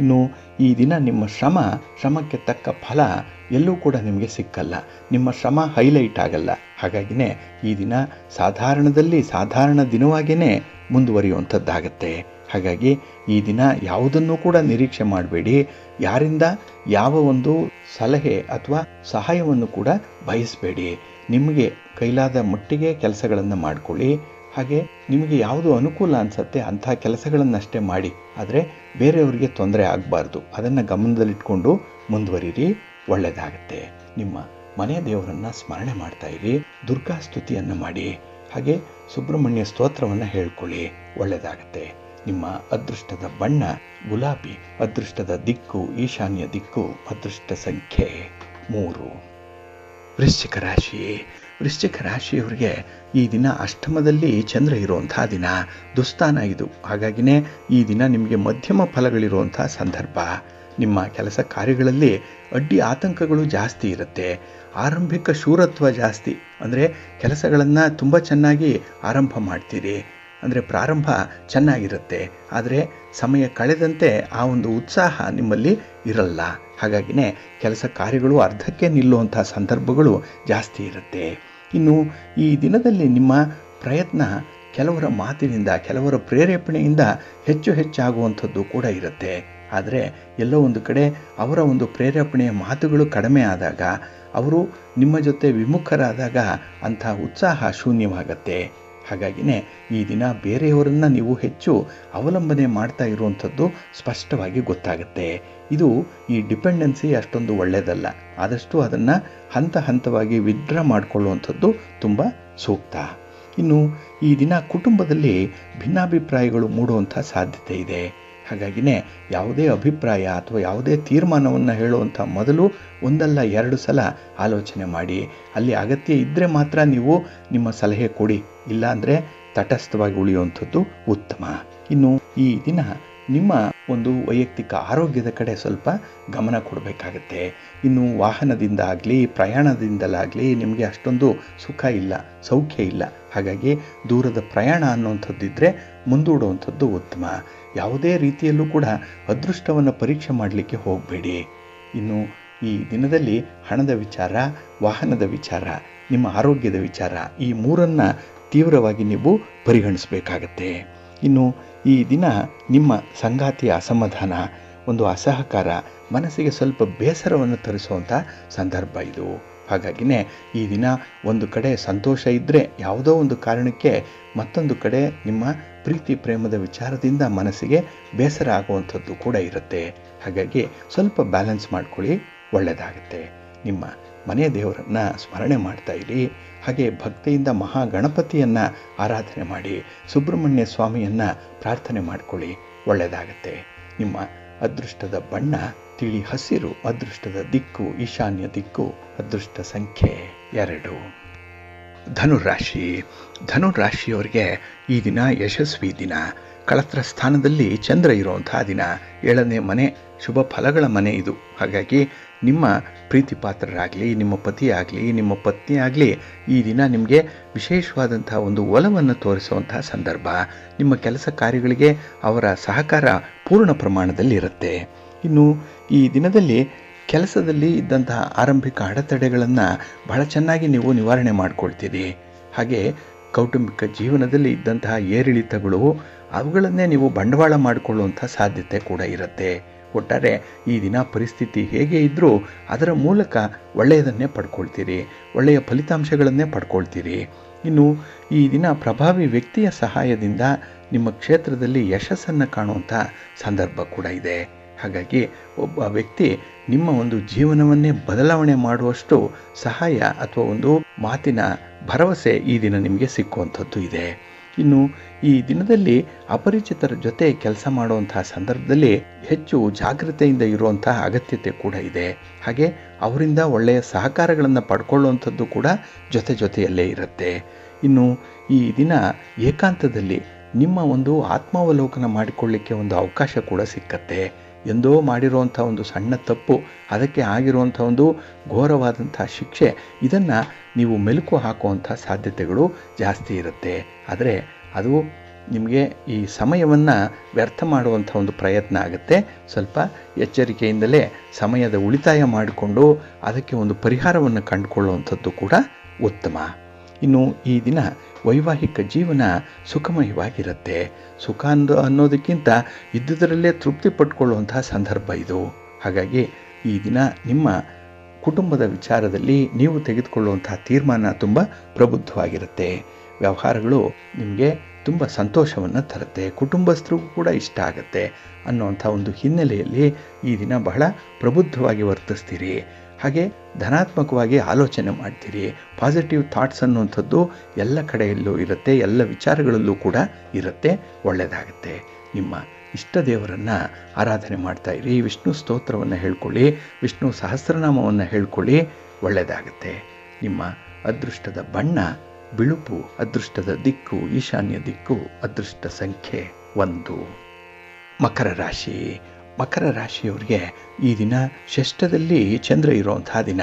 ಇನ್ನು ಈ ದಿನ ನಿಮ್ಮ ಶ್ರಮಕ್ಕೆ ತಕ್ಕ ಫಲ ಎಲ್ಲೂ ಕೂಡ ನಿಮಗೆ ಸಿಕ್ಕಲ್ಲ. ನಿಮ್ಮ ಶ್ರಮ ಹೈಲೈಟ್ ಆಗಲ್ಲ. ಹಾಗಾಗಿನೇ ಈ ದಿನ ಸಾಧಾರಣದಲ್ಲಿ ಸಾಧಾರಣ ದಿನವಾಗಿಯೇ ಮುಂದುವರಿಯುವಂಥದ್ದಾಗತ್ತೆ. ಹಾಗಾಗಿ ಈ ದಿನ ಯಾವುದನ್ನು ಕೂಡ ನಿರೀಕ್ಷೆ ಮಾಡಬೇಡಿ. ಯಾರಿಂದ ಯಾವ ಒಂದು ಸಲಹೆ ಅಥವಾ ಸಹಾಯವನ್ನು ಕೂಡ ಬಯಸಬೇಡಿ. ನಿಮಗೆ ಕೈಲಾದ ಮಟ್ಟಿಗೆ ಕೆಲಸಗಳನ್ನು ಮಾಡಿಕೊಳ್ಳಿ. ಹಾಗೆ ನಿಮಗೆ ಯಾವುದು ಅನುಕೂಲ ಅನಿಸುತ್ತೆ ಅಂಥ ಕೆಲಸಗಳನ್ನಷ್ಟೇ ಮಾಡಿ. ಆದರೆ ಬೇರೆಯವರಿಗೆ ತೊಂದರೆ ಆಗಬಾರ್ದು. ಅದನ್ನು ಗಮನದಲ್ಲಿಟ್ಕೊಂಡು ಮುಂದುವರಿರಿ, ಒಳ್ಳೆಯದಾಗತ್ತೆ. ನಿಮ್ಮ ಮನೆಯ ದೇವರನ್ನು ಸ್ಮರಣೆ ಮಾಡ್ತಾ ಇರಿ, ದುರ್ಗಾ ಸ್ತುತಿಯನ್ನು ಮಾಡಿ, ಹಾಗೆ ಸುಬ್ರಹ್ಮಣ್ಯ ಸ್ತೋತ್ರವನ್ನು ಹೇಳ್ಕೊಳ್ಳಿ, ಒಳ್ಳೆಯದಾಗತ್ತೆ. ನಿಮ್ಮ ಅದೃಷ್ಟದ ಬಣ್ಣ ಗುಲಾಬಿ, ಅದೃಷ್ಟದ ದಿಕ್ಕು ಈಶಾನ್ಯ ದಿಕ್ಕು, ಅದೃಷ್ಟ ಸಂಖ್ಯೆ 3. ವೃಶ್ಚಿಕ ರಾಶಿ. ವೃಶ್ಚಿಕ ರಾಶಿಯವರಿಗೆ ಈ ದಿನ ಅಷ್ಟಮದಲ್ಲಿ ಚಂದ್ರ ಇರುವಂಥ ದಿನ, ದುಸ್ಥಾನ ಇದು. ಹಾಗಾಗಿನೇ ಈ ದಿನ ನಿಮಗೆ ಮಧ್ಯಮ ಫಲಗಳಿರುವಂಥ ಸಂದರ್ಭ. ನಿಮ್ಮ ಕೆಲಸ ಕಾರ್ಯಗಳಲ್ಲಿ ಅಡ್ಡಿ ಆತಂಕಗಳು ಜಾಸ್ತಿ ಇರುತ್ತೆ. ಆರಂಭಿಕ ಶೂರತ್ವ ಜಾಸ್ತಿ. ಅಂದರೆ ಕೆಲಸಗಳನ್ನು ತುಂಬ ಚೆನ್ನಾಗಿ ಆರಂಭ ಮಾಡ್ತೀರಿ, ಅಂದರೆ ಪ್ರಾರಂಭ ಚೆನ್ನಾಗಿರುತ್ತೆ. ಆದರೆ ಸಮಯ ಕಳೆದಂತೆ ಆ ಒಂದು ಉತ್ಸಾಹ ನಿಮ್ಮಲ್ಲಿ ಇರಲ್ಲ. ಹಾಗಾಗಿನೇ ಕೆಲಸ ಕಾರ್ಯಗಳು ಅರ್ಧಕ್ಕೆ ನಿಲ್ಲುವಂಥ ಸಂದರ್ಭಗಳು ಜಾಸ್ತಿ ಇರುತ್ತೆ. ಇನ್ನು ಈ ದಿನದಲ್ಲಿ ನಿಮ್ಮ ಪ್ರಯತ್ನ ಕೆಲವರ ಮಾತಿನಿಂದ, ಕೆಲವರ ಪ್ರೇರೇಪಣೆಯಿಂದ ಹೆಚ್ಚಾಗುವಂಥದ್ದು ಕೂಡ ಇರುತ್ತೆ. ಆದರೆ ಎಲ್ಲೋ ಒಂದು ಕಡೆ ಅವರ ಒಂದು ಪ್ರೇರೇಪಣೆಯ ಮಾತುಗಳು ಕಡಿಮೆ ಆದಾಗ, ಅವರು ನಿಮ್ಮ ಜೊತೆ ವಿಮುಖರಾದಾಗ ಅಂಥ ಉತ್ಸಾಹ ಶೂನ್ಯವಾಗತ್ತೆ. ಹಾಗಾಗಿನೇ ಈ ದಿನ ಬೇರೆಯವರನ್ನು ನೀವು ಹೆಚ್ಚು ಅವಲಂಬನೆ ಮಾಡ್ತಾ ಇರುವಂಥದ್ದು ಸ್ಪಷ್ಟವಾಗಿ ಗೊತ್ತಾಗುತ್ತೆ. ಇದು ಈ ಡಿಪೆಂಡೆನ್ಸಿ ಅಷ್ಟೊಂದು ಒಳ್ಳೆಯದಲ್ಲ. ಆದಷ್ಟು ಅದನ್ನು ಹಂತ ಹಂತವಾಗಿ ವಿಡ್ರಾ ಮಾಡಿಕೊಳ್ಳುವಂಥದ್ದು ತುಂಬ ಸೂಕ್ತ. ಇನ್ನು ಈ ದಿನ ಕುಟುಂಬದಲ್ಲಿ ಭಿನ್ನಾಭಿಪ್ರಾಯಗಳು ಮೂಡುವಂಥ ಸಾಧ್ಯತೆ ಇದೆ. ಹಾಗಾಗಿನೇ ಯಾವುದೇ ಅಭಿಪ್ರಾಯ ಅಥವಾ ಯಾವುದೇ ತೀರ್ಮಾನವನ್ನು ಹೇಳುವಂಥ ಮೊದಲು ಒಂದಲ್ಲ ಎರಡು ಸಲ ಆಲೋಚನೆ ಮಾಡಿ, ಅಲ್ಲಿ ಅಗತ್ಯ ಇದ್ದರೆ ಮಾತ್ರ ನೀವು ನಿಮ್ಮ ಸಲಹೆ ಕೊಡಿ, ಇಲ್ಲಾಂದರೆ ತಟಸ್ಥವಾಗಿ ಉಳಿಯುವಂಥದ್ದು ಉತ್ತಮ. ಇನ್ನು ಈ ದಿನ ನಿಮ್ಮ ಒಂದು ವೈಯಕ್ತಿಕ ಆರೋಗ್ಯದ ಕಡೆ ಸ್ವಲ್ಪ ಗಮನ ಕೊಡಬೇಕಾಗತ್ತೆ. ಇನ್ನು ವಾಹನದಿಂದ ಆಗಲಿ ಪ್ರಯಾಣದಿಂದಲಾಗಲಿ ನಿಮಗೆ ಅಷ್ಟೊಂದು ಸುಖ ಇಲ್ಲ, ಸೌಖ್ಯ ಇಲ್ಲ. ಹಾಗಾಗಿ ದೂರದ ಪ್ರಯಾಣ ಅನ್ನುವಂಥದ್ದಿದ್ದರೆ ಮುಂದೂಡುವಂಥದ್ದು ಉತ್ತಮ. ಯಾವುದೇ ರೀತಿಯಲ್ಲೂ ಕೂಡ ಅದೃಷ್ಟವನ್ನು ಪರೀಕ್ಷೆ ಮಾಡಲಿಕ್ಕೆ ಹೋಗಬೇಡಿ. ಇನ್ನು ಈ ದಿನದಲ್ಲಿ ಹಣದ ವಿಚಾರ, ವಾಹನದ ವಿಚಾರ, ನಿಮ್ಮ ಆರೋಗ್ಯದ ವಿಚಾರ, ಈ ಮೂರನ್ನು ತೀವ್ರವಾಗಿ ನೀವು ಪರಿಗಣಿಸಬೇಕಾಗತ್ತೆ. ಇನ್ನು ಈ ದಿನ ನಿಮ್ಮ ಸಂಗಾತಿಯ ಅಸಮಾಧಾನ, ಒಂದು ಅಸಹಕಾರ ಮನಸ್ಸಿಗೆ ಸ್ವಲ್ಪ ಬೇಸರವನ್ನು ತರಿಸುವಂಥ ಸಂದರ್ಭ ಇದು. ಹಾಗಾಗಿನೇ ಈ ದಿನ ಒಂದು ಕಡೆ ಸಂತೋಷ ಇದ್ದರೆ ಯಾವುದೋ ಒಂದು ಕಾರಣಕ್ಕೆ ಮತ್ತೊಂದು ಕಡೆ ನಿಮ್ಮ ಪ್ರೀತಿ ಪ್ರೇಮದ ವಿಚಾರದಿಂದ ಮನಸ್ಸಿಗೆ ಬೇಸರ ಆಗುವಂಥದ್ದು ಕೂಡ ಇರುತ್ತೆ. ಹಾಗಾಗಿ ಸ್ವಲ್ಪ ಬ್ಯಾಲೆನ್ಸ್ ಮಾಡ್ಕೊಳ್ಳಿ, ಒಳ್ಳೆಯದಾಗುತ್ತೆ. ನಿಮ್ಮ ಮನೆಯ ದೇವರನ್ನು ಸ್ಮರಣೆ ಮಾಡ್ತಾ ಇರಿ. ಹಾಗೆ ಭಕ್ತಿಯಿಂದ ಮಹಾಗಣಪತಿಯನ್ನು ಆರಾಧನೆ ಮಾಡಿ, ಸುಬ್ರಹ್ಮಣ್ಯ ಸ್ವಾಮಿಯನ್ನು ಪ್ರಾರ್ಥನೆ ಮಾಡಿಕೊಳ್ಳಿ, ಒಳ್ಳೆಯದಾಗತ್ತೆ. ನಿಮ್ಮ ಅದೃಷ್ಟದ ಬಣ್ಣ ತಿಳಿ ಹಸಿರು, ಅದೃಷ್ಟದ ದಿಕ್ಕು ಈಶಾನ್ಯ ದಿಕ್ಕು, ಅದೃಷ್ಟ ಸಂಖ್ಯೆ 2. ಧನುರಾಶಿ. ಧನುರಾಶಿಯವರಿಗೆ ಈ ದಿನ ಯಶಸ್ವಿ ದಿನ. ಕಳತ್ರ ಸ್ಥಾನದಲ್ಲಿ ಚಂದ್ರ ಇರುವಂಥ ದಿನ, 7ನೇ ಮನೆ, ಶುಭ ಫಲಗಳ ಮನೆ ಇದು. ಹಾಗಾಗಿ ನಿಮ್ಮ ಪ್ರೀತಿ ಪಾತ್ರರಾಗಲಿ, ನಿಮ್ಮ ಪತಿ ಆಗಲಿ, ನಿಮ್ಮ ಪತ್ನಿ ಆಗಲಿ ಈ ದಿನ ನಿಮಗೆ ವಿಶೇಷವಾದಂಥ ಒಂದು ಒಲವನ್ನು ತೋರಿಸುವಂಥ ಸಂದರ್ಭ. ನಿಮ್ಮ ಕೆಲಸ ಕಾರ್ಯಗಳಿಗೆ ಅವರ ಸಹಕಾರ ಪೂರ್ಣ ಪ್ರಮಾಣದಲ್ಲಿ ಇರುತ್ತೆ. ಇನ್ನು ಈ ದಿನದಲ್ಲಿ ಕೆಲಸದಲ್ಲಿ ಇದ್ದಂತಹ ಆರಂಭಿಕ ಅಡೆತಡೆಗಳನ್ನು ಬಹಳ ಚೆನ್ನಾಗಿ ನೀವು ನಿವಾರಣೆ ಮಾಡಿಕೊಳ್ತೀರಿ. ಹಾಗೆ ಕೌಟುಂಬಿಕ ಜೀವನದಲ್ಲಿ ಇದ್ದಂತಹ ಏರಿಳಿತಗಳು ಅವುಗಳನ್ನೇ ನೀವು ಬಂಡವಾಳ ಮಾಡಿಕೊಳ್ಳುವಂಥ ಸಾಧ್ಯತೆ ಕೂಡ ಇರುತ್ತೆ. ಒಟ್ಟಾರೆ ಈ ದಿನ ಪರಿಸ್ಥಿತಿ ಹೇಗೆ ಇದ್ದರೂ ಅದರ ಮೂಲಕ ಒಳ್ಳೆಯದನ್ನೇ ಪಡ್ಕೊಳ್ತೀರಿ, ಒಳ್ಳೆಯ ಫಲಿತಾಂಶಗಳನ್ನೇ ಪಡ್ಕೊಳ್ತೀರಿ. ಇನ್ನು ಈ ದಿನ ಪ್ರಭಾವಿ ವ್ಯಕ್ತಿಯ ಸಹಾಯದಿಂದ ನಿಮ್ಮ ಕ್ಷೇತ್ರದಲ್ಲಿ ಯಶಸ್ಸನ್ನು ಕಾಣುವಂಥ ಸಂದರ್ಭ ಕೂಡ ಇದೆ. ಹಾಗಾಗಿ ಒಬ್ಬ ವ್ಯಕ್ತಿ ನಿಮ್ಮ ಒಂದು ಜೀವನವನ್ನೇ ಬದಲಾವಣೆ ಮಾಡುವಷ್ಟು ಸಹಾಯ ಅಥವಾ ಒಂದು ಮಾತಿನ ಭರವಸೆ ಈ ದಿನ ನಿಮಗೆ ಸಿಕ್ಕುವಂಥದ್ದು ಇದೆ. ಇನ್ನು ಈ ದಿನದಲ್ಲಿ ಅಪರಿಚಿತರ ಜೊತೆ ಕೆಲಸ ಮಾಡುವಂತಹ ಸಂದರ್ಭದಲ್ಲಿ ಹೆಚ್ಚು ಜಾಗೃತೆಯಿಂದ ಇರುವಂತಹ ಅಗತ್ಯತೆ ಕೂಡ ಇದೆ. ಹಾಗೆ ಅವರಿಂದ ಒಳ್ಳೆಯ ಸಹಕಾರಗಳನ್ನು ಪಡ್ಕೊಳ್ಳುವಂಥದ್ದು ಕೂಡ ಜೊತೆಯಲ್ಲೇ ಇರುತ್ತೆ. ಇನ್ನು ಈ ದಿನ ಏಕಾಂತದಲ್ಲಿ ನಿಮ್ಮ ಒಂದು ಆತ್ಮಾವಲೋಕನ ಮಾಡಿಕೊಳ್ಳಿಕ್ಕೆ ಒಂದು ಅವಕಾಶ ಕೂಡ ಸಿಕ್ಕತ್ತೆ. ಎಂದೋ ಮಾಡಿರುವಂಥ ಒಂದು ಸಣ್ಣ ತಪ್ಪು, ಅದಕ್ಕೆ ಆಗಿರುವಂಥ ಒಂದು ಘೋರವಾದಂಥ ಶಿಕ್ಷೆ, ಇದನ್ನು ನೀವು ಮೆಲುಕು ಹಾಕುವಂಥ ಸಾಧ್ಯತೆಗಳು ಜಾಸ್ತಿ ಇರುತ್ತೆ. ಆದರೆ ಅದು ನಿಮಗೆ ಈ ಸಮಯವನ್ನು ವ್ಯರ್ಥ ಮಾಡುವಂಥ ಒಂದು ಪ್ರಯತ್ನ ಆಗುತ್ತೆ. ಸ್ವಲ್ಪ ಎಚ್ಚರಿಕೆಯಿಂದಲೇ ಸಮಯದ ಉಳಿತಾಯ ಮಾಡಿಕೊಂಡು ಅದಕ್ಕೆ ಒಂದು ಪರಿಹಾರವನ್ನು ಕಂಡುಕೊಳ್ಳುವಂಥದ್ದು ಕೂಡ ಉತ್ತಮ. ಇನ್ನು ಈ ದಿನ ವೈವಾಹಿಕ ಜೀವನ ಸುಖಮಯವಾಗಿರುತ್ತೆ. ಸುಖ ಅನ್ನೋದಕ್ಕಿಂತ ಇದ್ದುದರಲ್ಲೇ ತೃಪ್ತಿ ಪಟ್ಕೊಳ್ಳುವಂತಹ ಸಂದರ್ಭ ಇದು. ಹಾಗಾಗಿ ಈ ದಿನ ನಿಮ್ಮ ಕುಟುಂಬದ ವಿಚಾರದಲ್ಲಿ ನೀವು ತೆಗೆದುಕೊಳ್ಳುವಂತಹ ತೀರ್ಮಾನ ತುಂಬ ಪ್ರಬುದ್ಧವಾಗಿರುತ್ತೆ. ವ್ಯವಹಾರಗಳು ನಿಮಗೆ ತುಂಬ ಸಂತೋಷವನ್ನು ತರುತ್ತೆ, ಕುಟುಂಬಸ್ಥರಿಗೂ ಕೂಡ ಇಷ್ಟ ಆಗುತ್ತೆ ಅನ್ನುವಂಥ ಒಂದು ಹಿನ್ನೆಲೆಯಲ್ಲಿ ಈ ದಿನ ಬಹಳ ಪ್ರಬುದ್ಧವಾಗಿ ವರ್ತಿಸ್ತೀರಿ. ಹಾಗೆ ಧನಾತ್ಮಕವಾಗಿ ಆಲೋಚನೆ ಮಾಡ್ತೀರಿ. ಪಾಸಿಟಿವ್ ಥಾಟ್ಸ್ ಅನ್ನುವಂಥದ್ದು ಎಲ್ಲ ಕಡೆಯಲ್ಲೂ ಇರುತ್ತೆ, ಎಲ್ಲ ವಿಚಾರಗಳಲ್ಲೂ ಕೂಡ ಇರುತ್ತೆ, ಒಳ್ಳೆಯದಾಗುತ್ತೆ. ನಿಮ್ಮ ಇಷ್ಟ ದೇವರನ್ನು ಆರಾಧನೆ ಮಾಡ್ತಾ ಇರಿ. ವಿಷ್ಣು ಸ್ತೋತ್ರವನ್ನು ಹೇಳ್ಕೊಳ್ಳಿ, ವಿಷ್ಣು ಸಹಸ್ರನಾಮವನ್ನು ಹೇಳ್ಕೊಳ್ಳಿ, ಒಳ್ಳೆಯದಾಗುತ್ತೆ. ನಿಮ್ಮ ಅದೃಷ್ಟದ ಬಣ್ಣ ಬಿಳುಪು, ಅದೃಷ್ಟದ ದಿಕ್ಕು ಈಶಾನ್ಯ ದಿಕ್ಕು, ಅದೃಷ್ಟ ಸಂಖ್ಯೆ 1. ಮಕರ ರಾಶಿ. ಮಕರ ರಾಶಿಯವರಿಗೆ ಈ ದಿನ ಷಷ್ಠದಲ್ಲಿ ಚಂದ್ರ ಇರುವಂತಹ ದಿನ.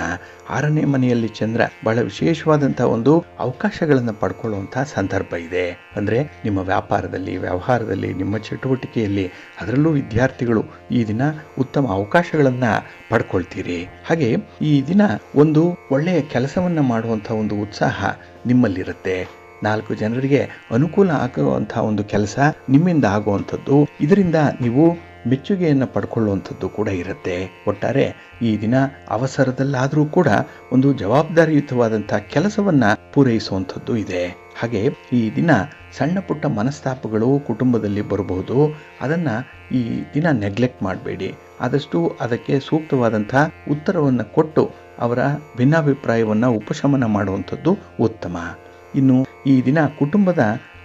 6ನೇ ಮನೆಯಲ್ಲಿ ಚಂದ್ರ ಬಹಳ ವಿಶೇಷವಾದಂಥ ಒಂದು ಅವಕಾಶಗಳನ್ನು ಪಡ್ಕೊಳ್ಳುವಂಥ ಸಂದರ್ಭ ಇದೆ. ಅಂದರೆ ನಿಮ್ಮ ವ್ಯಾಪಾರದಲ್ಲಿ, ವ್ಯವಹಾರದಲ್ಲಿ, ನಿಮ್ಮ ಚಟುವಟಿಕೆಯಲ್ಲಿ, ಅದರಲ್ಲೂ ವಿದ್ಯಾರ್ಥಿಗಳು ಈ ದಿನ ಉತ್ತಮ ಅವಕಾಶಗಳನ್ನು ಪಡ್ಕೊಳ್ತೀರಿ. ಹಾಗೆ ಈ ದಿನ ಒಂದು ಒಳ್ಳೆಯ ಕೆಲಸವನ್ನು ಮಾಡುವಂಥ ಒಂದು ಉತ್ಸಾಹ ನಿಮ್ಮಲ್ಲಿರುತ್ತೆ. 4 ಜನರಿಗೆ ಅನುಕೂಲ ಆಗುವಂಥ ಒಂದು ಕೆಲಸ ನಿಮ್ಮಿಂದ ಆಗುವಂಥದ್ದು, ಇದರಿಂದ ನೀವು ಮೆಚ್ಚುಗೆಯನ್ನು ಪಡ್ಕೊಳ್ಳುವಂಥದ್ದು ಕೂಡ ಇರುತ್ತೆ. ಒಟ್ಟಾರೆ ಈ ದಿನ ಅವಸರದಲ್ಲಾದರೂ ಕೂಡ ಒಂದು ಜವಾಬ್ದಾರಿಯುತವಾದಂಥ ಕೆಲಸವನ್ನು ಪೂರೈಸುವಂಥದ್ದು ಇದೆ. ಹಾಗೆ ಈ ದಿನ ಸಣ್ಣ ಪುಟ್ಟ ಮನಸ್ತಾಪಗಳು ಕುಟುಂಬದಲ್ಲಿ ಬರಬಹುದು. ಅದನ್ನು ಈ ದಿನ ನೆಗ್ಲೆಕ್ಟ್ ಮಾಡಬೇಡಿ. ಆದಷ್ಟು ಅದಕ್ಕೆ ಸೂಕ್ತವಾದಂಥ ಉತ್ತರವನ್ನು ಕೊಟ್ಟು ಅವರ ಭಿನ್ನಾಭಿಪ್ರಾಯವನ್ನು ಉಪಶಮನ ಮಾಡುವಂಥದ್ದು ಉತ್ತಮ. ಇನ್ನು ಈ ದಿನ ಕುಟುಂಬದ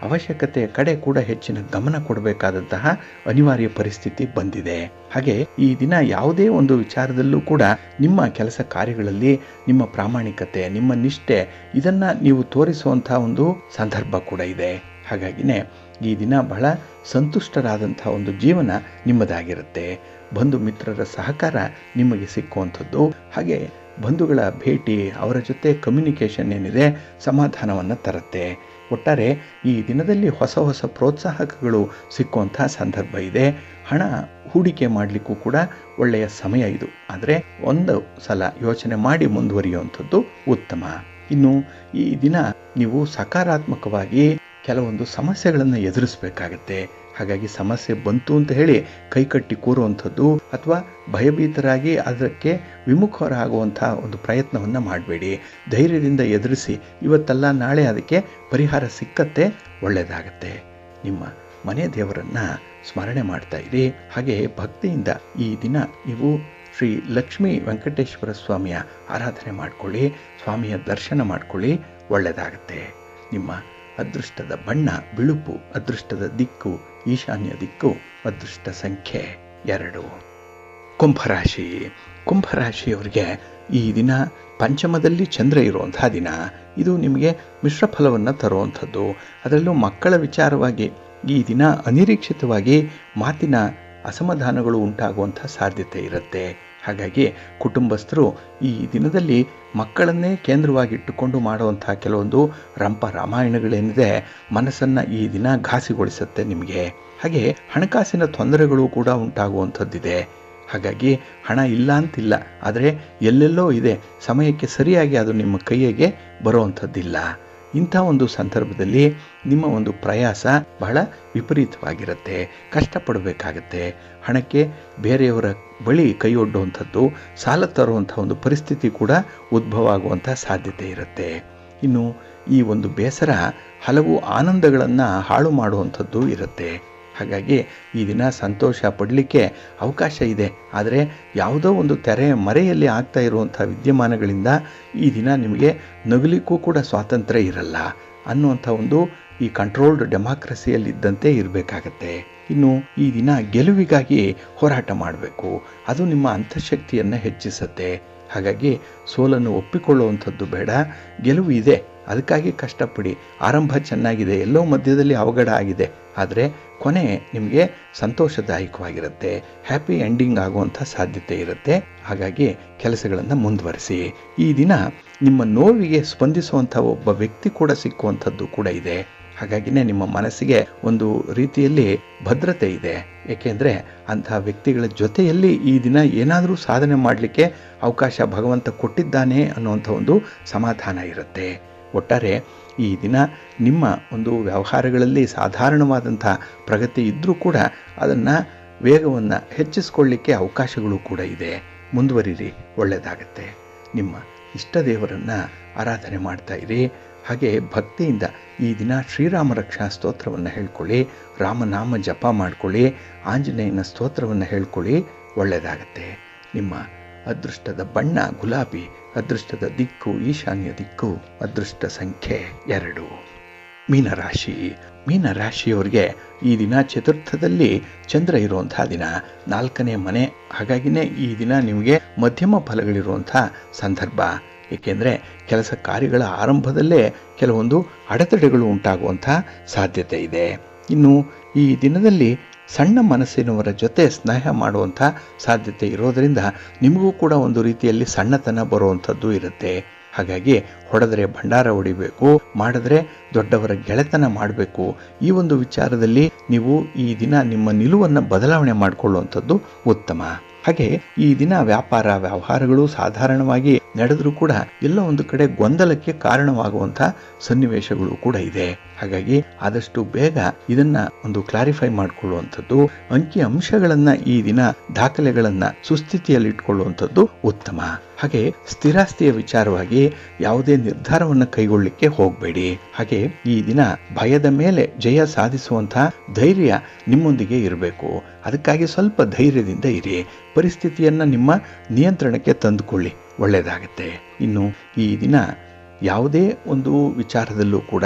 ಅವಶ್ಯಕತೆಯ ಕಡೆ ಕೂಡ ಹೆಚ್ಚಿನ ಗಮನ ಕೊಡಬೇಕಾದಂತಹ ಅನಿವಾರ್ಯ ಪರಿಸ್ಥಿತಿ ಬಂದಿದೆ. ಹಾಗೆ ಈ ದಿನ ಯಾವುದೇ ಒಂದು ವಿಚಾರದಲ್ಲೂ ಕೂಡ ನಿಮ್ಮ ಕೆಲಸ ಕಾರ್ಯಗಳಲ್ಲಿ ನಿಮ್ಮ ಪ್ರಾಮಾಣಿಕತೆ, ನಿಮ್ಮ ನಿಷ್ಠೆ ಇದನ್ನು ನೀವು ತೋರಿಸುವಂತಹ ಒಂದು ಸಂದರ್ಭ ಕೂಡ ಇದೆ. ಹಾಗಾಗಿನೇ ಈ ದಿನ ಬಹಳ ಸಂತುಷ್ಟರಾದಂಥ ಒಂದು ಜೀವನ ನಿಮ್ಮದಾಗಿರುತ್ತೆ. ಬಂಧು ಮಿತ್ರರ ಸಹಕಾರ ನಿಮಗೆ ಸಿಕ್ಕುವಂಥದ್ದು, ಹಾಗೆ ಬಂಧುಗಳ ಭೇಟಿ, ಅವರ ಜೊತೆ ಕಮ್ಯುನಿಕೇಷನ್ ಏನಿದೆ ಸಮಾಧಾನವನ್ನು ತರುತ್ತೆ. ಒಟ್ಟಾರೆ ಈ ದಿನದಲ್ಲಿ ಹೊಸ ಹೊಸ ಪ್ರೋತ್ಸಾಹಕಗಳು ಸಿಕ್ಕುವಂಥ ಸಂದರ್ಭ ಇದೆ. ಹಣ ಹೂಡಿಕೆ ಮಾಡಲಿಕ್ಕೂ ಕೂಡ ಒಳ್ಳೆಯ ಸಮಯ ಇದು. ಆದರೆ ಒಂದು ಸಲ ಯೋಚನೆ ಮಾಡಿ ಮುಂದುವರಿಯುವಂಥದ್ದು ಉತ್ತಮ. ಇನ್ನು ಈ ದಿನ ನೀವು ಸಕಾರಾತ್ಮಕವಾಗಿ ಕೆಲವೊಂದು ಸಮಸ್ಯೆಗಳನ್ನು ಎದುರಿಸಬೇಕಾಗತ್ತೆ. ಹಾಗಾಗಿ ಸಮಸ್ಯೆ ಬಂತು ಅಂತ ಹೇಳಿ ಕೈಕಟ್ಟಿ ಕೂರುವಂಥದ್ದು ಅಥವಾ ಭಯಭೀತರಾಗಿ ಅದಕ್ಕೆ ವಿಮುಖರಾಗುವಂಥ ಒಂದು ಪ್ರಯತ್ನವನ್ನು ಮಾಡಬೇಡಿ. ಧೈರ್ಯದಿಂದ ಎದುರಿಸಿ, ಇವತ್ತಲ್ಲ ನಾಳೆ ಅದಕ್ಕೆ ಪರಿಹಾರ ಸಿಕ್ಕತ್ತೆ, ಒಳ್ಳೆಯದಾಗತ್ತೆ. ನಿಮ್ಮ ಮನೆ ದೇವರನ್ನು ಸ್ಮರಣೆ ಮಾಡ್ತಾ ಇರಿ. ಹಾಗೆ ಭಕ್ತಿಯಿಂದ ಈ ದಿನ ನೀವು ಶ್ರೀ ಲಕ್ಷ್ಮೀ ವೆಂಕಟೇಶ್ವರ ಸ್ವಾಮಿಯ ಆರಾಧನೆ ಮಾಡಿಕೊಳ್ಳಿ, ಸ್ವಾಮಿಯ ದರ್ಶನ ಮಾಡಿಕೊಳ್ಳಿ, ಒಳ್ಳೆಯದಾಗತ್ತೆ. ನಿಮ್ಮ ಅದೃಷ್ಟದ ಬಣ್ಣ ಬಿಳುಪು, ಅದೃಷ್ಟದ ದಿಕ್ಕು ಈಶಾನ್ಯ ದಿಕ್ಕು, ಅದೃಷ್ಟ ಸಂಖ್ಯೆ 2. ಕುಂಭರಾಶಿ. ಕುಂಭರಾಶಿಯವರಿಗೆ ಈ ದಿನ ಪಂಚಮದಲ್ಲಿ ಚಂದ್ರ ಇರುವಂತಹ ದಿನ. ಇದು ನಿಮಗೆ ಮಿಶ್ರ ಫಲವನ್ನು ತರುವಂಥದ್ದು. ಅದರಲ್ಲೂ ಮಕ್ಕಳ ವಿಚಾರವಾಗಿ ಈ ದಿನ ಅನಿರೀಕ್ಷಿತವಾಗಿ ಮಾತಿನ ಅಸಮಾಧಾನಗಳು ಉಂಟಾಗುವಂಥ ಸಾಧ್ಯತೆ ಇರುತ್ತೆ. ಹಾಗಾಗಿ ಕುಟುಂಬಸ್ಥರು ಈ ದಿನದಲ್ಲಿ ಮಕ್ಕಳನ್ನೇ ಕೇಂದ್ರವಾಗಿಟ್ಟುಕೊಂಡು ಮಾಡುವಂಥ ಕೆಲವೊಂದು ರಂಪ ರಾಮಾಯಣಗಳೇನಿದೆ ಮನಸ್ಸನ್ನು ಈ ದಿನ ಘಾಸಿಗೊಳಿಸುತ್ತೆ ನಿಮಗೆ. ಹಾಗೆ ಹಣಕಾಸಿನ ತೊಂದರೆಗಳು ಕೂಡ ಉಂಟಾಗುವಂಥದ್ದಿದೆ. ಹಾಗಾಗಿ ಹಣ ಇಲ್ಲ ಅಂತಿಲ್ಲ, ಆದರೆ ಎಲ್ಲೆಲ್ಲೋ ಇದೆ, ಸಮಯಕ್ಕೆ ಸರಿಯಾಗಿ ಅದು ನಿಮ್ಮ ಕೈಯಿಗೆ ಬರುವಂಥದ್ದಿಲ್ಲ. ಇಂಥ ಒಂದು ಸಂದರ್ಭದಲ್ಲಿ ನಿಮ್ಮ ಒಂದು ಪ್ರಯಾಸ ಬಹಳ ವಿಪರೀತವಾಗಿರುತ್ತೆ, ಕಷ್ಟಪಡಬೇಕಾಗತ್ತೆ. ಹಣಕ್ಕೆ ಬೇರೆಯವರ ಬಳಿ ಕೈಯೊಡ್ಡುವಂಥದ್ದು, ಸಾಲ ತರುವಂಥ ಒಂದು ಪರಿಸ್ಥಿತಿ ಕೂಡ ಉದ್ಭವ ಆಗುವಂಥ ಸಾಧ್ಯತೆ ಇರುತ್ತೆ. ಇನ್ನು ಈ ಒಂದು ಬೇಸರ ಹಲವು ಆನಂದಗಳನ್ನು ಹಾಳು ಮಾಡುವಂಥದ್ದು ಇರುತ್ತೆ. ಹಾಗಾಗಿ ಈ ದಿನ ಸಂತೋಷ ಪಡಲಿಕ್ಕೆ ಅವಕಾಶ ಇದೆ, ಆದರೆ ಯಾವುದೋ ಒಂದು ತೆರೆಯ ಮರೆಯಲ್ಲಿ ಆಗ್ತಾ ಇರುವಂಥ ವಿದ್ಯಮಾನಗಳಿಂದ ಈ ದಿನ ನಿಮಗೆ ನಗಲಿಕ್ಕೂ ಕೂಡ ಸ್ವಾತಂತ್ರ್ಯ ಇರಲ್ಲ ಅನ್ನುವಂಥ ಒಂದು ಈ ಕಂಟ್ರೋಲ್ಡ್ ಡೆಮಾಕ್ರಸಿಯಲ್ಲಿದ್ದಂತೆ ಇರಬೇಕಾಗತ್ತೆ. ಇನ್ನು ಈ ದಿನ ಗೆಲುವಿಗಾಗಿ ಹೋರಾಟ ಮಾಡಬೇಕು, ಅದು ನಿಮ್ಮ ಅಂತಃಶಕ್ತಿಯನ್ನು ಹೆಚ್ಚಿಸುತ್ತೆ. ಹಾಗಾಗಿ ಸೋಲನ್ನು ಒಪ್ಪಿಕೊಳ್ಳುವಂಥದ್ದು ಬೇಡ, ಗೆಲುವು ಇದೆ ಅದಕ್ಕಾಗಿ ಕಷ್ಟಪಡಿ. ಆರಂಭ ಚೆನ್ನಾಗಿದೆ, ಎಲ್ಲೋ ಮಧ್ಯದಲ್ಲಿ ಅವಘಡ ಆಗಿದೆ, ಆದರೆ ಕೊನೆ ನಿಮಗೆ ಸಂತೋಷದಾಯಕವಾಗಿರುತ್ತೆ, ಹ್ಯಾಪಿ ಎಂಡಿಂಗ್ ಆಗುವಂಥ ಸಾಧ್ಯತೆ ಇರುತ್ತೆ. ಹಾಗಾಗಿ ಕೆಲಸಗಳನ್ನು ಮುಂದುವರಿಸಿ. ಈ ದಿನ ನಿಮ್ಮ ನೋವಿಗೆ ಸ್ಪಂದಿಸುವಂಥ ಒಬ್ಬ ವ್ಯಕ್ತಿ ಕೂಡ ಸಿಕ್ಕುವಂಥದ್ದು ಕೂಡ ಇದೆ. ಹಾಗಾಗಿನೇ ನಿಮ್ಮ ಮನಸ್ಸಿಗೆ ಒಂದು ರೀತಿಯಲ್ಲಿ ಭದ್ರತೆ ಇದೆ. ಏಕೆಂದರೆ ಅಂತಹ ವ್ಯಕ್ತಿಗಳ ಜೊತೆಯಲ್ಲಿ ಈ ದಿನ ಏನಾದರೂ ಸಾಧನೆ ಮಾಡಲಿಕ್ಕೆ ಅವಕಾಶ ಭಗವಂತ ಕೊಟ್ಟಿದ್ದಾನೆ ಅನ್ನುವಂಥ ಒಂದು ಸಮಾಧಾನ ಇರುತ್ತೆ. ಒಟ್ಟಾರೆ ಈ ದಿನ ನಿಮ್ಮ ಒಂದು ವ್ಯವಹಾರಗಳಲ್ಲಿ ಸಾಧಾರಣವಾದಂಥ ಪ್ರಗತಿ ಇದ್ದರೂ ಕೂಡ ಅದನ್ನು ವೇಗವನ್ನು ಹೆಚ್ಚಿಸ್ಕೊಳ್ಳಿಕ್ಕೆ ಅವಕಾಶಗಳು ಕೂಡ ಇದೆ. ಮುಂದುವರಿರಿ, ಒಳ್ಳೆಯದಾಗತ್ತೆ. ನಿಮ್ಮ ಇಷ್ಟ ದೇವರನ್ನು ಆರಾಧನೆ ಮಾಡ್ತಾ ಇರಿ. ಹಾಗೆ ಭಕ್ತಿಯಿಂದ ಈ ದಿನ ಶ್ರೀರಾಮ ರಕ್ಷಾ ಸ್ತೋತ್ರವನ್ನು ಹೇಳ್ಕೊಳ್ಳಿ, ರಾಮನಾಮ ಜಪ ಮಾಡ್ಕೊಳ್ಳಿ, ಆಂಜನೇಯನ ಸ್ತೋತ್ರವನ್ನು ಹೇಳ್ಕೊಳ್ಳಿ, ಒಳ್ಳೆಯದಾಗತ್ತೆ. ನಿಮ್ಮ ಅದೃಷ್ಟದ ಬಣ್ಣ ಗುಲಾಬಿ, ಅದೃಷ್ಟದ ದಿಕ್ಕು ಈಶಾನ್ಯ ದಿಕ್ಕು, ಅದೃಷ್ಟ ಸಂಖ್ಯೆ 2. ಮೀನರಾಶಿ. ಮೀನರಾಶಿಯವರಿಗೆ ಈ ದಿನ ಚತುರ್ಥದಲ್ಲಿ ಚಂದ್ರ ಇರುವಂಥ ದಿನ, 4ನೇ ಮನೆ. ಹಾಗಾಗಿನೇ ಈ ದಿನ ನಿಮಗೆ ಮಧ್ಯಮ ಫಲಗಳಿರುವಂಥ ಸಂದರ್ಭ. ಏಕೆಂದರೆ ಕೆಲಸ ಕಾರ್ಯಗಳ ಆರಂಭದಲ್ಲೇ ಕೆಲವೊಂದು ಅಡೆತಡೆಗಳು ಉಂಟಾಗುವಂಥ ಸಾಧ್ಯತೆ ಇದೆ. ಇನ್ನು ಈ ದಿನದಲ್ಲಿ ಸಣ್ಣ ಮನಸ್ಸಿನವರ ಜೊತೆ ಸ್ನೇಹ ಮಾಡುವಂಥ ಸಾಧ್ಯತೆ ಇರೋದರಿಂದ ನಿಮಗೂ ಕೂಡ ಒಂದು ರೀತಿಯಲ್ಲಿ ಸಣ್ಣತನ ಬರುವಂಥದ್ದು ಇರುತ್ತೆ. ಹಾಗಾಗಿ ಹೊಡೆದರೆ ಭಂಡಾರ ಹೊಡಿಬೇಕು, ಮಾಡಿದ್ರೆ ದೊಡ್ಡವರ ಗೆಳೆತನ ಮಾಡಬೇಕು. ಈ ಒಂದು ವಿಚಾರದಲ್ಲಿ ನೀವು ಈ ದಿನ ನಿಮ್ಮ ನಿಲುವನ್ನು ಬದಲಾವಣೆ ಮಾಡಿಕೊಳ್ಳುವಂಥದ್ದು ಉತ್ತಮ. ಹಾಗೆ ಈ ದಿನ ವ್ಯಾಪಾರ ವ್ಯವಹಾರಗಳು ಸಾಧಾರಣವಾಗಿ ನಡೆದರೂ ಕೂಡ ಎಲ್ಲೋ ಒಂದು ಕಡೆ ಗೊಂದಲಕ್ಕೆ ಕಾರಣವಾಗುವಂಥ ಸನ್ನಿವೇಶಗಳು ಕೂಡ ಇದೆ. ಹಾಗಾಗಿ ಆದಷ್ಟು ಬೇಗ ಇದನ್ನ ಒಂದು ಕ್ಲಾರಿಫೈ ಮಾಡಿಕೊಳ್ಳುವಂಥದ್ದು, ಅಂಕಿ ಅಂಶಗಳನ್ನ ಈ ದಿನ ದಾಖಲೆಗಳನ್ನ ಸುಸ್ಥಿತಿಯಲ್ಲಿ ಇಟ್ಕೊಳ್ಳುವಂಥದ್ದು ಉತ್ತಮ. ಹಾಗೆ ಸ್ಥಿರಾಸ್ತಿಯ ವಿಚಾರವಾಗಿ ಯಾವುದೇ ನಿರ್ಧಾರವನ್ನು ಕೈಗೊಳ್ಳಲಿಕ್ಕೆ ಹೋಗಬೇಡಿ. ಹಾಗೆ ಈ ದಿನ ಭಯದ ಮೇಲೆ ಜಯ ಸಾಧಿಸುವಂತಹ ಧೈರ್ಯ ನಿಮ್ಮೊಂದಿಗೆ ಇರಬೇಕು. ಅದಕ್ಕಾಗಿ ಸ್ವಲ್ಪ ಧೈರ್ಯದಿಂದ ಇರಿ, ಪರಿಸ್ಥಿತಿಯನ್ನ ನಿಮ್ಮ ನಿಯಂತ್ರಣಕ್ಕೆ ತಂದುಕೊಳ್ಳಿ, ಒಳ್ಳೆಯದಾಗತ್ತೆ. ಇನ್ನು ಈ ದಿನ ಯಾವುದೇ ಒಂದು ವಿಚಾರದಲ್ಲೂ ಕೂಡ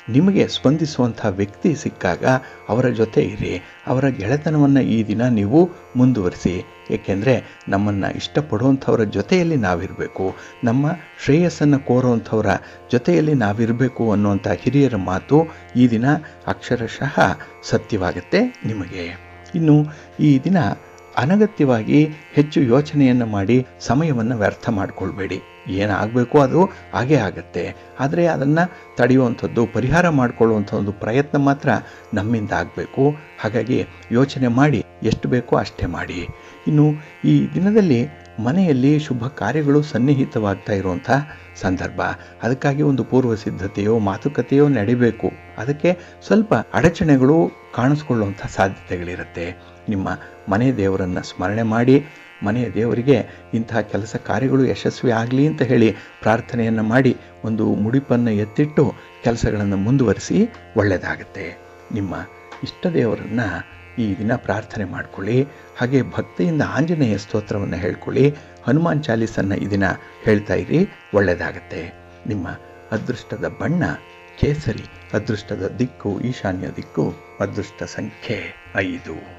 ನಿಮಗೆ ಸ್ಪಂದಿಸುವಂಥ ವ್ಯಕ್ತಿ ಸಿಕ್ಕಾಗ ಅವರ ಜೊತೆ ಇರಿ. ಅವರ ಗೆಳೆತನವನ್ನು ಈ ದಿನ ನೀವು ಮುಂದುವರಿಸಿ. ಏಕೆಂದರೆ ನಮ್ಮನ್ನು ಇಷ್ಟಪಡುವಂಥವರ ಜೊತೆಯಲ್ಲಿ ನಾವಿರಬೇಕು, ನಮ್ಮ ಶ್ರೇಯಸ್ಸನ್ನು ಕೋರುವಂಥವರ ಜೊತೆಯಲ್ಲಿ ನಾವಿರಬೇಕು ಅನ್ನುವಂಥ ಹಿರಿಯರ ಮಾತು ಈ ದಿನ ಅಕ್ಷರಶಃ ಸತ್ಯವಾಗುತ್ತೆ ನಿಮಗೆ. ಇನ್ನು ಈ ದಿನ ಅನಗತ್ಯವಾಗಿ ಹೆಚ್ಚು ಯೋಚನೆಯನ್ನು ಮಾಡಿ ಸಮಯವನ್ನು ವ್ಯರ್ಥ ಮಾಡಿಕೊಳ್ಬೇಡಿ. ಏನಾಗಬೇಕು ಅದು ಹಾಗೇ ಆಗುತ್ತೆ. ಆದರೆ ಅದನ್ನು ತಡೆಯುವಂಥದ್ದು, ಪರಿಹಾರ ಮಾಡಿಕೊಳ್ಳುವಂಥ ಒಂದು ಪ್ರಯತ್ನ ಮಾತ್ರ ನಮ್ಮಿಂದ ಆಗಬೇಕು. ಹಾಗಾಗಿ ಯೋಚನೆ ಮಾಡಿ ಎಷ್ಟು ಬೇಕೋ ಅಷ್ಟೇ ಮಾಡಿ. ಇನ್ನು ಈ ದಿನದಲ್ಲಿ ಮನೆಯಲ್ಲಿ ಶುಭ ಕಾರ್ಯಗಳು ಸನ್ನಿಹಿತವಾಗ್ತಾ ಇರುವಂಥ ಸಂದರ್ಭ. ಅದಕ್ಕಾಗಿ ಒಂದು ಪೂರ್ವ ಸಿದ್ಧತೆಯೋ ಮಾತುಕತೆಯೋ ನಡಿಬೇಕು. ಅದಕ್ಕೆ ಸ್ವಲ್ಪ ಅಡಚಣೆಗಳು ಕಾಣಿಸ್ಕೊಳ್ಳುವಂಥ ಸಾಧ್ಯತೆಗಳಿರುತ್ತೆ. ನಿಮ್ಮ ಮನೆ ದೇವರನ್ನು ಸ್ಮರಣೆ ಮಾಡಿ, ಮನೆಯ ದೇವರಿಗೆ ಇಂತಹ ಕೆಲಸ ಕಾರ್ಯಗಳು ಯಶಸ್ವಿ ಆಗಲಿ ಅಂತ ಹೇಳಿ ಪ್ರಾರ್ಥನೆಯನ್ನು ಮಾಡಿ ಒಂದು ಮುಡಿಪನ್ನು ಎತ್ತಿಟ್ಟು ಕೆಲಸಗಳನ್ನು ಮುಂದುವರಿಸಿ, ಒಳ್ಳೆಯದಾಗುತ್ತೆ. ನಿಮ್ಮ ಇಷ್ಟ ದೇವರನ್ನು ಈ ದಿನ ಪ್ರಾರ್ಥನೆ ಮಾಡಿಕೊಳ್ಳಿ. ಹಾಗೆ ಭಕ್ತಿಯಿಂದ ಆಂಜನೇಯ ಸ್ತೋತ್ರವನ್ನು ಹೇಳ್ಕೊಳ್ಳಿ. ಹನುಮಾನ್ ಚಾಲೀಸನ್ನು ಈ ದಿನ ಹೇಳ್ತಾ ಇರಿ, ಒಳ್ಳೆಯದಾಗುತ್ತೆ. ನಿಮ್ಮ ಅದೃಷ್ಟದ ಬಣ್ಣ ಕೇಸರಿ, ಅದೃಷ್ಟದ ದಿಕ್ಕು ಈಶಾನ್ಯ ದಿಕ್ಕು, ಅದೃಷ್ಟ ಸಂಖ್ಯೆ 5.